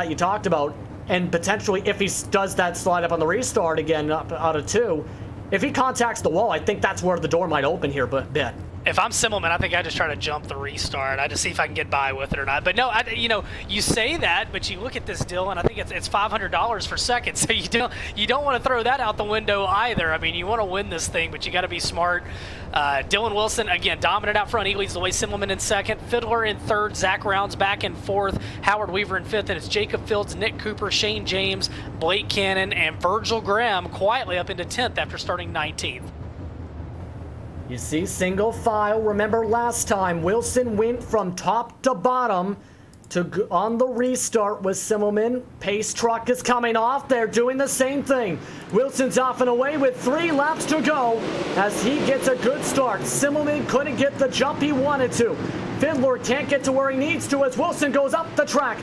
A: you talked about, and potentially if he does that slide up on the restart again, up out of 2, if he contacts the wall, I think that's where the door might open here a bit.
B: If I'm Simmelman, I think I just try to jump the restart. I just see if I can get by with it or not. But no, you say that, but you look at this deal, and I think it's $500 for second. So you don't want to throw that out the window either. I mean, you want to win this thing, but you got to be smart. Dylan Wilson, again, dominant out front. He leads the way. Simmelman in second. Fiddler in third. Zach Rounds back in fourth. Howard Weaver in fifth. And it's Jacob Fields, Nick Cooper, Shane James, Blake Cannon, and Virgil Graham quietly up into 10th after starting 19th.
A: You see single file. Remember last time, Wilson went from top to bottom on the restart with Simmelman. Pace truck is coming off. They're doing the same thing. Wilson's off and away with 3 laps to go as he gets a good start. Simmelman couldn't get the jump he wanted to. Fiddler can't get to where he needs to as Wilson goes up the track.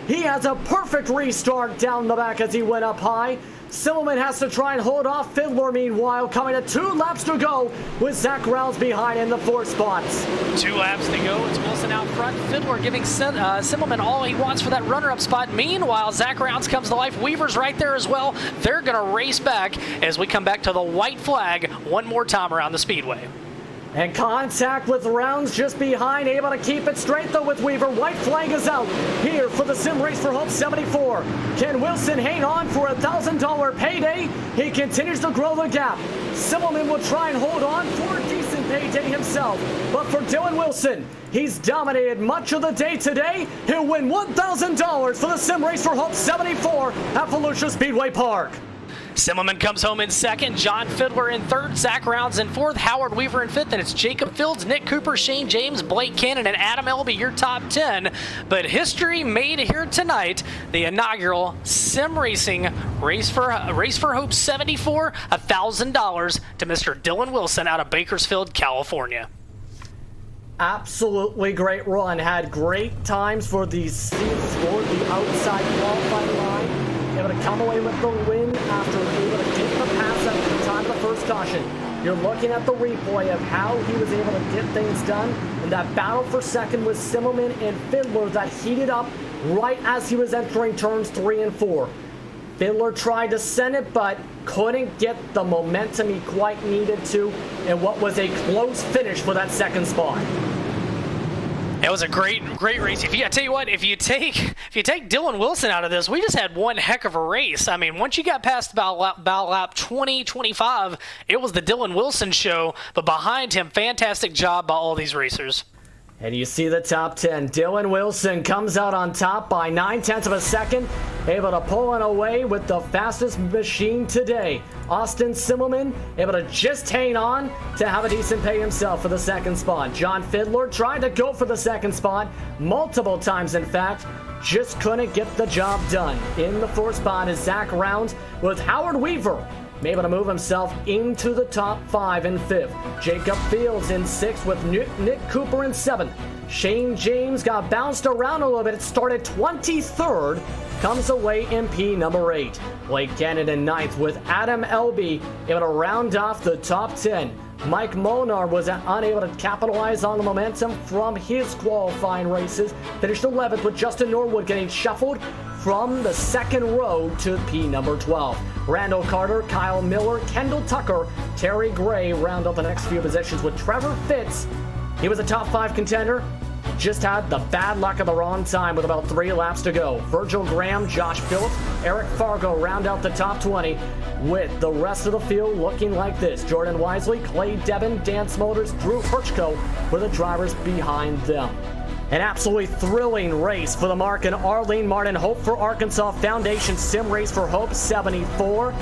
A: He has a perfect restart down the back as he went up high. Simmelman has to try and hold off Fiddler, meanwhile, coming to 2 laps to go with Zach Rounds behind in the 4 spots.
B: 2 laps to go. It's Wilson out front. Fiddler giving Simmelman all he wants for that runner-up spot. Meanwhile, Zach Rounds comes to life. Weaver's right there as well. They're going to race back as we come back to the white flag one more time around the Speedway.
A: And contact with Rounds just behind, able to keep it straight though with Weaver. White flag is out here for the SimRace for Hope 74. Can Wilson hang on for a $1,000 payday? He continues to grow the gap. Simmelman will try and hold on for a decent payday himself. But for Dylan Wilson, he's dominated much of the day today. He'll win $1,000 for the SimRace for Hope 74 at Volusia Speedway Park.
B: Simmelman comes home in second, John Fiddler in third, Zach Rounds in fourth, Howard Weaver in fifth, and it's Jacob Fields, Nick Cooper, Shane James, Blake Cannon, and Adam Elby, your top 10. But history made here tonight, the inaugural SimRacing Race for Hope 74, $1,000 to Mr. Dylan Wilson out of Bakersfield, California.
A: Absolutely great run. Had great times for the outside qualifying line. Able to come away with the win after able to take the pass at the time of the first caution. You're looking at the replay of how he was able to get things done, and that battle for second with Simmelman and Fiddler that heated up right as he was entering turns 3 and 4. Fiddler tried to send it, but couldn't get the momentum he quite needed to, and what was a close finish for that second spot.
B: It was a great race. I tell you what, if you take Dylan Wilson out of this, we just had one heck of a race. I mean, once you got past about lap 20, 25, it was the Dylan Wilson show. But behind him, fantastic job by all these racers.
A: And you see the top 10. Dylan Wilson comes out on top by 9/10 of a second, able to pull it away with the fastest machine today. Austin Simmelman able to just hang on to have a decent pay himself for the second spot. John Fiddler tried to go for the second spot multiple times, in fact, just couldn't get the job done. In the 4th spot is Zach Rounds with Howard Weaver able to move himself into the top 5 in 5th. Jacob Fields in 6th with Nick Cooper in 7th. Shane James got bounced around a little bit. It started 23rd. Comes away in P number 8. Blake Cannon in 9th with Adam Elby able to round off the top 10. Mike Monar was unable to capitalize on the momentum from his qualifying races. Finished 11th with Justin Norwood getting shuffled from the second row to P number 12. Randall Carter, Kyle Miller, Kendall Tucker, Terry Gray round up the next few positions with Trevor Fitz. He was a top 5 contender. Just had the bad luck of the wrong time with about 3 laps to go. Virgil Graham, Josh Phillips, Eric Fargo round out the top 20 with the rest of the field looking like this. Jordan Wisely, Clay Devin, Dan Smolders, Drew Hirschko were the drivers behind them. An absolutely thrilling race for the Mark and Arlene Martin Hope for Arkansas Foundation Sim Race for Hope 74.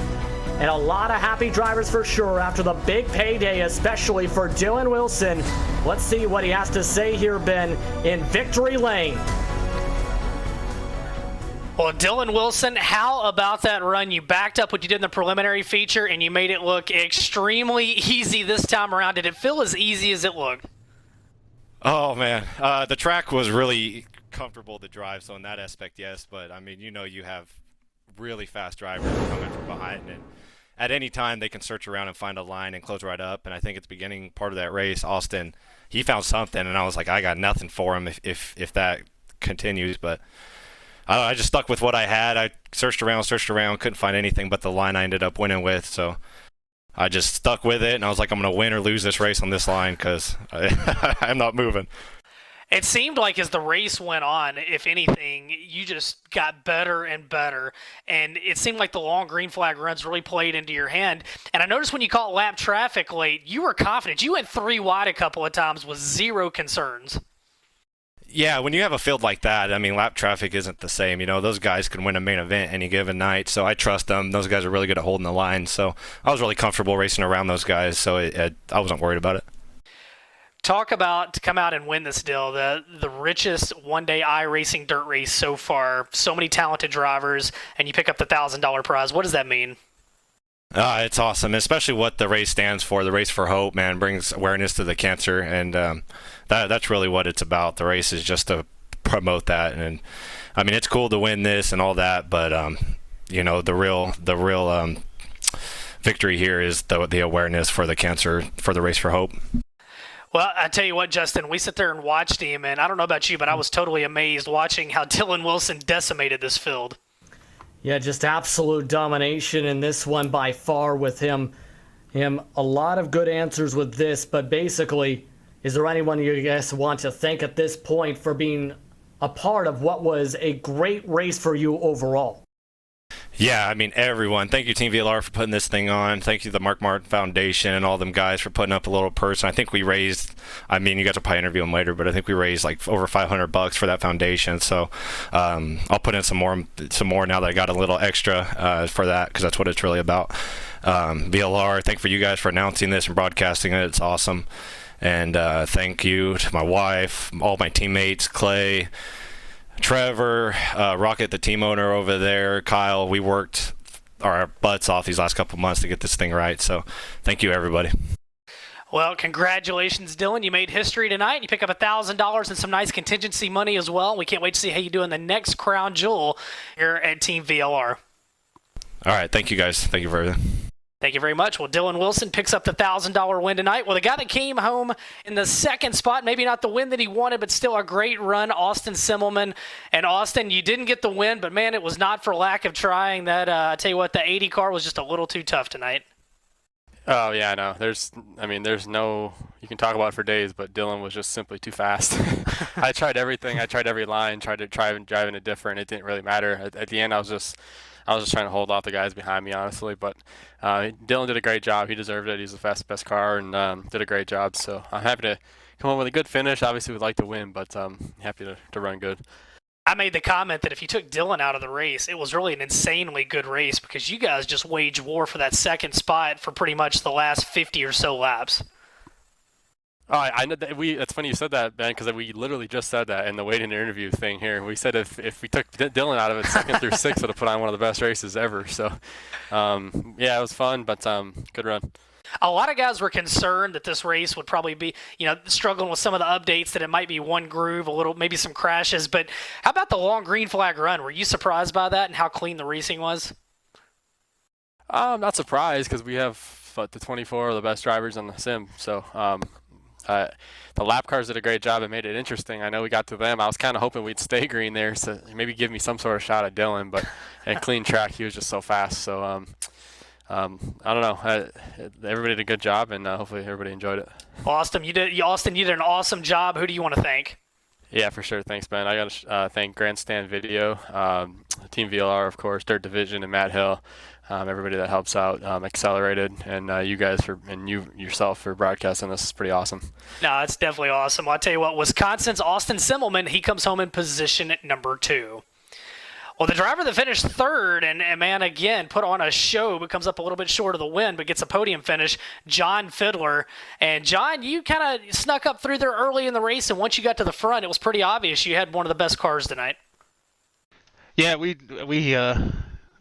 A: And a lot of happy drivers for sure after the big payday, especially for Dylan Wilson. Let's see what he has to say here, Ben, in Victory Lane.
B: Well, Dylan Wilson, how about that run? You backed up what you did in the preliminary feature, and you made it look extremely easy this time around. Did it feel as easy as it looked?
C: Oh, man. The track was really comfortable to drive, so in that aspect, yes. But, I mean, you have really fast drivers coming from behind, and at any time they can search around and find a line and close right up. And I think at the beginning part of that race, Austin, he found something, and I was like, I got nothing for him if that continues. But I just stuck with what I had. I searched around, couldn't find anything but the line I ended up winning with. So I just stuck with it, and I was like, I'm going to win or lose this race on this line because I'm not moving.
B: It seemed like as the race went on, if anything, you just got better and better. And it seemed like the long green flag runs really played into your hand. And I noticed when you caught lap traffic late, you were confident. You went 3 wide a couple of times with 0 concerns.
C: Yeah, when you have a field like that, I mean, lap traffic isn't the same. Those guys can win a main event any given night, so I trust them. Those guys are really good at holding the line. So I was really comfortable racing around those guys, so I wasn't worried about it.
B: Talk about to come out and win this deal, the richest one-day iRacing dirt race so far. So many talented drivers, and you pick up the $1,000 prize. What does that mean?
C: It's awesome, especially what the race stands for. The Race for Hope, man, brings awareness to the cancer, and that's really what it's about. The race is just to promote that, and I mean, it's cool to win this and all that, but the real victory here is the awareness for the cancer, for the Race for Hope.
B: Well, I tell you what, Justin, we sit there and watched him, and I don't know about you, but I was totally amazed watching how Dylan Wilson decimated this field.
A: Yeah, just absolute domination in this one by far with him. A lot of good answers with this, but basically, is there anyone you guys want to thank at this point for being a part of what was a great race for you overall?
C: Yeah, I mean, everyone. Thank you, Team VLR, for putting this thing on. Thank you, the Mark Martin Foundation and all them guys for putting up a little purse. And I think we raised, I mean, you guys will probably interview them later, but I think we raised like over $500 for that foundation. So I'll put in some more now that I got a little extra for that, because that's what it's really about. VLR, thank you guys for announcing this and broadcasting it. It's awesome. And thank you to my wife, all my teammates, Clay, Trevor, Rocket, the team owner over there, Kyle. We worked our butts off these last couple months to get this thing right. So thank you, everybody.
B: Well, congratulations, Dylan. You made history tonight. You pick up $1,000 and some nice contingency money as well. We can't wait to see how you do in the next crown jewel here at Team VLR.
C: All right. Thank you, guys. Thank you for everything.
B: Thank you very much. Well, Dylan Wilson picks up the $1,000 win tonight. Well, the guy that came home in the second spot, maybe not the win that he wanted, but still a great run, Austin Simmelman. And Austin, you didn't get the win, but man, it was not for lack of trying. That I tell you what, the 80 car was just a little too tough tonight.
F: Oh yeah, no. There's no. You can talk about it for days, but Dylan was just simply too fast. I tried everything. I tried every line. Tried to driving it different. It didn't really matter. At the end, I was just trying to hold off the guys behind me, honestly. But Dylan did a great job. He deserved it. He's the best car, and did a great job. So I'm happy to come home with a good finish. Obviously, we'd like to win, but happy to run good.
B: I made the comment that if you took Dylan out of the race, it was really an insanely good race because you guys just waged war for that second spot for pretty much the last 50 or so laps.
F: Oh, I know that it's funny you said that, Ben, because we literally just said that in the waiting interview thing here. We said if we took Dylan out of it, 2nd through 6th would have put on one of the best races ever. So, yeah, it was fun, but good run.
B: A lot of guys were concerned that this race would probably be, struggling with some of the updates, that it might be one groove, a little, maybe some crashes. But how about the long green flag run? Were you surprised by that and how clean the racing was?
F: I'm not surprised because we have the 24 are the best drivers on the sim. So the lap cars did a great job and made it interesting. I know we got to them. I was kind of hoping we'd stay green there, so maybe give me some sort of shot at Dylan. But at clean track, he was just so fast. So I don't know. Everybody did a good job, and hopefully everybody enjoyed it.
B: Austin, you did an awesome job. Who do you want to thank?
F: Yeah, for sure. Thanks, Ben. I got to thank Grandstand Video, Team VLR, of course, Dirt Division, and Matt Hill, everybody that helps out, Accelerated, and you guys and you yourself for broadcasting this. Is pretty awesome. No,
B: it's definitely awesome. Well, I'll tell you what, Wisconsin's Austin Simmelman, he comes home in position at number 2. Well, the driver that finished third and man, again, put on a show, but comes up a little bit short of the win, but gets a podium finish, John Fiddler. And, John, you kind of snuck up through there early in the race, and once you got to the front, it was pretty obvious you had one of the best cars tonight.
G: Yeah, we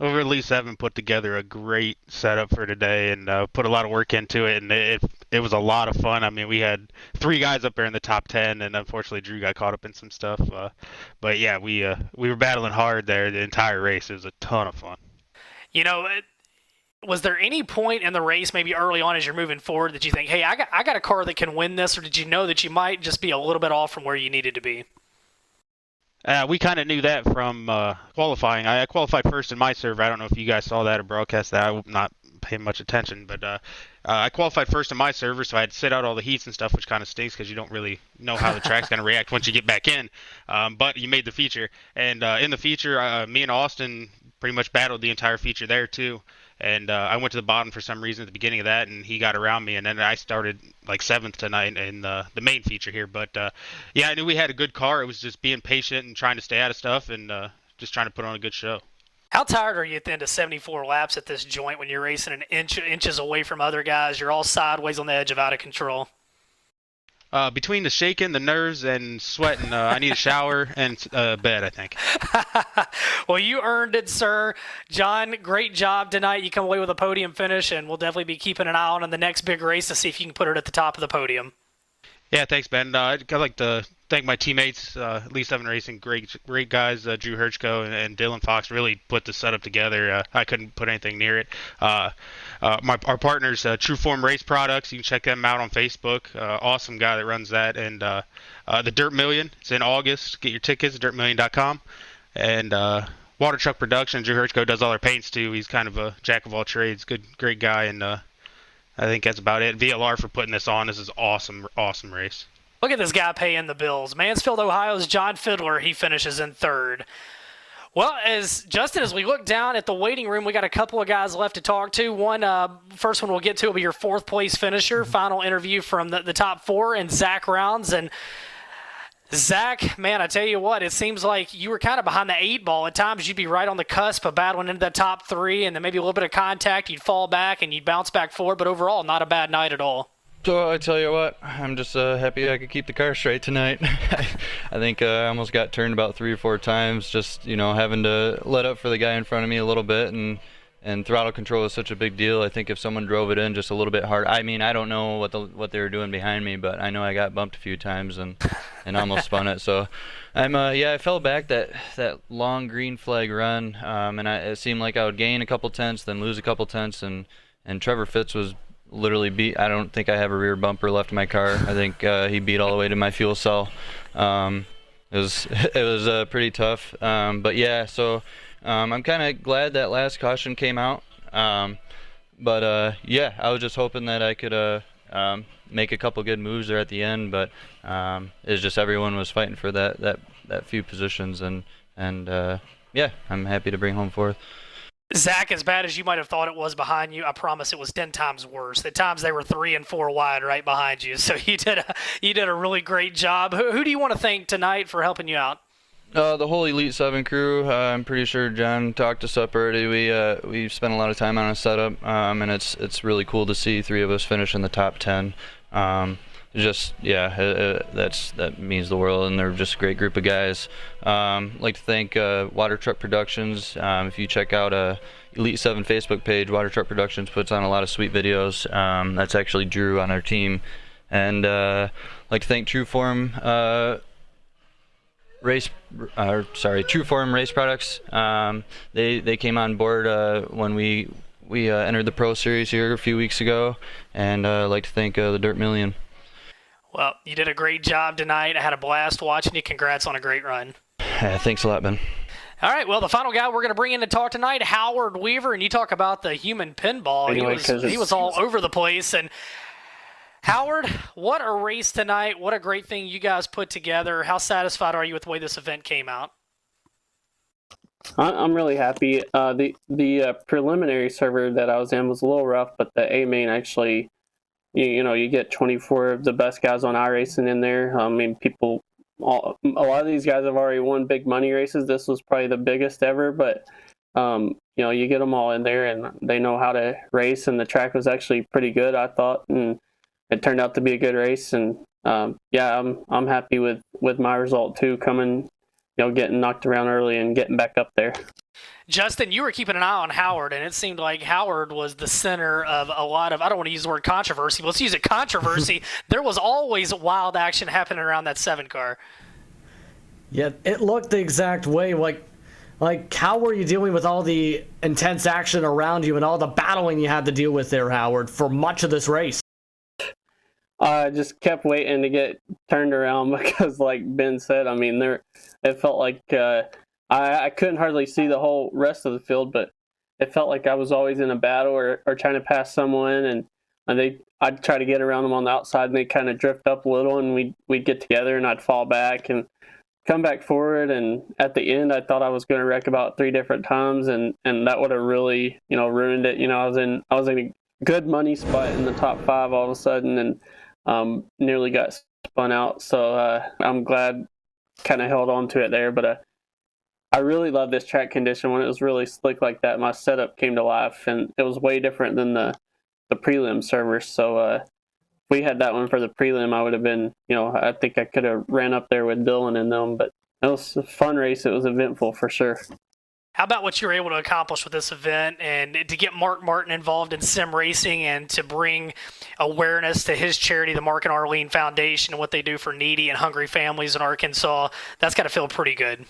G: over Elite 7 put together a great setup for today and put a lot of work into it, and it was a lot of fun. I mean, we had 3 guys up there in the top 10, and unfortunately Drew got caught up in some stuff. But yeah, we were battling hard there the entire race. It was a ton of fun.
B: You know, was there any point in the race, maybe early on as you're moving forward, that you think, hey, I got a car that can win this, or did you know that you might just be a little bit off from where you needed to be?
G: We kind of knew that from qualifying. I qualified first in my server. I don't know if you guys saw that or broadcast that. I will not pay much attention, but I qualified first in my server, so I had to sit out all the heats and stuff, which kind of stinks because you don't really know how the track's going to react once you get back in. But you made the feature, and in the feature, me and Austin pretty much battled the entire feature there too. And I went to the bottom for some reason at the beginning of that, and he got around me, and then I started like 7th tonight in the main feature here. But yeah, I knew we had a good car. It was just being patient and trying to stay out of stuff and just trying to put on a good show.
B: How tired are you at the end of 74 laps at this joint when you're racing inches away from other guys? You're all sideways on the edge of out of control.
G: Between the shaking, the nerves, and sweating, I need a shower and bed, I think.
B: Well, you earned it, sir. John, great job tonight. You come away with a podium finish, and we'll definitely be keeping an eye on the next big race to see if you can put it at the top of the podium.
G: Yeah, thanks, Ben. I'd like to thank my teammates, Elite 7 Racing, great guys, Drew Herchko and Dylan Fox really put the setup together. I couldn't put anything near it. Our partners, True Form Race Products, you can check them out on Facebook. Awesome guy that runs that. And the Dirt Million, it's in August. Get your tickets at dirtmillion.com. And Water Truck Production, Drew Herchko does all our paints too. He's kind of a jack of all trades, great guy, and I think that's about it. VLR for putting this on. This is awesome race.
B: Look at this guy paying the bills. Mansfield, Ohio's John Fiddler, he finishes in third. Well, as we look down at the waiting room, we got a couple of guys left to talk to. First one we'll get to will be your 4th place finisher. Final interview from the top 4, and Zach Rounds. And Zach, man, I tell you what, it seems like you were kind of behind the 8 ball. At times you'd be right on the cusp of battling into the top 3, and then maybe a little bit of contact, you'd fall back and you'd bounce back forward, but overall, not a bad night at all.
D: So I tell you what, I'm just happy I could keep the car straight tonight. I think I almost got turned about 3 or 4 times, just having to let up for the guy in front of me a little bit, and throttle control is such a big deal. I think if someone drove it in just a little bit hard, I mean, I don't know what they were doing behind me, but I know I got bumped a few times and almost spun it. So I fell back that long green flag run, and it seemed like I would gain a couple tenths, then lose a couple tenths, and Trevor Fitz was literally beat. I don't think I have a rear bumper left in my car. I think he beat all the way to my fuel cell. It was pretty tough, but yeah. So I'm kind of glad that last caution came out. But yeah, I was just hoping that I could make a couple good moves there at the end. But it's just everyone was fighting for that few positions, and yeah, I'm happy to bring home 4th.
B: Zach, as bad as you might have thought it was behind you, I promise it was 10 times worse. At times they were 3 and 4 wide right behind you. So you did a really great job. Who do you want to thank tonight for helping you out?
D: The whole Elite 7 crew. I'm pretty sure John talked us up already. We spent a lot of time on a setup, and it's really cool to see 3 of us finish in the top 10. That means the world, and they're just a great group of guys. I'd like to thank Water Truck Productions. If you check out Elite 7 Facebook page, Water Truck Productions puts on a lot of sweet videos. That's actually Drew on our team. And I'd like to thank True Form Race Products. They came on board when we We entered the Pro Series here a few weeks ago, and I'd like to thank the Dirt Million.
B: Well, you did a great job tonight. I had a blast watching you. Congrats on a great run.
D: Thanks a lot, Ben.
B: All right, well, the final guy we're going to bring in to talk tonight, Howard Weaver, and you talk about the human pinball.
H: Anyway,
B: he was all over the place. And Howard, what a race tonight. What a great thing you guys put together. How satisfied are you with the way this event came out?
H: I'm really happy. The preliminary server that I was in was a little rough, but the A main actually, you get 24 of the best guys on iRacing in there. I mean, a lot of these guys have already won big money races. This was probably the biggest ever, but you get them all in there, and they know how to race. And the track was actually pretty good, I thought, and it turned out to be a good race. And I'm happy with my result too, coming, getting knocked around early and getting back up there.
B: Justin, you were keeping an eye on Howard, and it seemed like Howard was the center of a lot of, I don't want to use the word controversy, but let's use it, controversy. There was always wild action happening around that 7 car.
A: Yeah, it looked the exact way. Like how were you dealing with all the intense action around you and all the battling you had to deal with there, Howard, for much of this race?
H: I just kept waiting to get turned around because, like Ben said, I mean, it felt like I couldn't hardly see the whole rest of the field, but it felt like I was always in a battle or trying to pass someone, and I'd try to get around them on the outside, and they'd kind of drift up a little, and we'd get together, and I'd fall back and come back forward, and at the end, I thought I was going to wreck about 3 different times, and that would have really, ruined it. I was in a good money spot in the top 5 all of a sudden, and nearly got spun out. So I'm glad kind of held on to it there, but I really love this track condition. When it was really slick like that, my setup came to life, and it was way different than the prelim servers. So if we had that one for the prelim, I would have been, I think I could have ran up there with Dylan and them, but it was a fun race. It was eventful for sure.
B: How about what you were able to accomplish with this event and to get Mark Martin involved in SimRacing and to bring awareness to his charity, the Mark and Arlene Foundation, and what they do for needy and hungry families in Arkansas? That's got to feel pretty good.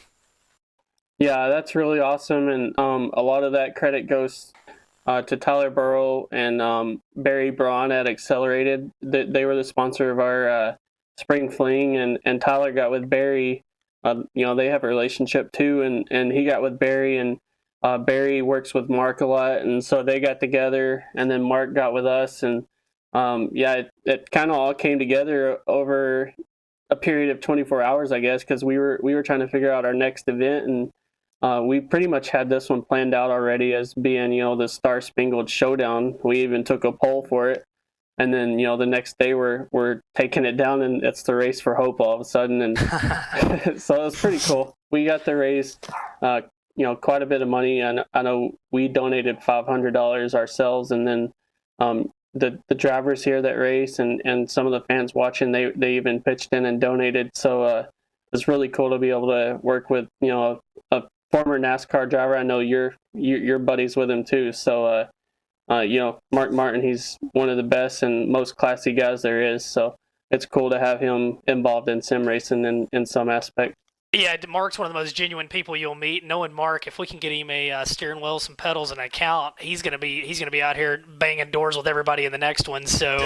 H: Yeah, that's really awesome, and a lot of that credit goes to Tyler Burrow and Barry Braun at Accelerated. They were the sponsor of our Spring Fling, and Tyler got with Barry. They have a relationship too, and he got with Barry, and Barry works with Mark a lot, and so they got together, and then Mark got with us, and it kind of all came together over a period of 24 hours, I guess, because we were trying to figure out our next event, and we pretty much had this one planned out already as being, the Star Spangled Showdown. We even took a poll for it. And then, the next day we're taking it down, and it's the Race for Hope all of a sudden. And so it was pretty cool. We got to raise, quite a bit of money. And I know we donated $500 ourselves. And then the drivers here that race and some of the fans watching, they even pitched in and donated. So it's really cool to be able to work with, a former NASCAR driver. I know you're buddies with him too. So, Mark Martin, he's one of the best and most classy guys there is. So it's cool to have him involved in sim racing in some aspect.
B: Yeah, Mark's one of the most genuine people you'll meet. Knowing Mark, if we can get him a steering wheel, some pedals, and an account, he's gonna be out here banging doors with everybody in the next one. So,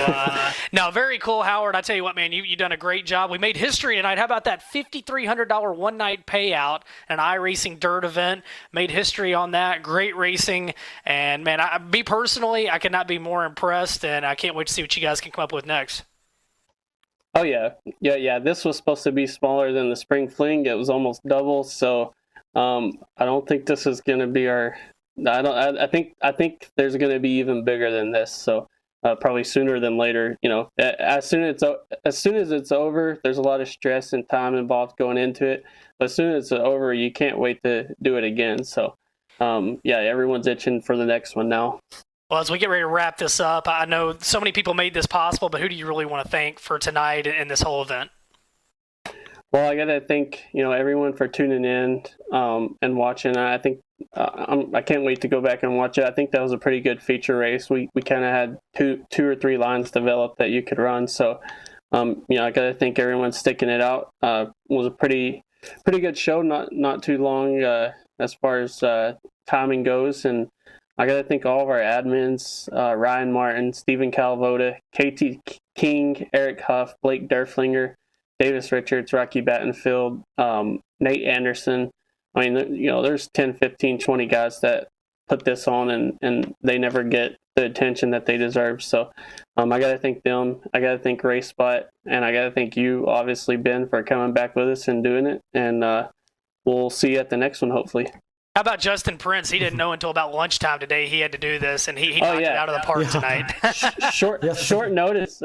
B: no, very cool, Howard. I tell you what, man, you done a great job. We made history tonight. How about that $5,300 one-night payout, an iRacing dirt event? Made history on that. Great racing, and man, me personally, I could not be more impressed, and I can't wait to see what you guys can come up with next.
H: Oh yeah. This was supposed to be smaller than the Spring Fling. It was almost double. So I don't think this is going to be our. I think there's going to be even bigger than this. So probably sooner than later. As soon as it's over, there's a lot of stress and time involved going into it. But as soon as it's over, you can't wait to do it again. So everyone's itching for the next one now.
B: Well, as we get ready to wrap this up, I know so many people made this possible, but who do you really want to thank for tonight and this whole event?
H: Well, I got to thank everyone for tuning in and watching. I think I can't wait to go back and watch it. I think that was a pretty good feature race. We kind of had two or three lines developed that you could run. So, I got to thank everyone sticking it out. It was a pretty good show. Not too long as far as timing goes, and I got to thank all of our admins, Ryan Martin, Stephen Calvoda, KT King, Eric Huff, Blake Derflinger, Davis Richards, Rocky Battenfield, Nate Anderson. I mean, there's 10, 15, 20 guys that put this on, and they never get the attention that they deserve. So I got to thank them. I got to thank RaceSpot, and I got to thank you, obviously, Ben, for coming back with us and doing it. And we'll see you at the next one, hopefully.
B: How about Justin Prince? He didn't know until about lunchtime today he had to do this, and he knocked it out of the park tonight.
H: Short notice.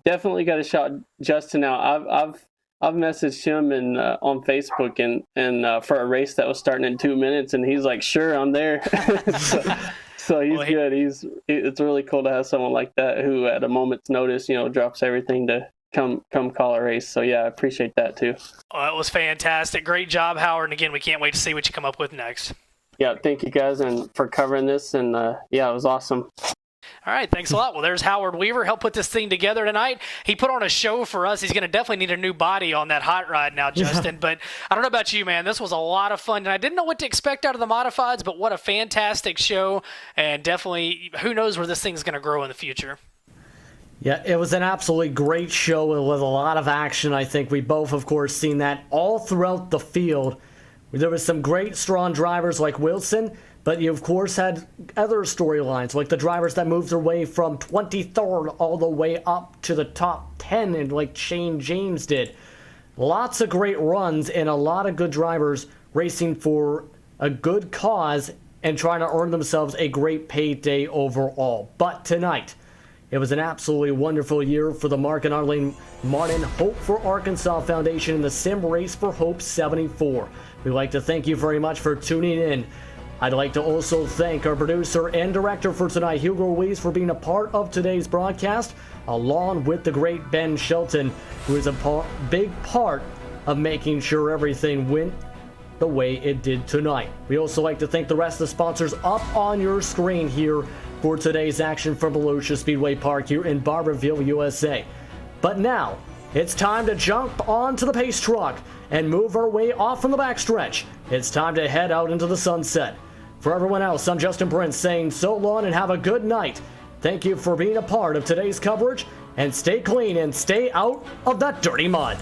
H: Definitely got to shout Justin out. I've messaged him on Facebook and for a race that was starting in 2 minutes, and he's like, "Sure, I'm there." so he's good. It's really cool to have someone like that who, at a moment's notice, drops everything to come call a race. So yeah, I appreciate that too.
B: It was fantastic. Great job, Howard. And again, we can't wait to see what you come up with next.
H: Yeah, thank you guys and for covering this. And yeah, it was awesome.
B: All right, thanks a lot. Well, there's Howard Weaver. Helped put this thing together tonight. He put on a show for us. He's going to definitely need a new body on that hot rod now, Justin. But I don't know about you, man. This was a lot of fun. And I didn't know what to expect out of the modifieds, but what a fantastic show. And definitely, who knows where this thing's going to grow in the future.
A: Yeah, it was an absolutely great show with a lot of action. I think we both, of course, seen that all throughout the field. There was some great, strong drivers like Wilson, but you, of course, had other storylines, like the drivers that moved their way from 23rd all the way up to the top 10, and like Shane James did. Lots of great runs and a lot of good drivers racing for a good cause and trying to earn themselves a great payday overall. But tonight, it was an absolutely wonderful year for the Mark and Arlene Martin Hope for Arkansas Foundation and the SimRace for Hope 74. We'd like to thank you very much for tuning in. I'd like to also thank our producer and director for tonight, Hugo Ruiz, for being a part of today's broadcast, along with the great Ben Shelton, who is a big part of making sure everything went the way it did tonight. We also like to thank the rest of the sponsors up on your screen here for today's action from Volusia Speedway Park here in Barberville, USA. But now, it's time to jump onto the pace truck and move our way off from the backstretch. It's time to head out into the sunset. For everyone else, I'm Justin Prince saying so long and have a good night. Thank you for being a part of today's coverage, and stay clean and stay out of that dirty mud.